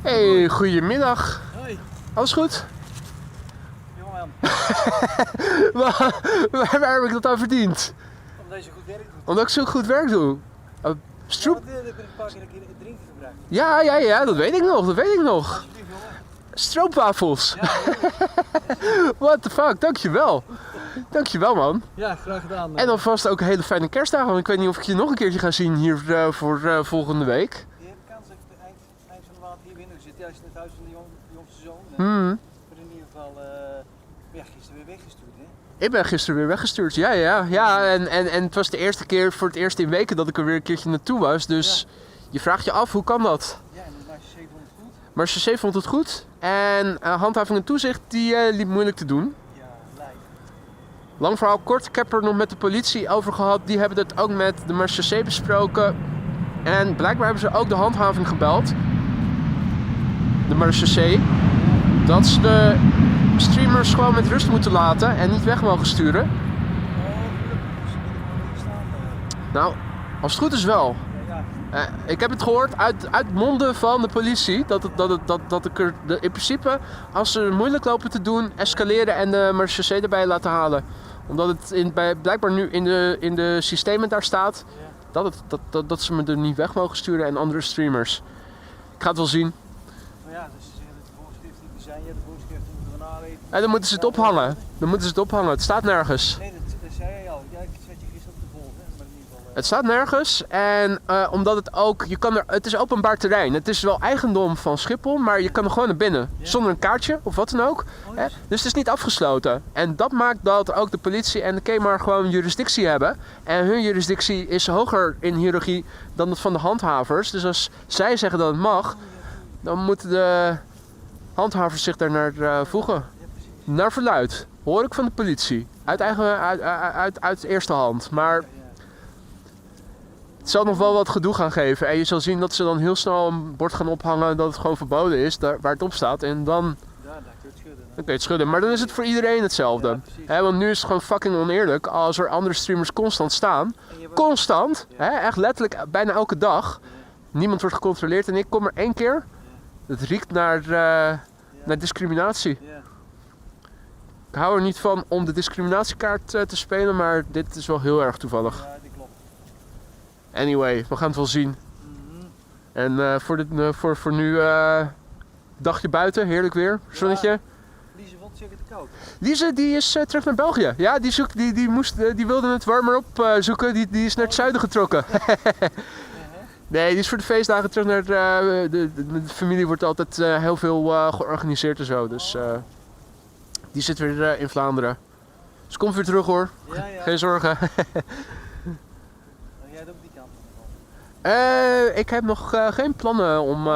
A: Hey, goedemiddag.
B: Hoi.
A: Alles goed?
B: Jongen.
A: waar heb ik dat aan verdiend?
B: Omdat je zo goed werk doet.
A: Omdat ik zo goed werk doe. Stroop.
B: Ja, dat heb ik een paar keer drinken gebruikt.
A: Ja, dat weet ik nog,
B: Alsjeblieft, jongen.
A: Stroopwafels.
B: Ja,
A: What the fuck, dankjewel. Dankjewel man.
B: ja, graag gedaan.
A: En alvast ook hele fijne kerstdagen, want ik weet niet of ik je nog een keertje ga zien hier voor volgende week.
B: Je hebt kans dat ik eind van de maand hier binnen zit. Ja, als je in het huis van de jongste zoon.
A: Hmm.
B: Maar in ieder geval, gisteren weer weggestuurd, hè?
A: Ik ben gisteren weer weggestuurd, ja, en het was de eerste keer voor het eerst in weken dat ik er weer een keertje naartoe was, dus je vraagt je af, hoe kan dat?
B: Ja, en dan was je 700 goed.
A: Maar CC vond het goed en handhaving en toezicht die liep moeilijk te doen.
B: Ja, lijf.
A: Lang verhaal kort, ik heb er nog met de politie over gehad, die hebben het ook met de marechaussee besproken en blijkbaar hebben ze ook de handhaving gebeld, de marechaussee, dat ze de streamers gewoon met rust moeten laten en niet weg mogen sturen.
B: Oh, gelukkig. Dus je moet er gewoon niet staan.
A: Nou, als het goed is wel.
B: Ja,
A: Ik heb het gehoord uit monden van de politie dat ik er in principe, als ze moeilijk lopen te doen, escaleren en de marechaussee erbij laten halen. Omdat het blijkbaar nu in de systemen daar staat dat ze me er niet weg mogen sturen en andere streamers. Ik ga het wel zien.
B: maar ja, dus ze zeggen dat de voorschriften die er zijn, ja, de voorschriften moeten we naleven.
A: En dan moeten ze het ophangen. Het staat nergens.
B: Nee, dat zei jij al. Ja, ik zet je gisteren op de volgen, maar in ieder geval.
A: Het staat nergens en omdat het ook, het is openbaar terrein. Het is wel eigendom van Schiphol, maar je kan er gewoon naar binnen.
B: Ja.
A: Zonder een kaartje of wat dan ook. Hè? Dus het is niet afgesloten. En dat maakt dat ook de politie en de KEMAR gewoon jurisdictie hebben. En hun jurisdictie is hoger in hiërarchie dan dat van de handhavers. Dus als zij zeggen dat het mag, dan moeten de handhavers zich daar naar voegen.
B: Ja, precies.
A: Naar verluid. Hoor ik van de politie. Uit eerste hand. Maar het zal nog wel wat gedoe gaan geven. En je zal zien dat ze dan heel snel een bord gaan ophangen dat het gewoon verboden is. Waar het op staat. En dan
B: Ja, daar kun je het schudden.
A: kun je het schudden. Maar dan is het voor iedereen hetzelfde.
B: Ja, precies.
A: Want nu is het gewoon fucking oneerlijk. Als er andere streamers constant staan.
B: En je wordt-
A: Constant. Echt letterlijk bijna elke dag. Niemand wordt gecontroleerd. En ik kom er 1 keer. Het riekt naar discriminatie.
B: Ja.
A: Ik hou er niet van om de discriminatiekaart te spelen, maar dit is wel heel erg toevallig.
B: Ja, die klopt.
A: Anyway, we gaan het wel zien.
B: Mhm.
A: En voor nu dagje buiten, heerlijk weer, zonnetje.
B: Lise vond het zeker te koud.
A: Lise die is terug naar België. Ja, die wilde het warmer op zoeken. Die is naar het zuiden getrokken. Nee, die is voor de feestdagen terug naar de familie wordt altijd heel veel georganiseerd en zo. Dus die zit weer in Vlaanderen. Ze komt weer terug hoor.
B: Ja, ja.
A: Geen zorgen.
B: Jij doet ook die kant op.
A: Ik heb nog geen plannen om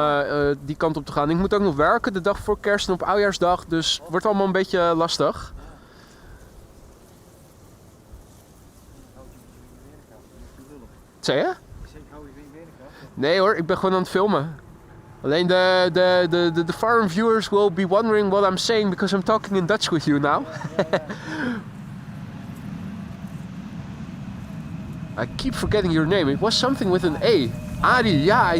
A: die kant op te gaan. Ik moet ook nog werken de dag voor kerst en op oudjaarsdag. Dus het wordt allemaal een beetje lastig. Wat zei je?
B: Ik zeg, hou je geen werk af.
A: Nee hoor, ik ben gewoon aan het filmen. Alleen de foreign viewers will be wondering what I'm saying because I'm talking in Dutch with you now. I keep forgetting your name. It was something with an A. Ari, yeah,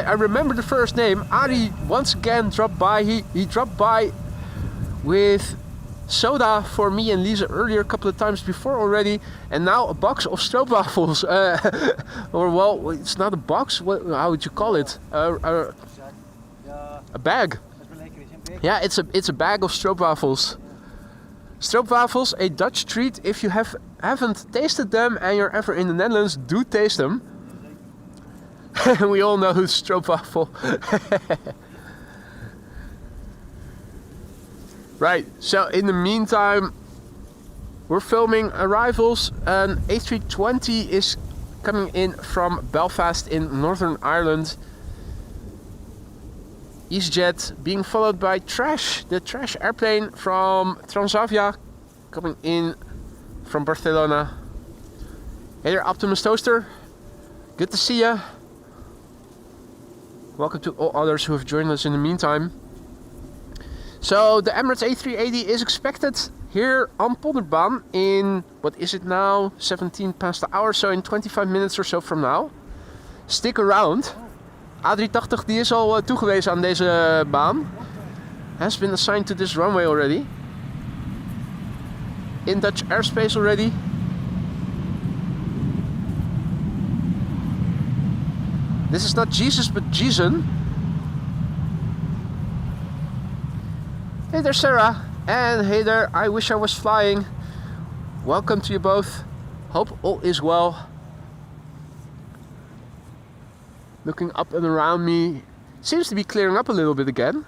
A: I remember the first name. Ari once again dropped by. He dropped by with soda for me and Lisa earlier a couple of times before already, and now a box of stroopwafels. Or well, it's not a box. How would you call it?
B: Ja,
A: A bag.
B: dat is wel lekker. Is een beetje.
A: Yeah, it's a bag of stroopwafels. Stroopwafels, a Dutch treat. If you haven't tasted them and you're ever in the Netherlands, do taste them. We all know who's stroopwafel. Right, so in the meantime, we're filming arrivals. An A320 is coming in from Belfast in Northern Ireland. EasyJet being followed by Trash, the Trash airplane from Transavia, coming in from Barcelona. Hey there, Optimus Toaster. Good to see you. Welcome to all others who have joined us in the meantime. So the Emirates A380 is expected here on Polderbaan in, what is it now, 17 past the hour, so in 25 minutes or so from now. Stick around. A380 die is al toegewezen aan deze baan. Has been assigned to this runway already. In Dutch airspace already. This is not Jesus, but Jason. Hey there, Sarah. And hey there, I wish I was flying. Welcome to you both. Hope all is well. Looking up and around me. Seems to be clearing up a little bit again.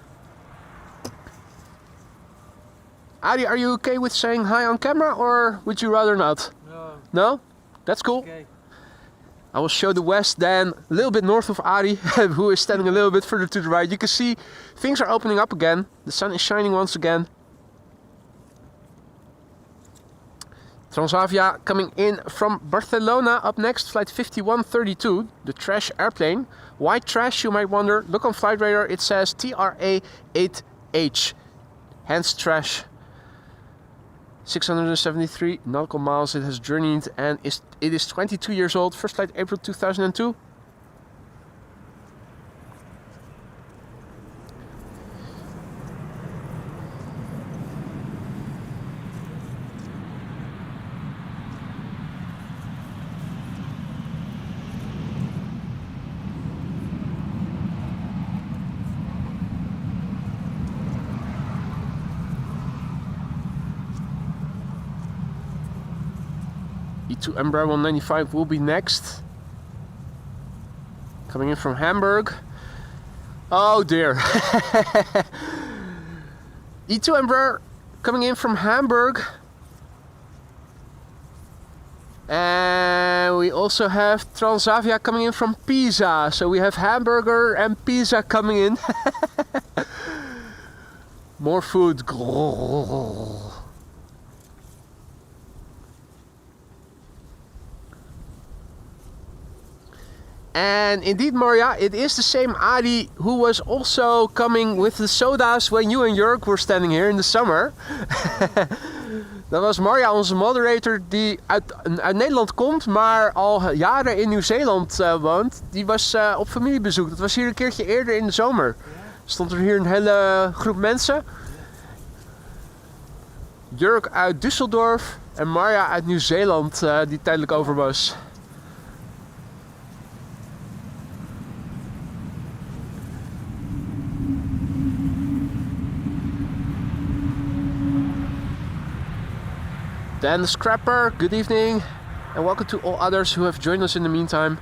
A: Adi, are you okay with saying hi on camera, or would you rather not?
B: No.
A: No? That's cool.
B: Okay.
A: I will show the west then, a little bit north of Adi, who is standing a little bit further to the right. You can see things are opening up again. The sun is shining once again. Transavia coming in from Barcelona up next, flight 5132, the trash airplane. Why trash, you might wonder? Look on flight radar, it says TRA8H, hence trash. 673 nautical miles it has journeyed, and it is 22 years old. First flight April 2002. E2 Embraer 195 will be next. Coming in from Hamburg. Oh dear. E2 Embraer coming in from Hamburg. And we also have Transavia coming in from Pisa. So we have hamburger and pizza coming in. More food. And indeed, Maria, it is the same Adi who was also coming with the soda's when you and Jörg were standing here in the summer. Dat was Maria, onze moderator, die uit Nederland komt, maar al jaren in Nieuw-Zeeland woont. Die was op familiebezoek. Dat was hier een keertje eerder in de zomer. Stond er hier een hele groep mensen. Jörg uit Düsseldorf en Maria uit Nieuw-Zeeland, die tijdelijk over was. Dan the Scrapper, good evening, and welcome to all others who have joined us in the meantime.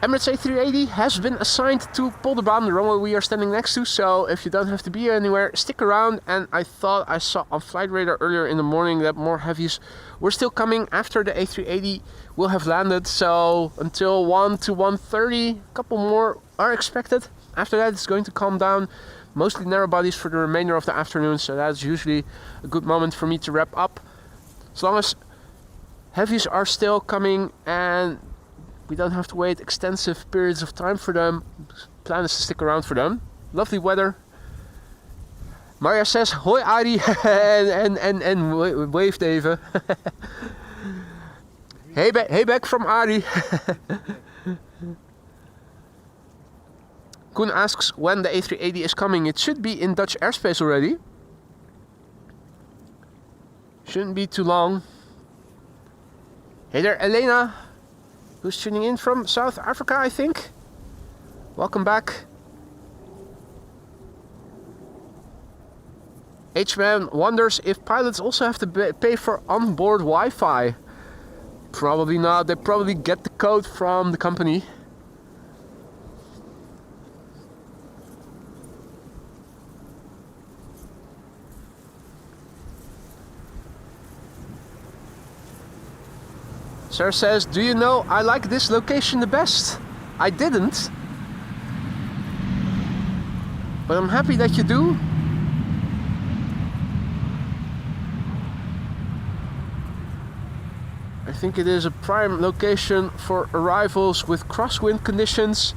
A: Emirates A380 has been assigned to Polderbaan, the runway we are standing next to, so if you don't have to be anywhere, stick around. And I thought I saw on flight radar earlier in the morning that more heavies were still coming after the A380 will have landed, so until 1 to 1:30, a couple more are expected. After that it's going to calm down, mostly narrow bodies for the remainder of the afternoon, so that's usually a good moment for me to wrap up. As long as heavies are still coming and we don't have to wait extensive periods of time for them, plan is to stick around for them. Lovely weather. Maria says, hoi Adi, en waved even. hey back from Adi. Koen asks when the A380 is coming. It should be in Dutch airspace already. Shouldn't be too long. Hey there, Elena, who's tuning in from South Africa, I think. Welcome back. H-Man wonders if pilots also have to pay for onboard Wi-Fi. Probably not. They probably get the code from the company. Sarah says, do you know I like this location the best? I didn't. But I'm happy that you do. I think it is a prime location for arrivals with crosswind conditions.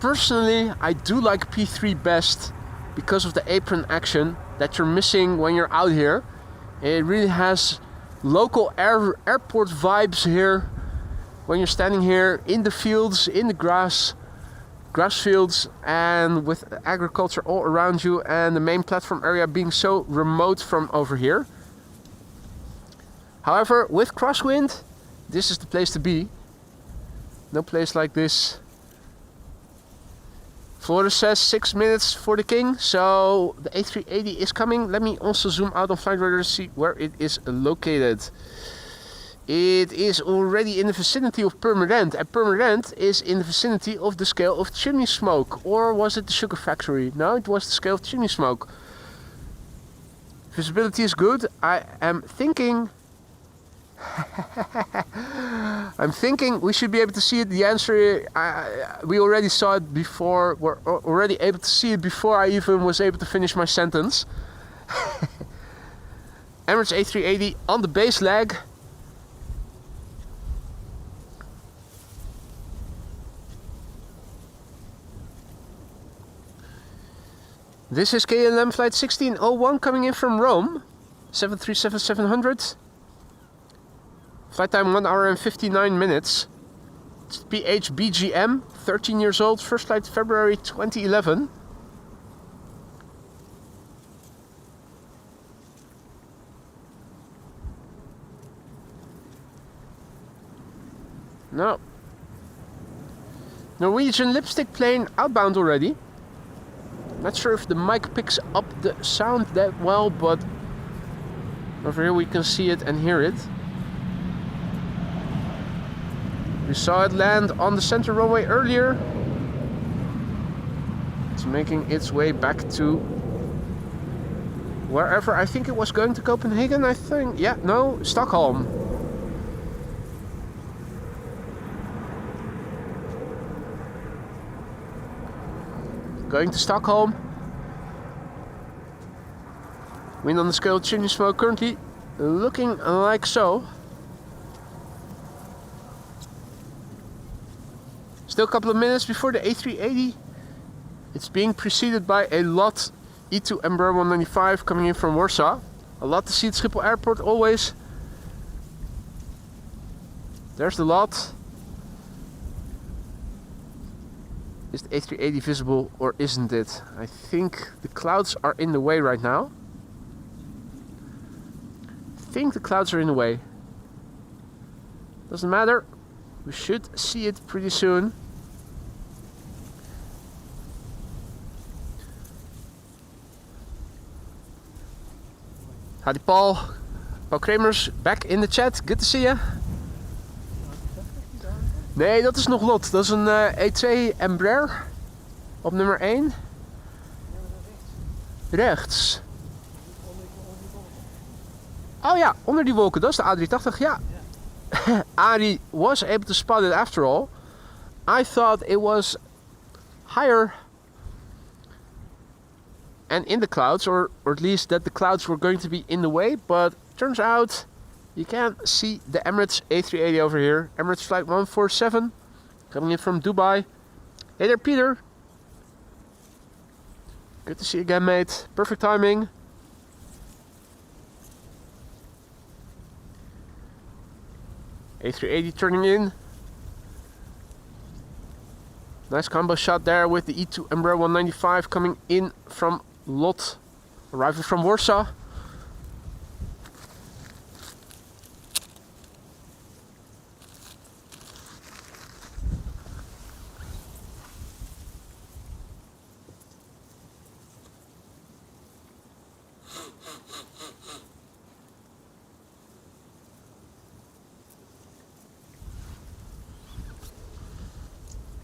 A: Personally, I do like P3 best because of the apron action that you're missing when you're out here. It really has local airport vibes here when you're standing here in the fields, in the grass fields, and with agriculture all around you, and the main platform area being so remote from over here. However, with crosswind, this is the place to be. No place like this. Florida says 6 minutes for the king, so the A380 is coming. Let me also zoom out on flight radar to see where it is located. It is already in the vicinity of Purmerend, and Purmerend is in the vicinity of the scale of chimney smoke. Or was it the sugar factory? No, it was the scale of chimney smoke. Visibility is good. I am thinking... I'm thinking we should be able to see it. The answer, we already saw it before. We're already able to see it before I even was able to finish my sentence. Emirates A380 on the base leg. This is KLM flight 1601 coming in from Rome. 737-700. Flight time 1 hour and 59 minutes. It's PHBGM, 13 years old, first flight February 2011. No. Norwegian lipstick plane outbound already. Not sure if the mic picks up the sound that well, but over here we can see it and hear it. We saw it land on the center runway earlier. It's making its way back to wherever. I think it was going to Copenhagen, I think. Yeah, no, Stockholm. Going to Stockholm. Wind on the scale of chimney smoke currently looking like so. Still a couple of minutes before the A380. It's being preceded by a lot E2 Embraer 195 coming in from Warsaw. A lot to see at Schiphol Airport always. There's the lot. Is the A380 visible or isn't it? I think the clouds are in the way right now. I think the clouds are in the way. Doesn't matter. We should see it pretty soon. Howdy Paul. Paul Kremers, back in the chat. Good to see you. Nee, dat is nog lot. Dat is een E2 Embraer. Op nummer 1. Rechts. Oh ja, onder die wolken. Dat is de A380, ja. Ari was able to spot it after all. I thought it was higher and in the clouds, or at least that the clouds were going to be in the way, but turns out you can see the Emirates A380 over here. Emirates flight 147 coming in from Dubai. Hey there, Peter. Good to see you again, mate. Perfect timing. A380 turning in. Nice combo shot there with the E2 Embraer 195 coming in from Lot, arriving from Warsaw.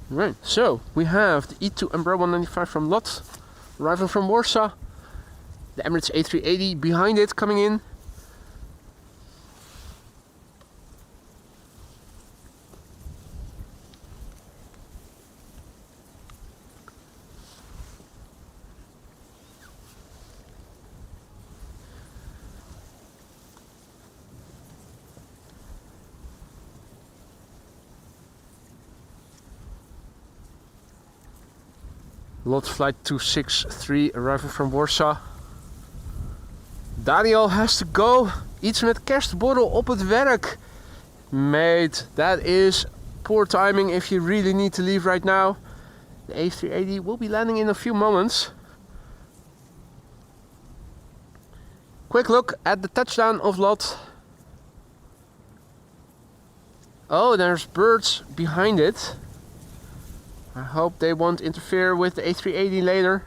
A: Right, so we have the E2 Embraer 195 from Lot, arriving from Warsaw. The Emirates A380 behind it coming in. Lot flight 263 arriving from Warsaw. Daniel has to go. Iets met kerstborrel op het werk. Mate, that is poor timing if you really need to leave right now. The A380 will be landing in a few moments. Quick look at the touchdown of Lot. Oh, there's birds behind it. I hope they won't interfere with the A380 later.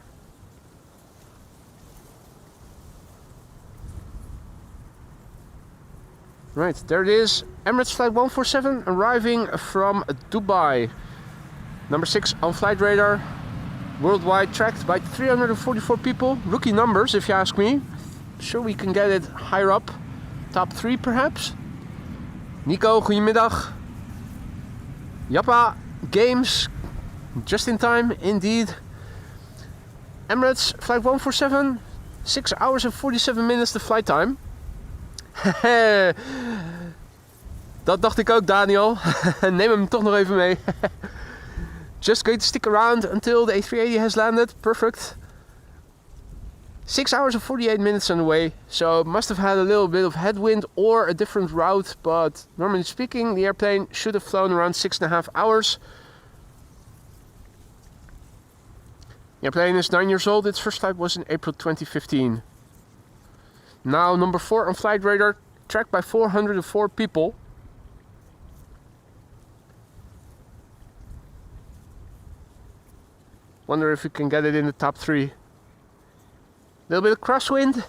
A: Right, there it is. Emirates Flight 147 arriving from Dubai. Number 6 on flight radar. Worldwide tracked by 344 people. Rookie numbers, if you ask me. Sure we can get it higher up. Top 3 perhaps. Nico, goedemiddag. Jappa, games. Just in time, indeed. Emirates Flight 147. 6 hours and 47 minutes the flight time. Dat dacht ik ook, Daniel. Neem hem toch nog even mee. Just going to stick around until the A380 has landed. Perfect. 6 hours and 48 minutes on the way. So must have had a little bit of headwind or a different route. But normally speaking, the airplane should have flown around 6.5 hours. The airplane is 9 years old. Its first flight was in April 2015. Now number 4 on flight radar, tracked by 404 people. Wonder if we can get it in the top 3. Little bit of crosswind.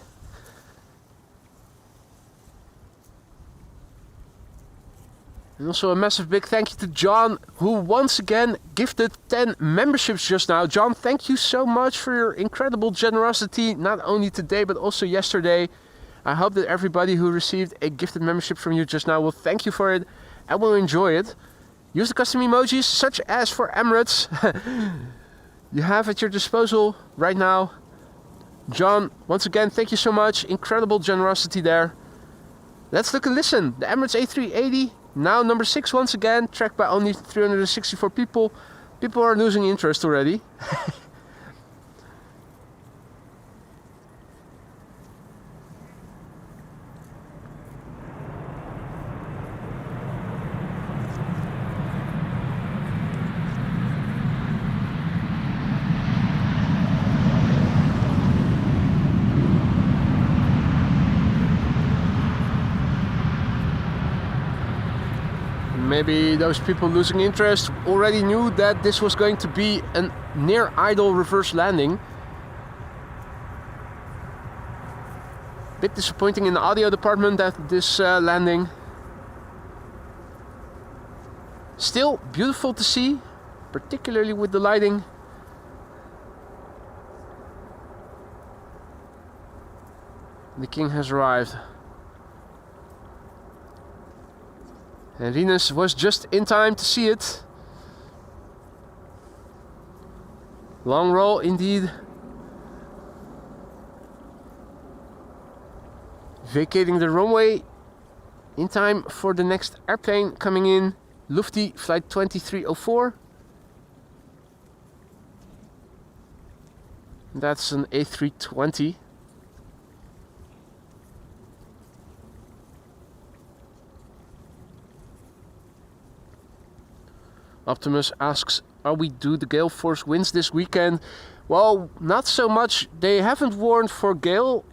A: And also a massive big thank you to John, who once again gifted 10 memberships just now. John, thank you so much for your incredible generosity, not only today but also yesterday. I hope that everybody who received a gifted membership from you just now will thank you for it and will enjoy it. Use the custom emojis such as for Emirates. You have at your disposal right now. John, once again, thank you so much. Incredible generosity there. Let's look and listen. The Emirates A380, now number 6 once again, tracked by only 364 people. People are losing interest already. Maybe those people losing interest already knew that this was going to be a near idle reverse landing. Bit disappointing in the audio department at this landing. Still beautiful to see, particularly with the lighting. The king has arrived. And Rinus was just in time to see it. Long roll indeed. Vacating the runway in time for the next airplane coming in. Lufty flight 2304. That's an A320. Optimus asks, are we due the gale force winds this weekend? Well, not so much. They haven't warned for gale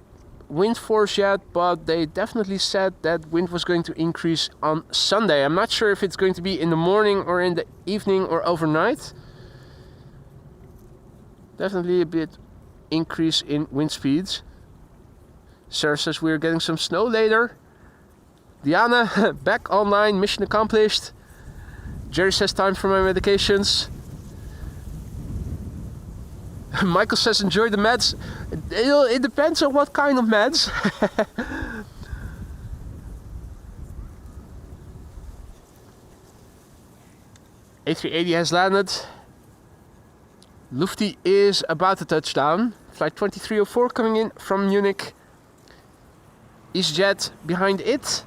A: wind force yet, but they definitely said that wind was going to increase on Sunday. I'm not sure if it's going to be in the morning or in the evening or overnight. Definitely a bit increase in wind speeds. Sarah says we're getting some snow later. Diana, back online, mission accomplished. Jerry says time for my medications. Michael says enjoy the meds. It depends on what kind of meds. A380 has landed. Lufty is about to touch down. Flight 2304 coming in from Munich. EasyJet behind it.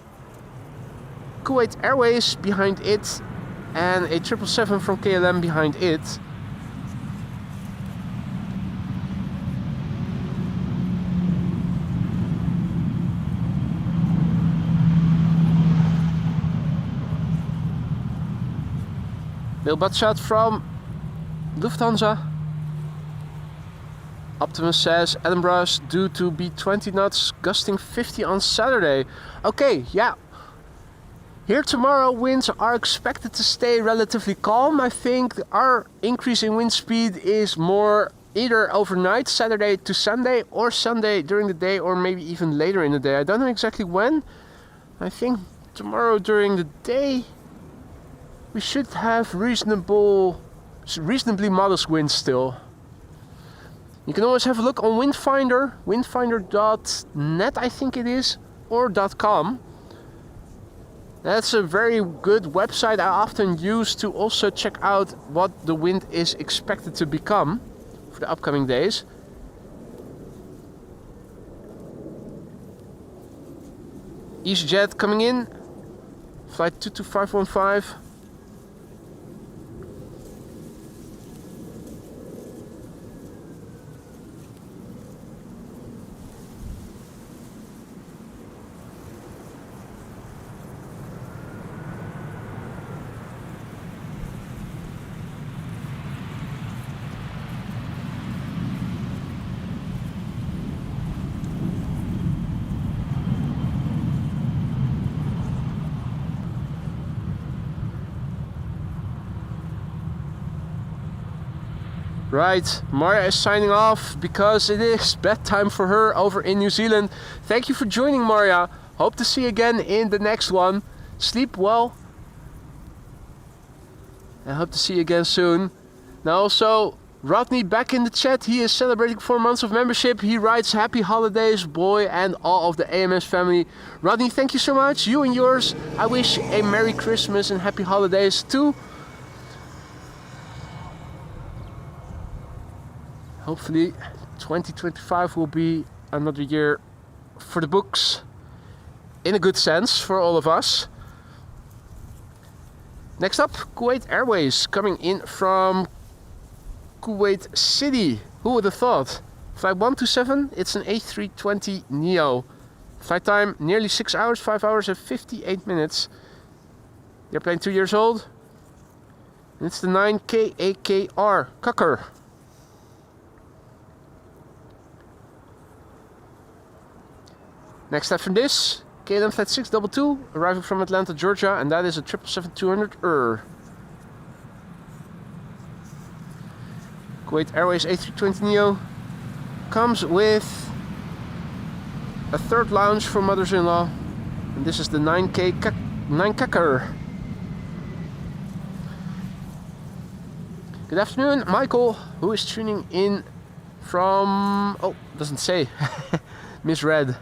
A: Kuwait Airways behind it. And a 777 from KLM behind it. Bill Butshot from Lufthansa. Optimus says Edinburgh is due to be 20 knots, gusting 50 on Saturday. Okay, yeah. Here tomorrow, winds are expected to stay relatively calm. I think our increase in wind speed is more either overnight, Saturday to Sunday, or Sunday during the day, or maybe even later in the day. I don't know exactly when. I think tomorrow during the day we should have reasonably modest winds still. You can always have a look on Windfinder, windfinder.net I think it is, or .com. That's a very good website I often use to also check out what the wind is expected to become for the upcoming days. EasyJet coming in, flight 22515. Right, Maria is signing off because it is bedtime for her over in New Zealand. Thank you for joining, Maria. Hope to see you again in the next one. Sleep well. I hope to see you again soon. Now also, Rodney back in the chat. He is celebrating 4 months of membership. He writes happy holidays, boy, and all of the AMS family. Rodney, thank you so much. You and yours. I wish a Merry Christmas and happy holidays too. Hopefully 2025 will be another year for the books, in a good sense for all of us. Next up, Kuwait Airways coming in from Kuwait City. Who would have thought? Flight 127, it's an A320 Neo. Flight time nearly 6 hours, 5 hours and 58 minutes. The airplane 2 years old. And it's the 9KAKR Kukker. Next up from this, KLM Flight 622, arriving from Atlanta, Georgia, and that is a 777-200. Kuwait Airways A320 Neo comes with a third lounge for mothers-in-law, and this is the 9Kukker. Good afternoon, Michael, who is tuning in from... oh, doesn't say. Misread.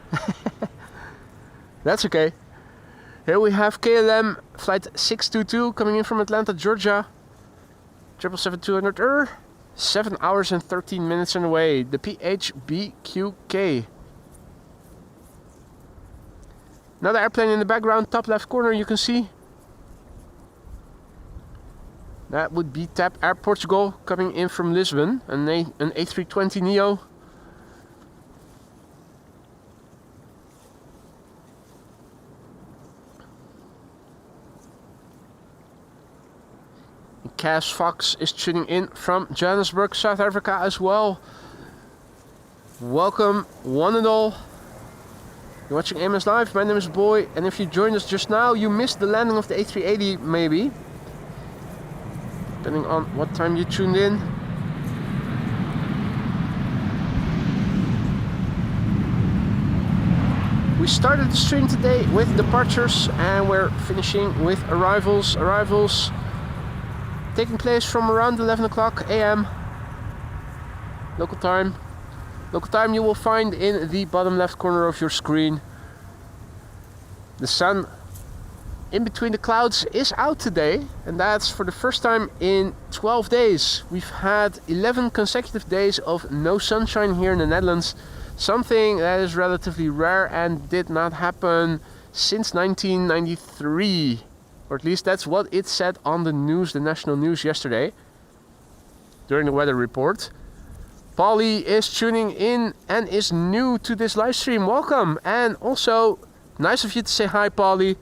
A: That's okay. Here we have KLM Flight 622 coming in from Atlanta, Georgia. 777-200, 7 hours and 13 minutes on the way. The PHBQK. Another airplane in the background, top left corner, you can see. That would be TAP Air Portugal coming in from Lisbon. An A320 Neo. Cass Fox is tuning in from Johannesburg, South Africa as well. Welcome, one and all. You're watching AMS Live. My name is Boy, and if you joined us just now, you missed the landing of the A380, maybe. Depending on what time you tuned in. We started the stream today with departures, and we're finishing with arrivals. Arrivals taking place from around 11 o'clock AM local time. Local time you will find in the bottom left corner of your screen. The sun in between the clouds is out today, and that's for the first time in 12 days. We've had 11 consecutive days of no sunshine here in the Netherlands, something that is relatively rare and did not happen since 1993. Or at least that's what it said on the news, the national news yesterday, during the weather report. Polly is tuning in and is new to this live stream. Welcome! And also, nice of you to say hi, Polly.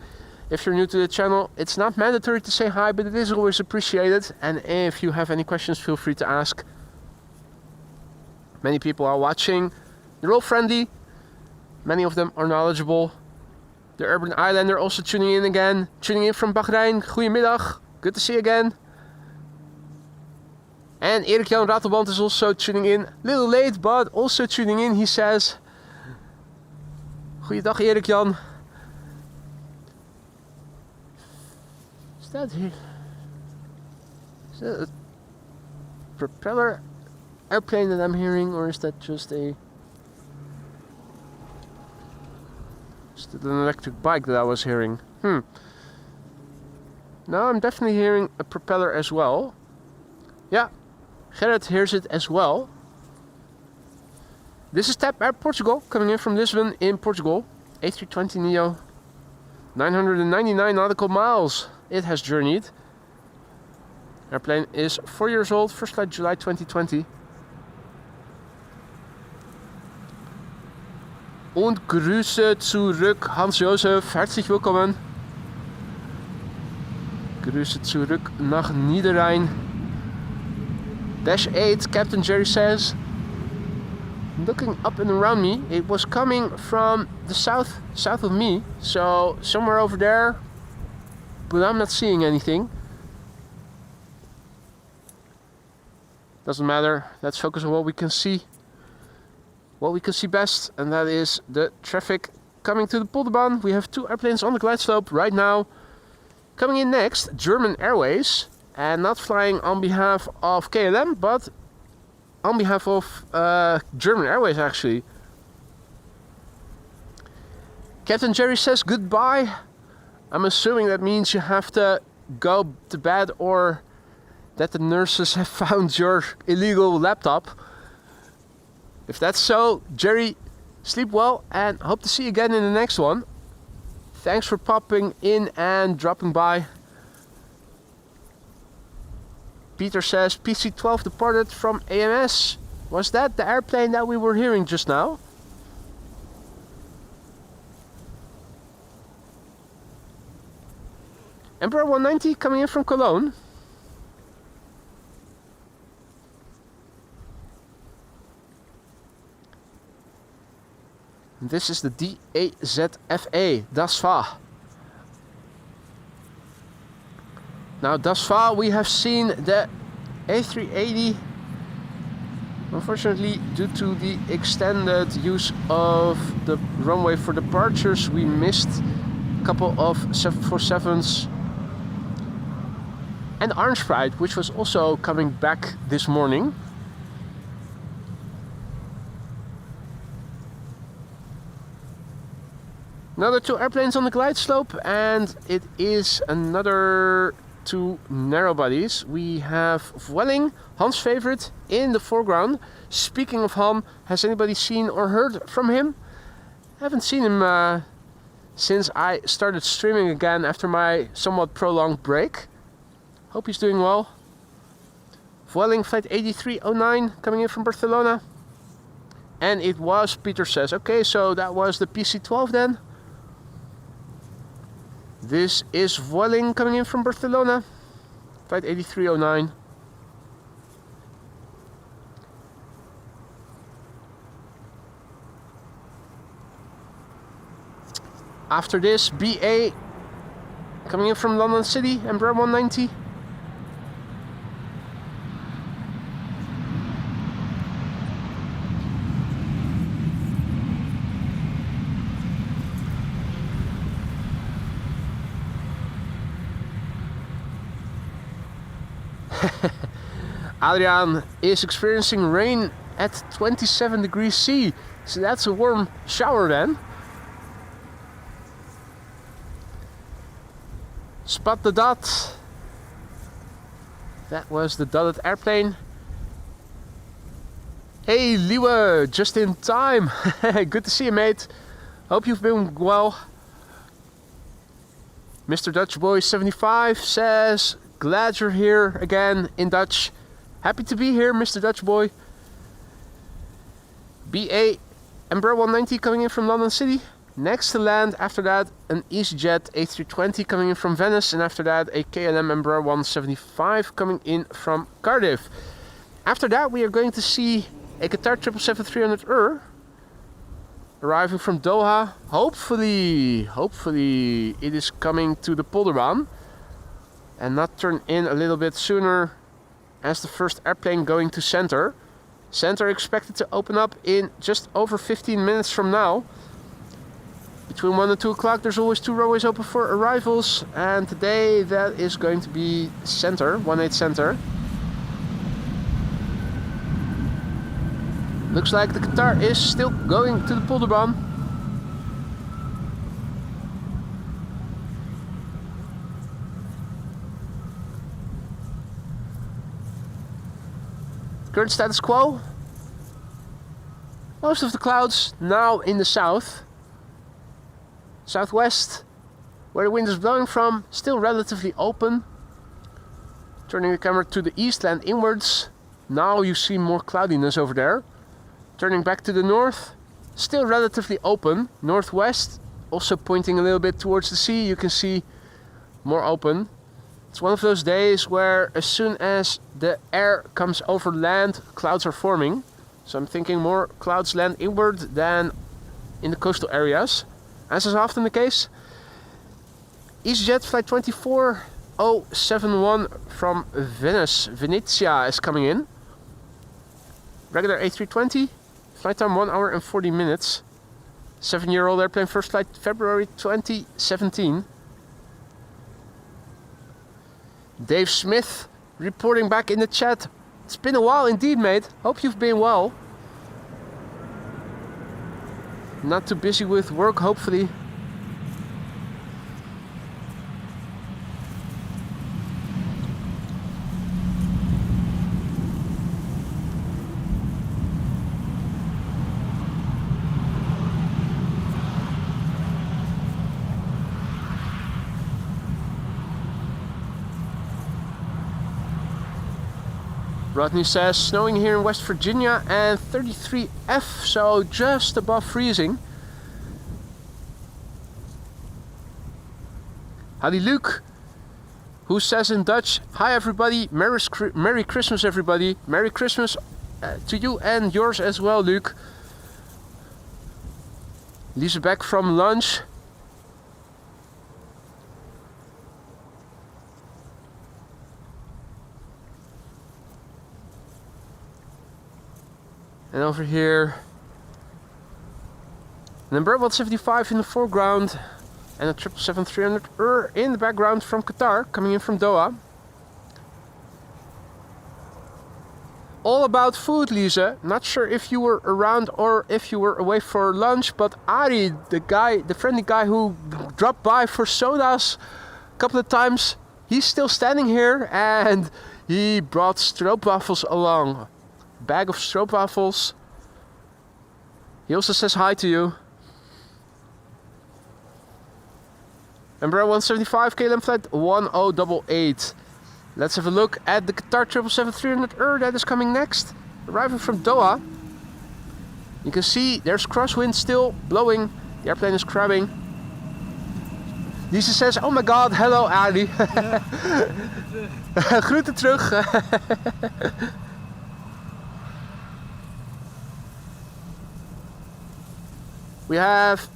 A: If you're new to the channel, it's not mandatory to say hi, but it is always appreciated. And if you have any questions, feel free to ask. Many people are watching. They're all friendly. Many of them are knowledgeable. The Urban Islander also tuning in again. Tuning in from Bahrein. Goedemiddag. Good to see you again. And Erik Jan Ratelband is also tuning in. Little late, but also tuning in, he says. Goeiedag Erik Jan. Is that here? Is that a propeller airplane that I'm hearing, or is that just a... Is that an electric bike that I was hearing? No, I'm definitely hearing a propeller as well. Yeah, Gerrit hears it as well. This is TAP Air Portugal, coming in from Lisbon in Portugal. A320neo, 999 nautical miles it has journeyed. Airplane is 4 years old, first flight July 2020. Und Grüße zurück, Hans-Josef, herzlich willkommen. Grüße zurück nach Niederrhein. Dash 8, Captain Jerry says. Looking up and around me, it was coming from the south of me, so somewhere over there, but I'm not seeing anything. Doesn't matter, let's focus on what we can see. What we can see best, and that is the traffic coming to the Polderbahn. We have 2 airplanes on the glide slope right now. Coming in next, German Airways, and not flying on behalf of KLM, but on behalf of German Airways actually. Captain Jerry says goodbye. I'm assuming that means you have to go to bed, or that the nurses have found your illegal laptop. If that's so, Jerry, sleep well and hope to see you again in the next one. Thanks for popping in and dropping by. Peter says PC-12 departed from AMS. Was that the airplane that we were hearing just now? Emperor 190 coming in from Cologne. This is the DAZFA, Das Fa. Now, thus far we have seen the A380. Unfortunately, due to the extended use of the runway for departures, we missed a couple of 747s. And Orange Pride, which was also coming back this morning. Another 2 airplanes on the glide slope, and it is another 2 narrow bodies. We have Vueling, Hans' favorite, in the foreground. Speaking of Han, has anybody seen or heard from him? Haven't seen him since I started streaming again after my somewhat prolonged break. Hope he's doing well. Vueling flight 8309 coming in from Barcelona. And it was, Peter says, okay, so that was the PC-12 then. This is Vueling coming in from Barcelona, flight 8309. After this, BA coming in from London City, Embraer 190. Adrian is experiencing rain at 27 degrees C, so that's a warm shower then. Spot the dot. That was the dotted airplane. Hey Liewe, just in time. Good to see you, mate. Hope you've been well. Mr. Dutch Boy 75 says, glad you're here again in Dutch. Happy to be here, Mr. Dutch Boy. BA Embraer 190 coming in from London City. Next to land, after that, an EasyJet A320 coming in from Venice. And after that, a KLM Embraer 175 coming in from Cardiff. After that, we are going to see a Qatar 777-300ER. arriving from Doha. Hopefully it is coming to the Polderbaan and not turn in a little bit sooner as the first airplane going to center. Center expected to open up in just over 15 minutes from now. Between 1 and 2 o'clock there's always 2 runways open for arrivals, and today that is going to be center, 18 center. Looks like the Qatar is still going to the Polderbaan. Current status quo. Most of the clouds now in the south. Southwest, where the wind is blowing from, still relatively open. Turning the camera to the east, land inwards. Now you see more cloudiness over there. Turning back to the north, still relatively open. Northwest, also pointing a little bit towards the sea, you can see more open. It's one of those days where as soon as the air comes over land, clouds are forming. So I'm thinking more clouds land inward than in the coastal areas, as is often the case. EasyJet flight 24071 from Venice, Venezia is coming in. Regular A320, flight time 1 hour and 40 minutes. 7-year-old airplane, first flight February 2017. Dave Smith reporting back in the chat. It's been a while indeed, mate. Hope you've been well. Not too busy with work, hopefully. Rodney says, snowing here in West Virginia and 33F, so just above freezing. Howdy Luke, who says in Dutch, hi everybody, Merry Christmas everybody. Merry Christmas to you and yours as well, Luke. Lisa back from lunch. And over here, number 175 in the foreground, and a 777-300 in the background from Qatar, coming in from Doha. All about food, Lisa. Not sure if you were around or if you were away for lunch, but Ari, the friendly guy who dropped by for sodas a couple of times, he's still standing here, and he brought stroopwafels along. Bag of stroopwafels. He also says hi to you. Embraer 175 KLM flight 1088. Let's have a look at the Qatar 777-300 that is coming next, arriving from Doha. You can see there's crosswind still blowing. The airplane is crabbing. Lisa says, oh my god, hello Ali. Groeten terug. We have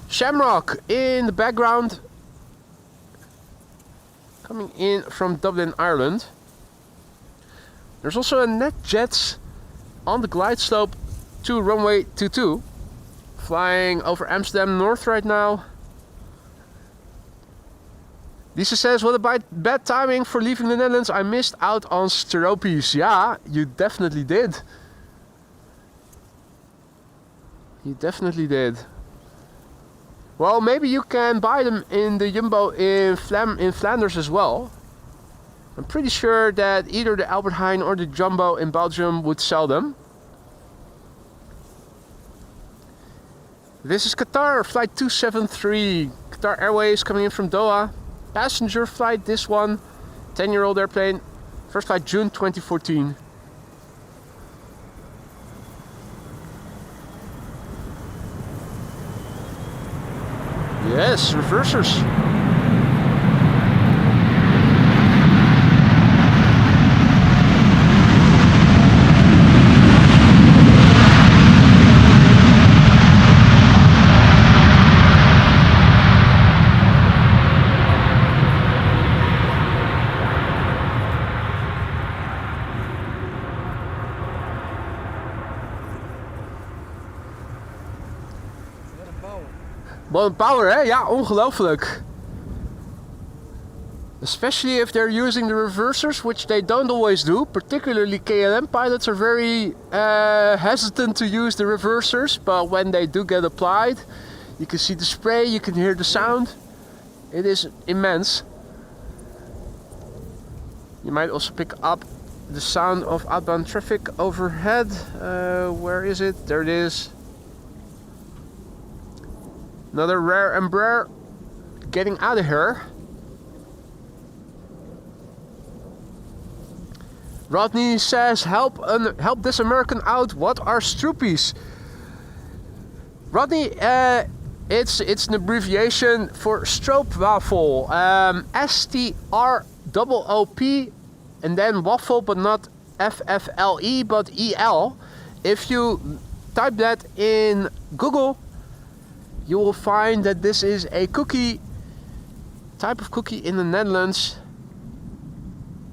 A: Shamrock in the background, coming in from Dublin, Ireland. There's also a NetJets on the glide slope to runway 22, flying over Amsterdam North right now. Lisa says, what a bad timing for leaving the Netherlands. I missed out on stropies. Yeah, you definitely did. You definitely did. Well, maybe you can buy them in the Jumbo in Flanders as well. I'm pretty sure that either the Albert Heijn or the Jumbo in Belgium would sell them. This is Qatar, flight 273. Qatar Airways coming in from Doha. Passenger flight, this one. 10-year-old airplane. First flight June 2014. Yes, reversers. What power, hè? Ja, ongelooflijk. Especially if they're using the reversers, which they don't always do. Particularly KLM pilots are very hesitant to use the reversers, but when they do get applied, you can see the spray, you can hear the sound. It is immense. You might also pick up the sound of outbound traffic overhead. Where is it? There it is. Another rare Embraer getting out of here. Rodney says, help this American out. What are stroopies? Rodney, it's an abbreviation for stroopwafel. STROOP and then waffle, but not FFLE, but EL. If you type that in Google, you will find that this is a cookie, type of cookie in the Netherlands.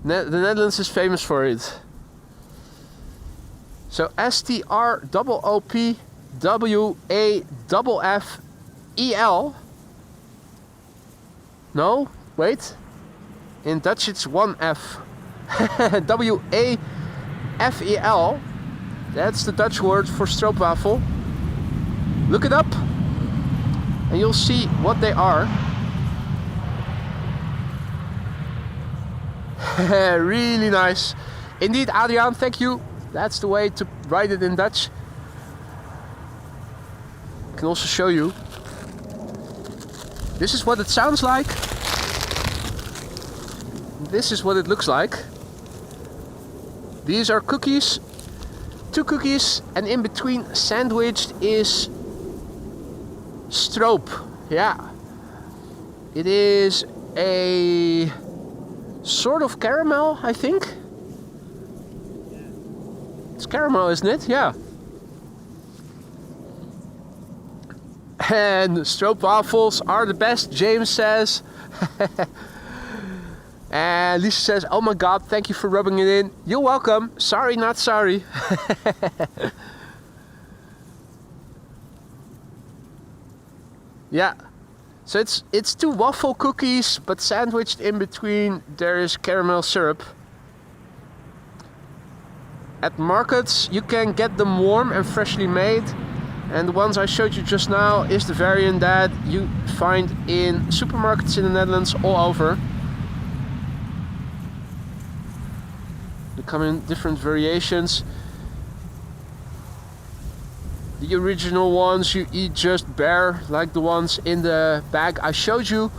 A: The Netherlands is famous for it. So STROOPWAFFEL. No, wait. In Dutch it's one F. WAFEL. That's the Dutch word for stroopwafel. Look it up and you'll see what they are. Really nice. Indeed, Adriaan, thank you. That's the way to write it in Dutch. I can also show you. This is what it sounds like. This is what it looks like. These are cookies. 2 cookies, and in between sandwiched is stroop. Yeah. It is a sort of caramel, I think. It's caramel, isn't it? Yeah. And stroopwafels are the best, James says. And Lisa says, oh my god, thank you for rubbing it in. You're welcome. Sorry, not sorry. Yeah. So it's 2 waffle cookies, but sandwiched in between there is caramel syrup. At markets you can get them warm and freshly made, and the ones I showed you just now is the variant that you find in supermarkets in the Netherlands all over. They come in different variations. The original ones you eat just bare, like the ones in the bag I showed you.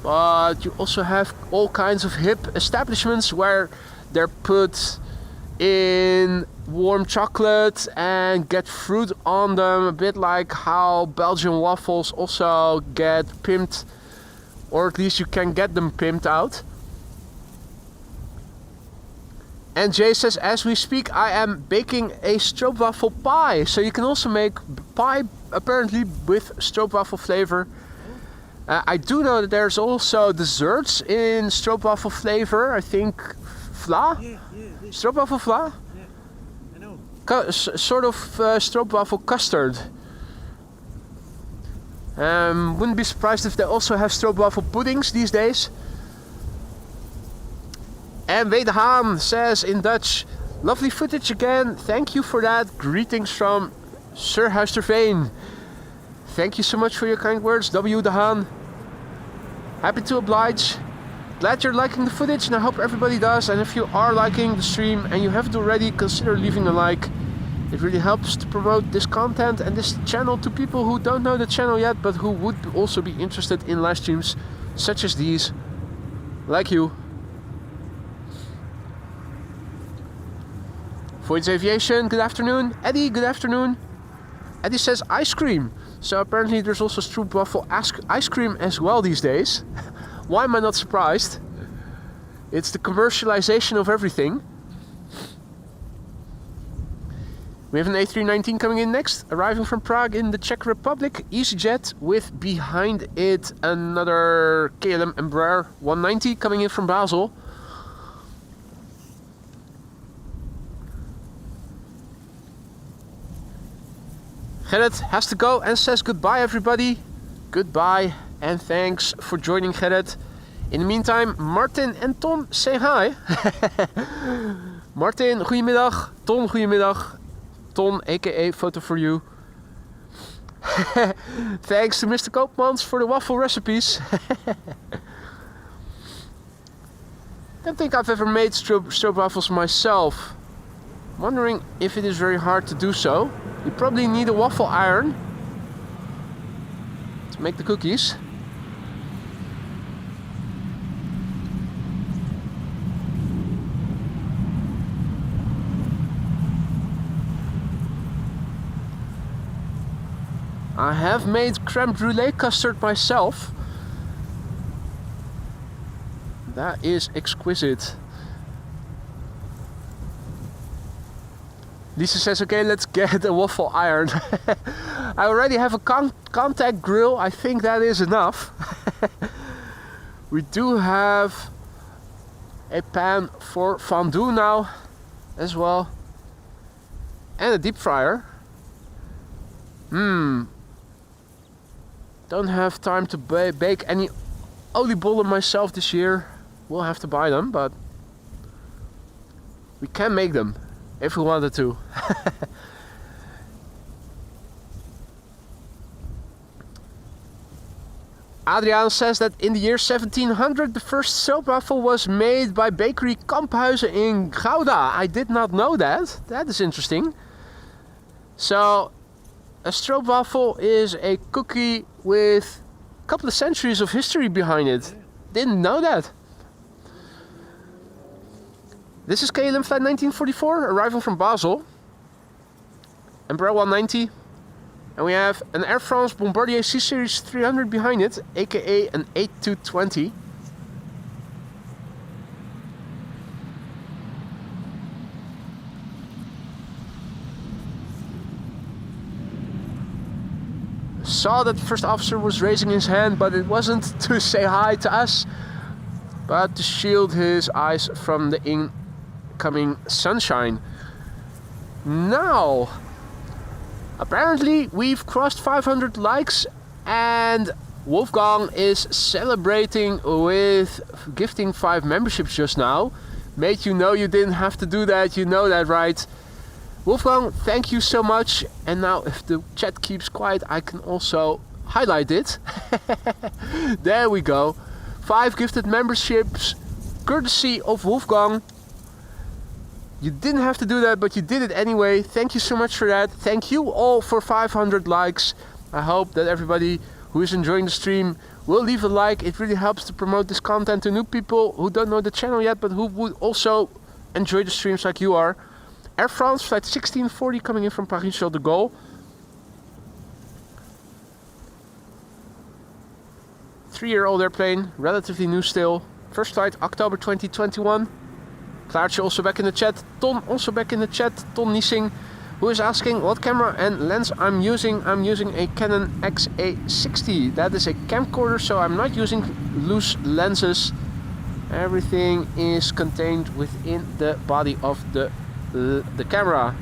A: But you also have all kinds of hip establishments where they're put in warm chocolate and get fruit on them, a bit like how Belgian waffles also get pimped, or at least you can get them pimped out. And Jay says, as we speak, I am baking a stroopwafel pie. So you can also make pie, apparently, with stroopwafel flavor. I do know that there's also desserts in stroopwafel flavor. I think vla?
B: Yeah,
A: Stroopwafel vla?
B: Yeah, I know.
A: Sort of stroopwafel custard. Wouldn't be surprised if they also have stroopwafel puddings these days. And Wade Haan says in Dutch, lovely footage again, thank you for that. Greetings from Sir Huisterveen. Thank you so much for your kind words, W. de Haan. Happy to oblige. Glad you're liking the footage, and I hope everybody does. And if you are liking the stream and you haven't already, consider leaving a like. It really helps to promote this content and this channel to people who don't know the channel yet, but who would also be interested in live streams such as these, like you. Voids Aviation, good afternoon. Eddie, good afternoon. Eddie says ice cream. So apparently there's also stroopwafel ice cream as well these days. Why am I not surprised? It's the commercialization of everything. We have an A319 coming in next, arriving from Prague in the Czech Republic. EasyJet with behind it another KLM Embraer 190 coming in from Basel. Gerrit has to go and says goodbye everybody. goodbye and thanks for joining, Gerrit. In the meantime, Martin and Tom, say hi. Martin, goedemiddag. Tom, goedemiddag. Tom, aka Photo for You. Thanks to Mr. Koopmans for the waffle recipes. Don't think I've ever made stroop waffles myself. Wondering if it is very hard to do so. You probably need a waffle iron to make the cookies. I have made creme brulee custard myself. That is exquisite. Lisa says, okay, let's get a waffle iron. I already have a contact grill. I think that is enough. We do have a pan for fondue now as well. And a deep fryer. Don't have time to bake any oliebollen myself this year. We'll have to buy them, but we can make them if we wanted to. Adriaan says that in the year 1700 the first stroopwafel was made by bakery Kamphuizen in Gouda. I did not know that. That is interesting. So a stroopwafel is a cookie with a couple of centuries of history behind it. Didn't know that. This is KLM flight 1944, arrival from Basel. Embraer 190. And we have an Air France Bombardier C-Series 300 behind it, aka an 8220. Saw that the first officer was raising his hand, but it wasn't to say hi to us, but to shield his eyes from the incoming sunshine. Now, apparently we've crossed 500 likes and Wolfgang is celebrating with gifting 5 memberships just now. Mate, you know you didn't have to do that, you know that, right? Wolfgang, thank you so much. And now if the chat keeps quiet, I can also highlight it. There we go. 5 gifted memberships, courtesy of Wolfgang. You didn't have to do that, but you did it anyway. Thank you so much for that. Thank you all for 500 likes. I hope that everybody who is enjoying the stream will leave a like. It really helps to promote this content to new people who don't know the channel yet, but who would also enjoy the streams like you are. Air France flight 1640 coming in from Paris-Charles de Gaulle. Three-year-old airplane, relatively new still. First flight October 2021. Klaartje also back in the chat. Ton also back in the chat. Ton Niesing, who is asking what camera and lens I'm using. I'm using a Canon XA60. That is a camcorder, so I'm not using loose lenses. Everything is contained within the body of the camera.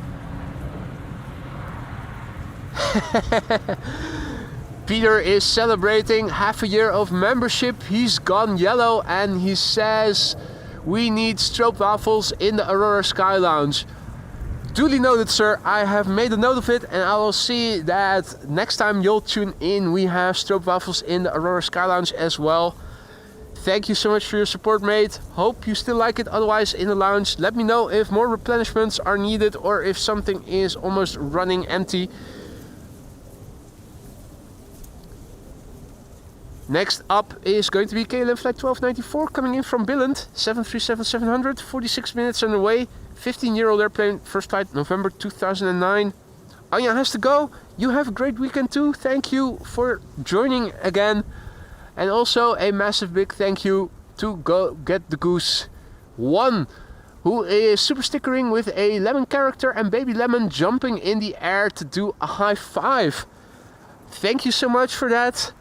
A: Peter is celebrating half a year of membership. He's gone yellow and he says we need stroopwafels in the Aurora Sky Lounge. Duly noted, sir. I have made a note of it and I will see that next time you'll tune in we have stroopwafels in the Aurora Sky Lounge as well. Thank you so much for your support, mate. Hope you still like it. Otherwise, in the lounge, let me know if more replenishments are needed or if something is almost running empty. Next up is going to be KLM flight 1294 coming in from Billund. 737-700, 46 minutes underway. 15-year-old airplane, first flight November 2009. Anja has to go. You have a great weekend too. Thank you for joining again. And also a massive big thank you to Go Get the Goose 1, who is super stickering with a lemon character and baby lemon jumping in the air to do a high five. Thank you so much for that.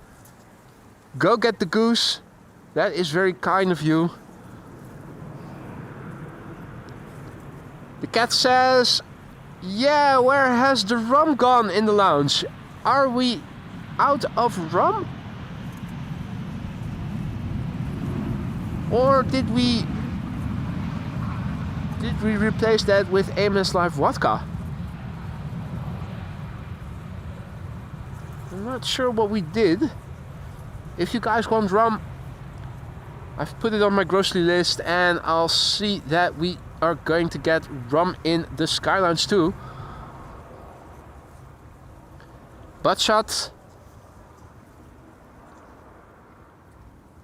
A: Go Get the Goose. That is very kind of you. The cat says, yeah, where has the rum gone in the lounge? Are we out of rum? Or did we replace that with AMS Live vodka? I'm not sure what we did. If you guys want rum, I've put it on my grocery list, and I'll see that we are going to get rum in the Sky Lounge too. Butt shot.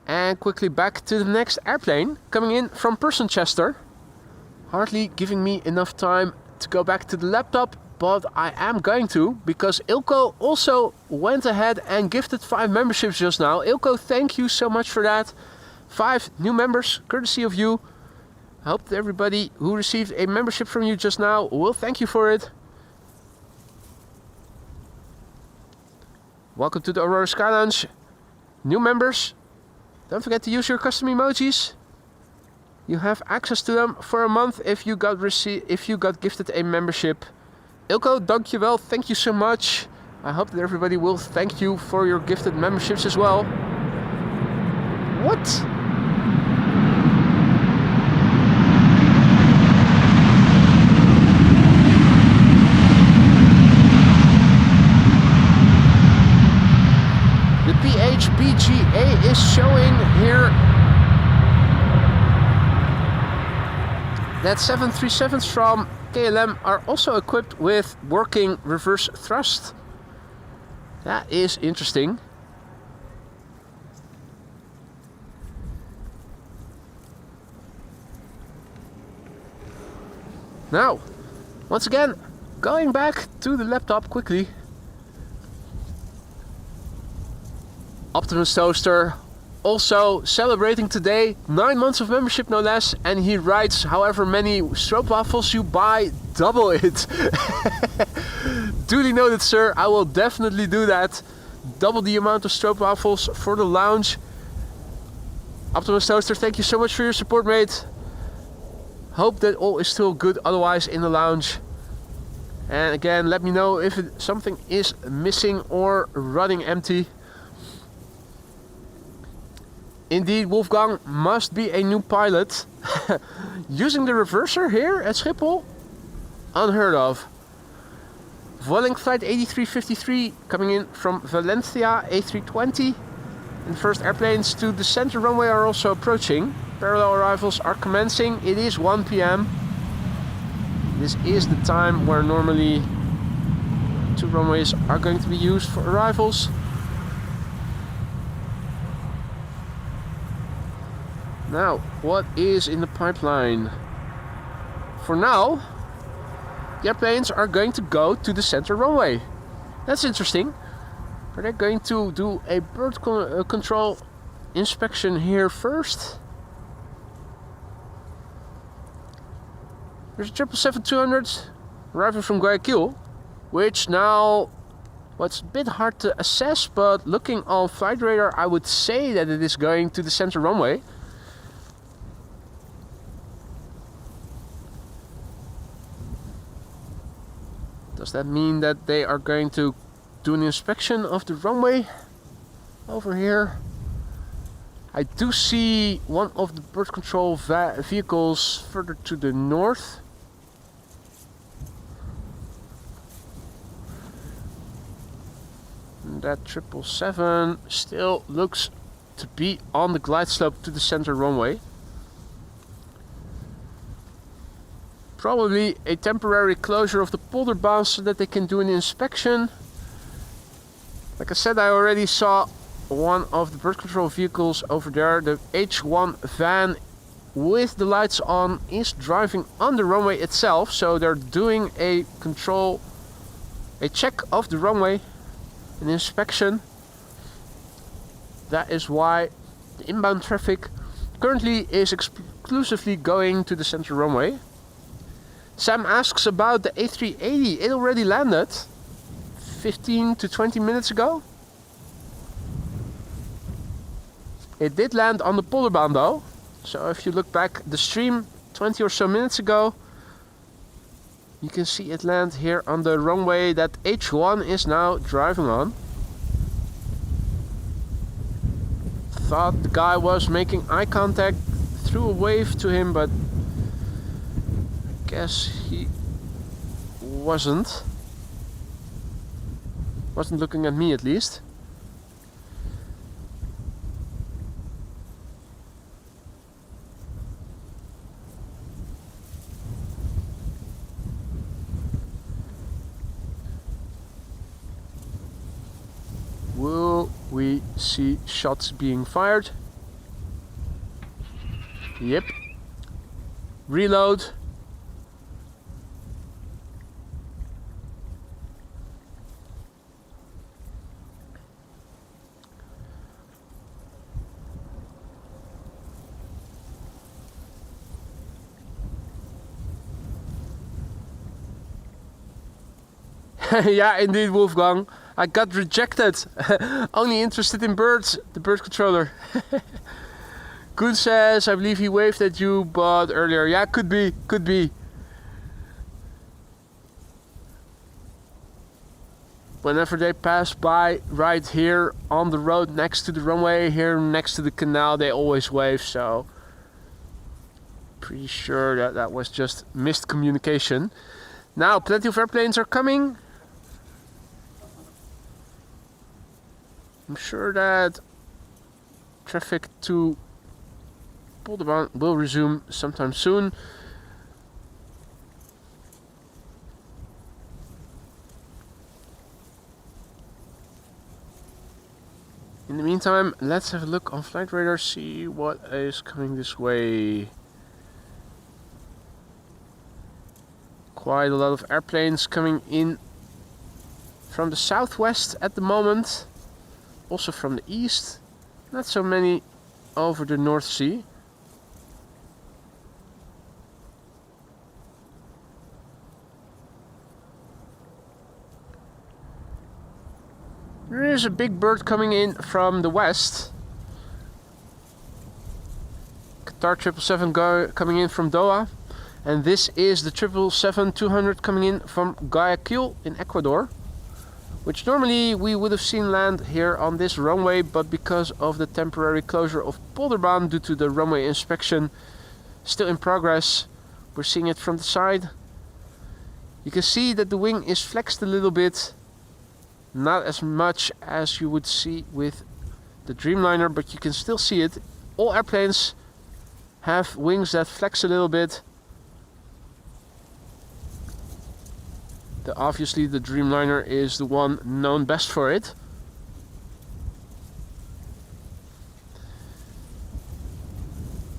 A: And quickly back to the next airplane, coming in from Chester. Hardly giving me enough time to go back to the laptop, but I am going to, because Ilko also went ahead and gifted 5 memberships just now. Ilko, thank you so much for that. 5 new members, courtesy of you. I hope that everybody who received a membership from you just now will thank you for it. Welcome to the Aurora Sky Lounge. New members, don't forget to use your custom emojis. You have access to them for a month if you got gifted a membership. Ilko, dankjewel, thank you so much. I hope that everybody will thank you for your gifted memberships as well. What? The PHBGA is showing here that 737s from KLM are also equipped with working reverse thrust. That is interesting. Now, once again, going back to the laptop quickly. Optimus Toaster also celebrating today 9 months of membership, no less, and he writes, however many stroopwafels you buy, double it. Duly noted, sir. I will definitely do that. Double the amount of stroopwafels for the lounge. Optimus Toaster, thank you so much for your support, mate. Hope that all is still good otherwise in the lounge. And again, let me know if something is missing or running empty. Indeed, Wolfgang must be a new pilot. Using the reverser here at Schiphol? Unheard of. Vueling flight 8353 coming in from Valencia A320. And first airplanes to the center runway are also approaching. Parallel arrivals are commencing. It is 1 p.m. This is the time where normally 2 runways are going to be used for arrivals. Now, what is in the pipeline? For now, the airplanes are going to go to the center runway. That's interesting. Are they going to do a bird control inspection here first? There's a 777-200 arriving from Guayaquil, which now, well, it's a bit hard to assess, but looking on flight radar, I would say that it is going to the center runway. Does that mean that they are going to do an inspection of the runway over here? I do see one of the bird control vehicles further to the north. And that 777 still looks to be on the glide slope to the center runway. Probably a temporary closure of the polder bows so that they can do an inspection. Like I said, I already saw one of the bird control vehicles over there. The H1 van with the lights on is driving on the runway itself. So they're doing a check of the runway, an inspection. That is why the inbound traffic currently is exclusively going to the center runway. Sam asks about the A380. It already landed 15 to 20 minutes ago. It did land on the Polderbaan though. So if you look back the stream 20 or so minutes ago, you can see it land here on the runway that H1 is now driving on. thought the guy was making eye contact, threw a wave to him, but I guess he wasn't looking at me, at least. Will we see shots being fired? Yep. Reload. Yeah, indeed, Wolfgang. I got rejected. Only interested in birds, the bird controller. Koen says, I believe he waved at you, but earlier. Yeah, could be, could be. Whenever they pass by right here on the road next to the runway, here next to the canal, they always wave, so pretty sure that that was just missed communication. Now, plenty of airplanes are coming. I'm sure that traffic to Polderban will resume sometime soon. In the meantime, let's have a look on flight radar, see what is coming this way. Quite a lot of airplanes coming in from the southwest at the moment. Also from the east, not so many over the North Sea. There is a big bird coming in from the west. Qatar 777 coming in from Doha. And this is the 777-200 coming in from Guayaquil in Ecuador. Which normally we would have seen land here on this runway, but because of the temporary closure of Polderban due to the runway inspection still in progress, we're seeing it from the side. You can see that the wing is flexed a little bit, not as much as you would see with the Dreamliner, but you can still see it. All airplanes have wings that flex a little bit. Obviously the Dreamliner is the one known best for it.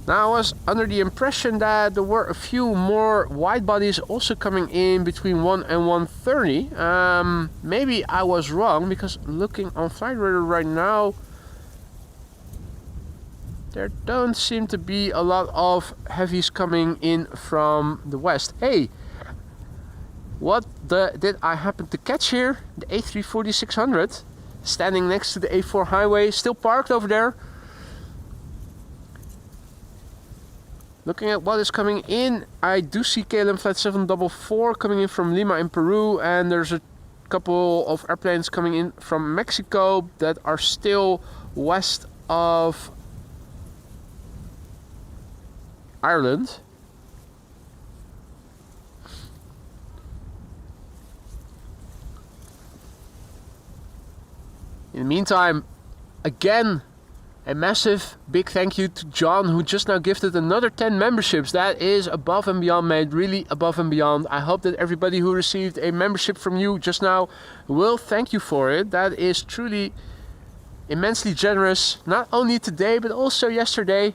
A: Now I was under the impression that there were a few more wide bodies also coming in between 1 and 1:30. Maybe I was wrong, because looking on flight radar right now, there don't seem to be a lot of heavies coming in from the west. Hey! What did I happen to catch here? The A340-600 standing next to the A4 highway, still parked over there. Looking at what is coming in, I do see KLM Flight 744 coming in from Lima in Peru, and there's a couple of airplanes coming in from Mexico that are still west of Ireland. In the meantime, again, a massive big thank you to John, who just now gifted another 10 memberships. That is above and beyond, mate, really above and beyond. I hope that everybody who received a membership from you just now will thank you for it. That is truly immensely generous, not only today but also yesterday.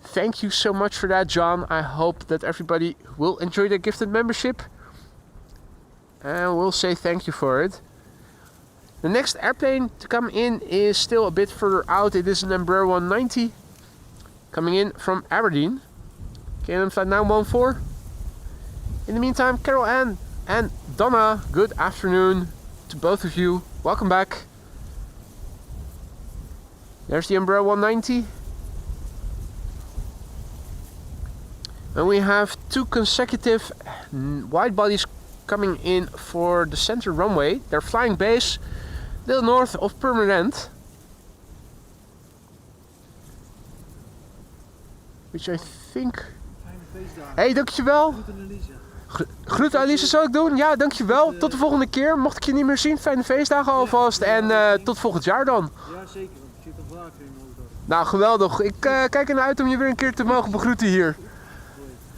A: Thank you so much for that, John. I hope that everybody will enjoy their gifted membership, and we'll say thank you for it. The next airplane to come in is still a bit further out. It is an Embraer 190 coming in from Aberdeen. KLM Flight 914. In the meantime, Carol Ann and Donna, good afternoon to both of you. Welcome back. There's the Embraer 190. And we have two consecutive wide bodies coming in for the center runway. They're flying base, a little north of Purmerend. which I think...
B: Fijne feestdagen.
A: Hey, dankjewel.
B: Groeten Elise.
A: Groeten Alice, zal ik doen? Ja, dankjewel. Tot de volgende keer. Mocht ik je niet meer zien, fijne feestdagen alvast. En tot volgend jaar dan.
B: Ja, zeker. Want ik zit nog vaak in mijn auto.
A: Nou, geweldig. Ik kijk ernaar uit om je weer een keer te mogen begroeten hier.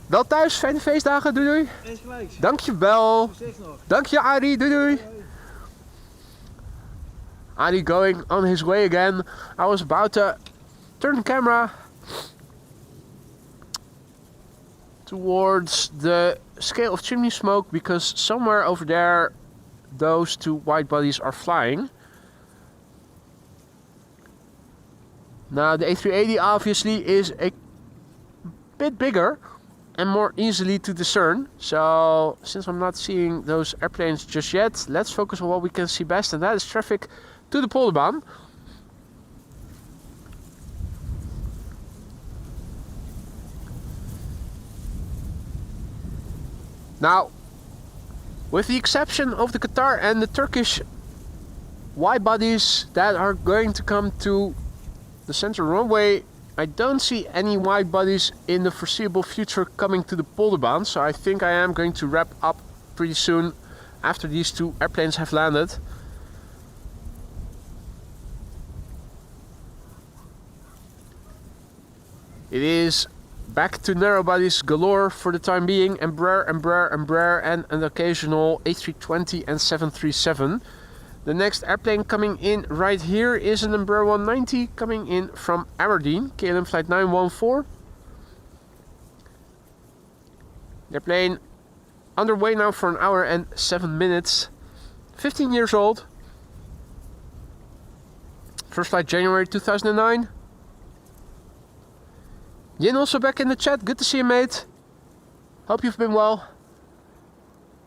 A: Wel thuis, fijne feestdagen. Doei doei.
B: Eens gelijk.
A: Dankjewel.
B: Succes nog.
A: Dank je, Arie. Doei doei. Arie going on his way again. I was about to turn the camera towards the scale of chimney smoke because somewhere over there those two wide bodies are flying. Now the A380 obviously is a bit bigger and more easily to discern. So since I'm not seeing those airplanes just yet, let's focus on what we can see best, and that is traffic to the polderbaan. Now, with the exception of the Qatar and the Turkish wide bodies that are going to come to the central runway, I don't see any wide bodies in the foreseeable future coming to the polderbaan. So I think I am going to wrap up pretty soon after these two airplanes have landed. It is back to narrow bodies galore for the time being. Embraer, and an occasional A320 and 737. The next airplane coming in right here is an Embraer 190 coming in from Aberdeen, KLM flight 914. The airplane underway now for an hour and 7 minutes. 15 years old. First flight January 2009. Yin also back in the chat. Good to see you, mate. Hope you've been well.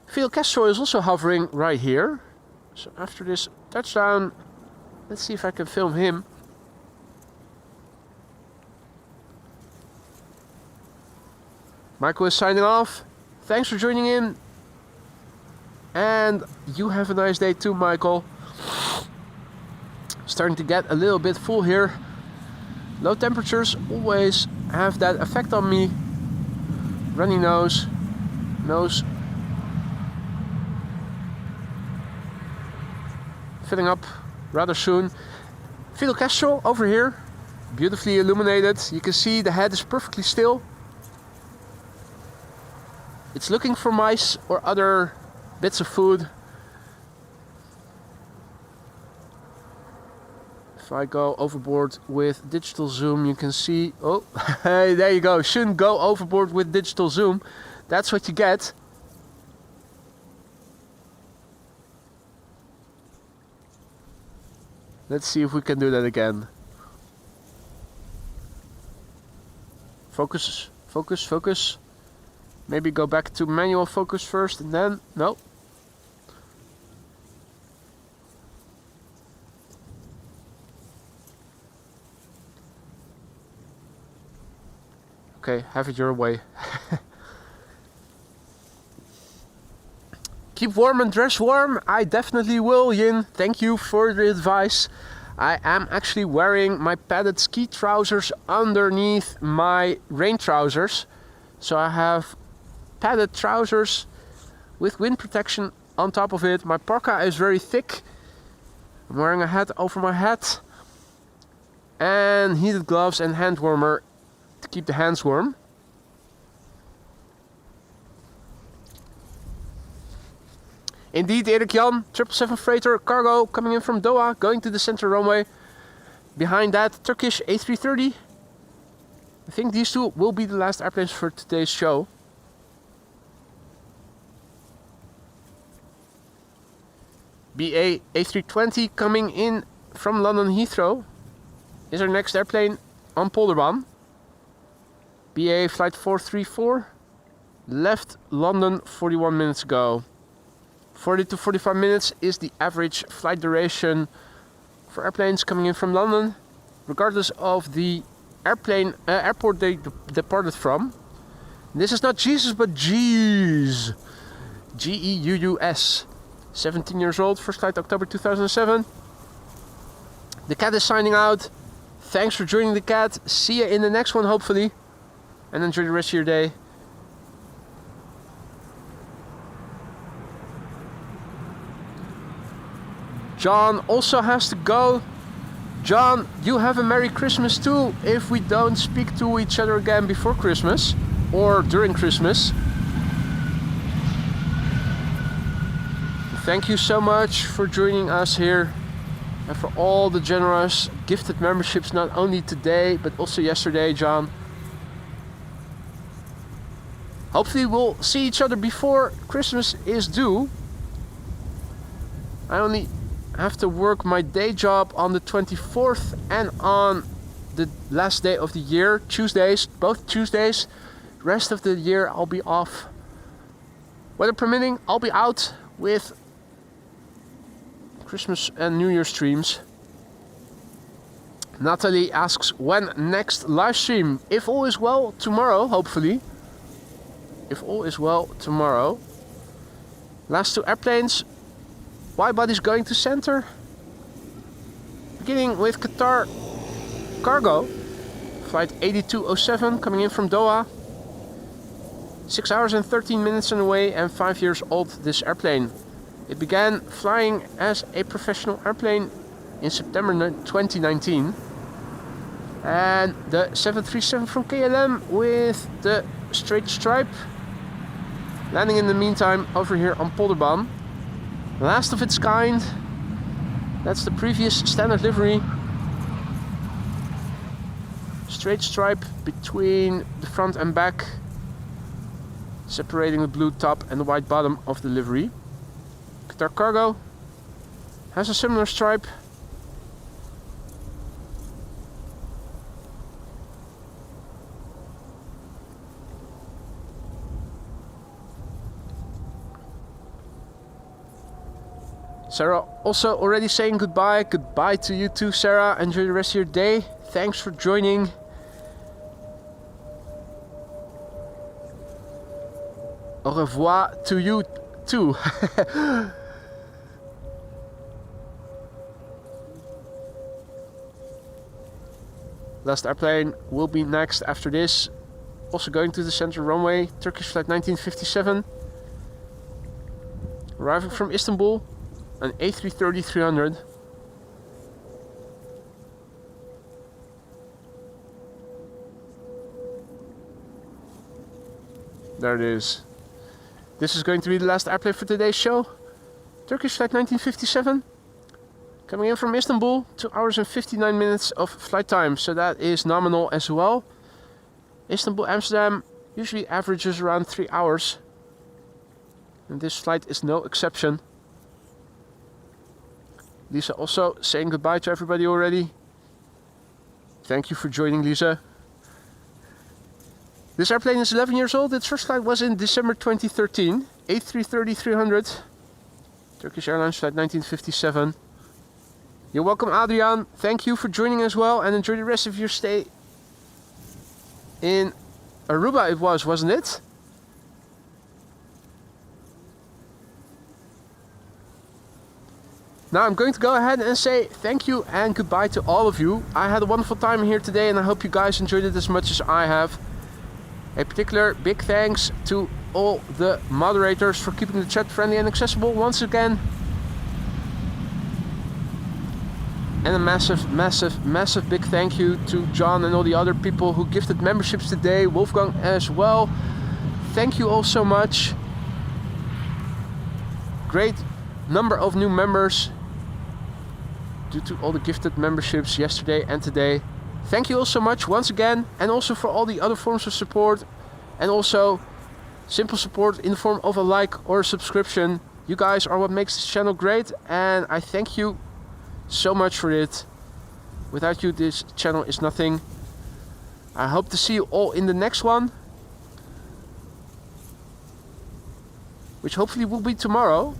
A: Fidel Castro is also hovering right here. So after this touchdown, let's see if I can film him. Michael is signing off. Thanks for joining in. And you have a nice day too, Michael. Starting to get a little bit full here. Low temperatures always have that effect on me. Runny nose filling up rather soon. Fidel Castro over here, beautifully illuminated. You can see the head is perfectly still. It's looking for mice or other bits of food. If I go overboard with digital zoom, you can see, oh, hey, there you go. Shouldn't go overboard with digital zoom. That's what you get. Let's see if we can do that again. Focus, focus, focus. Maybe go back to manual focus first and then, no. Okay, have it your way. Keep warm and dress warm. I definitely will, Yin. Thank you for the advice. I am actually wearing my padded ski trousers underneath my rain trousers. So I have padded trousers with wind protection on top of it. My parka is very thick. I'm wearing a hat over my hat. And heated gloves and hand warmer to keep the hands warm. Indeed, Erik Jan, 777 freighter cargo coming in from Doha, going to the center runway. Behind that, Turkish A330. I think these two will be the last airplanes for today's show. BA A320 coming in from London Heathrow is our next airplane on polderbaan. BA flight 434 left London 41 minutes ago. 40 to 45 minutes is the average flight duration for airplanes coming in from London, regardless of the airport they departed from. This is not Jesus, but Geus. Geus. 17 years old, first flight October 2007. The cat is signing out. Thanks for joining the cat. See you in the next one, hopefully. and enjoy the rest of your day. John also has to go. John, you have a Merry Christmas too, if we don't speak to each other again before Christmas or during Christmas. Thank you so much for joining us here and for all the generous gifted memberships, not only today but also yesterday, John. Hopefully we'll see each other before Christmas is due. I only have to work my day job on the 24th and on the last day of the year, Tuesdays, both Tuesdays. Rest of the year I'll be off. Weather permitting, I'll be out with Christmas and New Year streams. Natalie asks, when next live stream? If all is well, tomorrow, hopefully. If all is well, tomorrow. Last two airplanes. Wide-bodies going to center. Beginning with Qatar Cargo. Flight 8207 coming in from Doha. 6 hours and 13 minutes on the way and 5 years old, this airplane. It began flying as a professional airplane in September 2019. And the 737 from KLM with the straight stripe. Landing in the meantime over here on Polderbaan. Last of its kind. That's the previous standard livery. Straight stripe between the front and back, separating the blue top and the white bottom of the livery. Qatar Cargo has a similar stripe. Sarah also already saying goodbye. Goodbye to you too, Sarah. Enjoy the rest of your day. Thanks for joining. Au revoir to you too. Last airplane will be next after this. Also going to the center runway. Turkish flight 1957. Arriving from Istanbul. An A330-300. There it is. This is going to be the last airplane for today's show. Turkish flight 1957. Coming in from Istanbul. 2 hours and 59 minutes of flight time. So that is nominal as well. Istanbul, Amsterdam usually averages around 3 hours. And this flight is no exception. Lisa also saying goodbye to everybody already. Thank you for joining, Lisa. This airplane is 11 years old. Its first flight was in December 2013. A330-300. Turkish Airlines flight 1957. You're welcome, Adrian. Thank you for joining as well. And enjoy the rest of your stay in Aruba it was, wasn't it? Now I'm going to go ahead and say thank you and goodbye to all of you. I had a wonderful time here today and I hope you guys enjoyed it as much as I have. A particular big thanks to all the moderators for keeping the chat friendly and accessible once again. And a massive big thank you to John and all the other people who gifted memberships today. Wolfgang as well. Thank you all so much. Great number of new members due to all the gifted memberships yesterday and today. Thank you all so much once again, and also for all the other forms of support, and also simple support in the form of a like or a subscription. You guys are what makes this channel great, and I thank you so much for it. Without you, this channel is nothing. I hope to see you all in the next one, which hopefully will be tomorrow.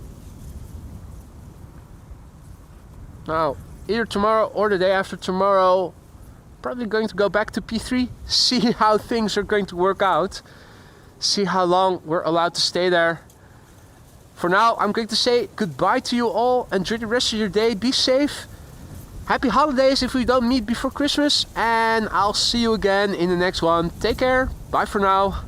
A: Now, either tomorrow or the day after tomorrow, probably going to go back to P3, see how things are going to work out, see how long we're allowed to stay there. For now, I'm going to say goodbye to you all. Enjoy the rest of your day. Be safe. Happy holidays if we don't meet before Christmas. And I'll see you again in the next one. Take care. Bye for now.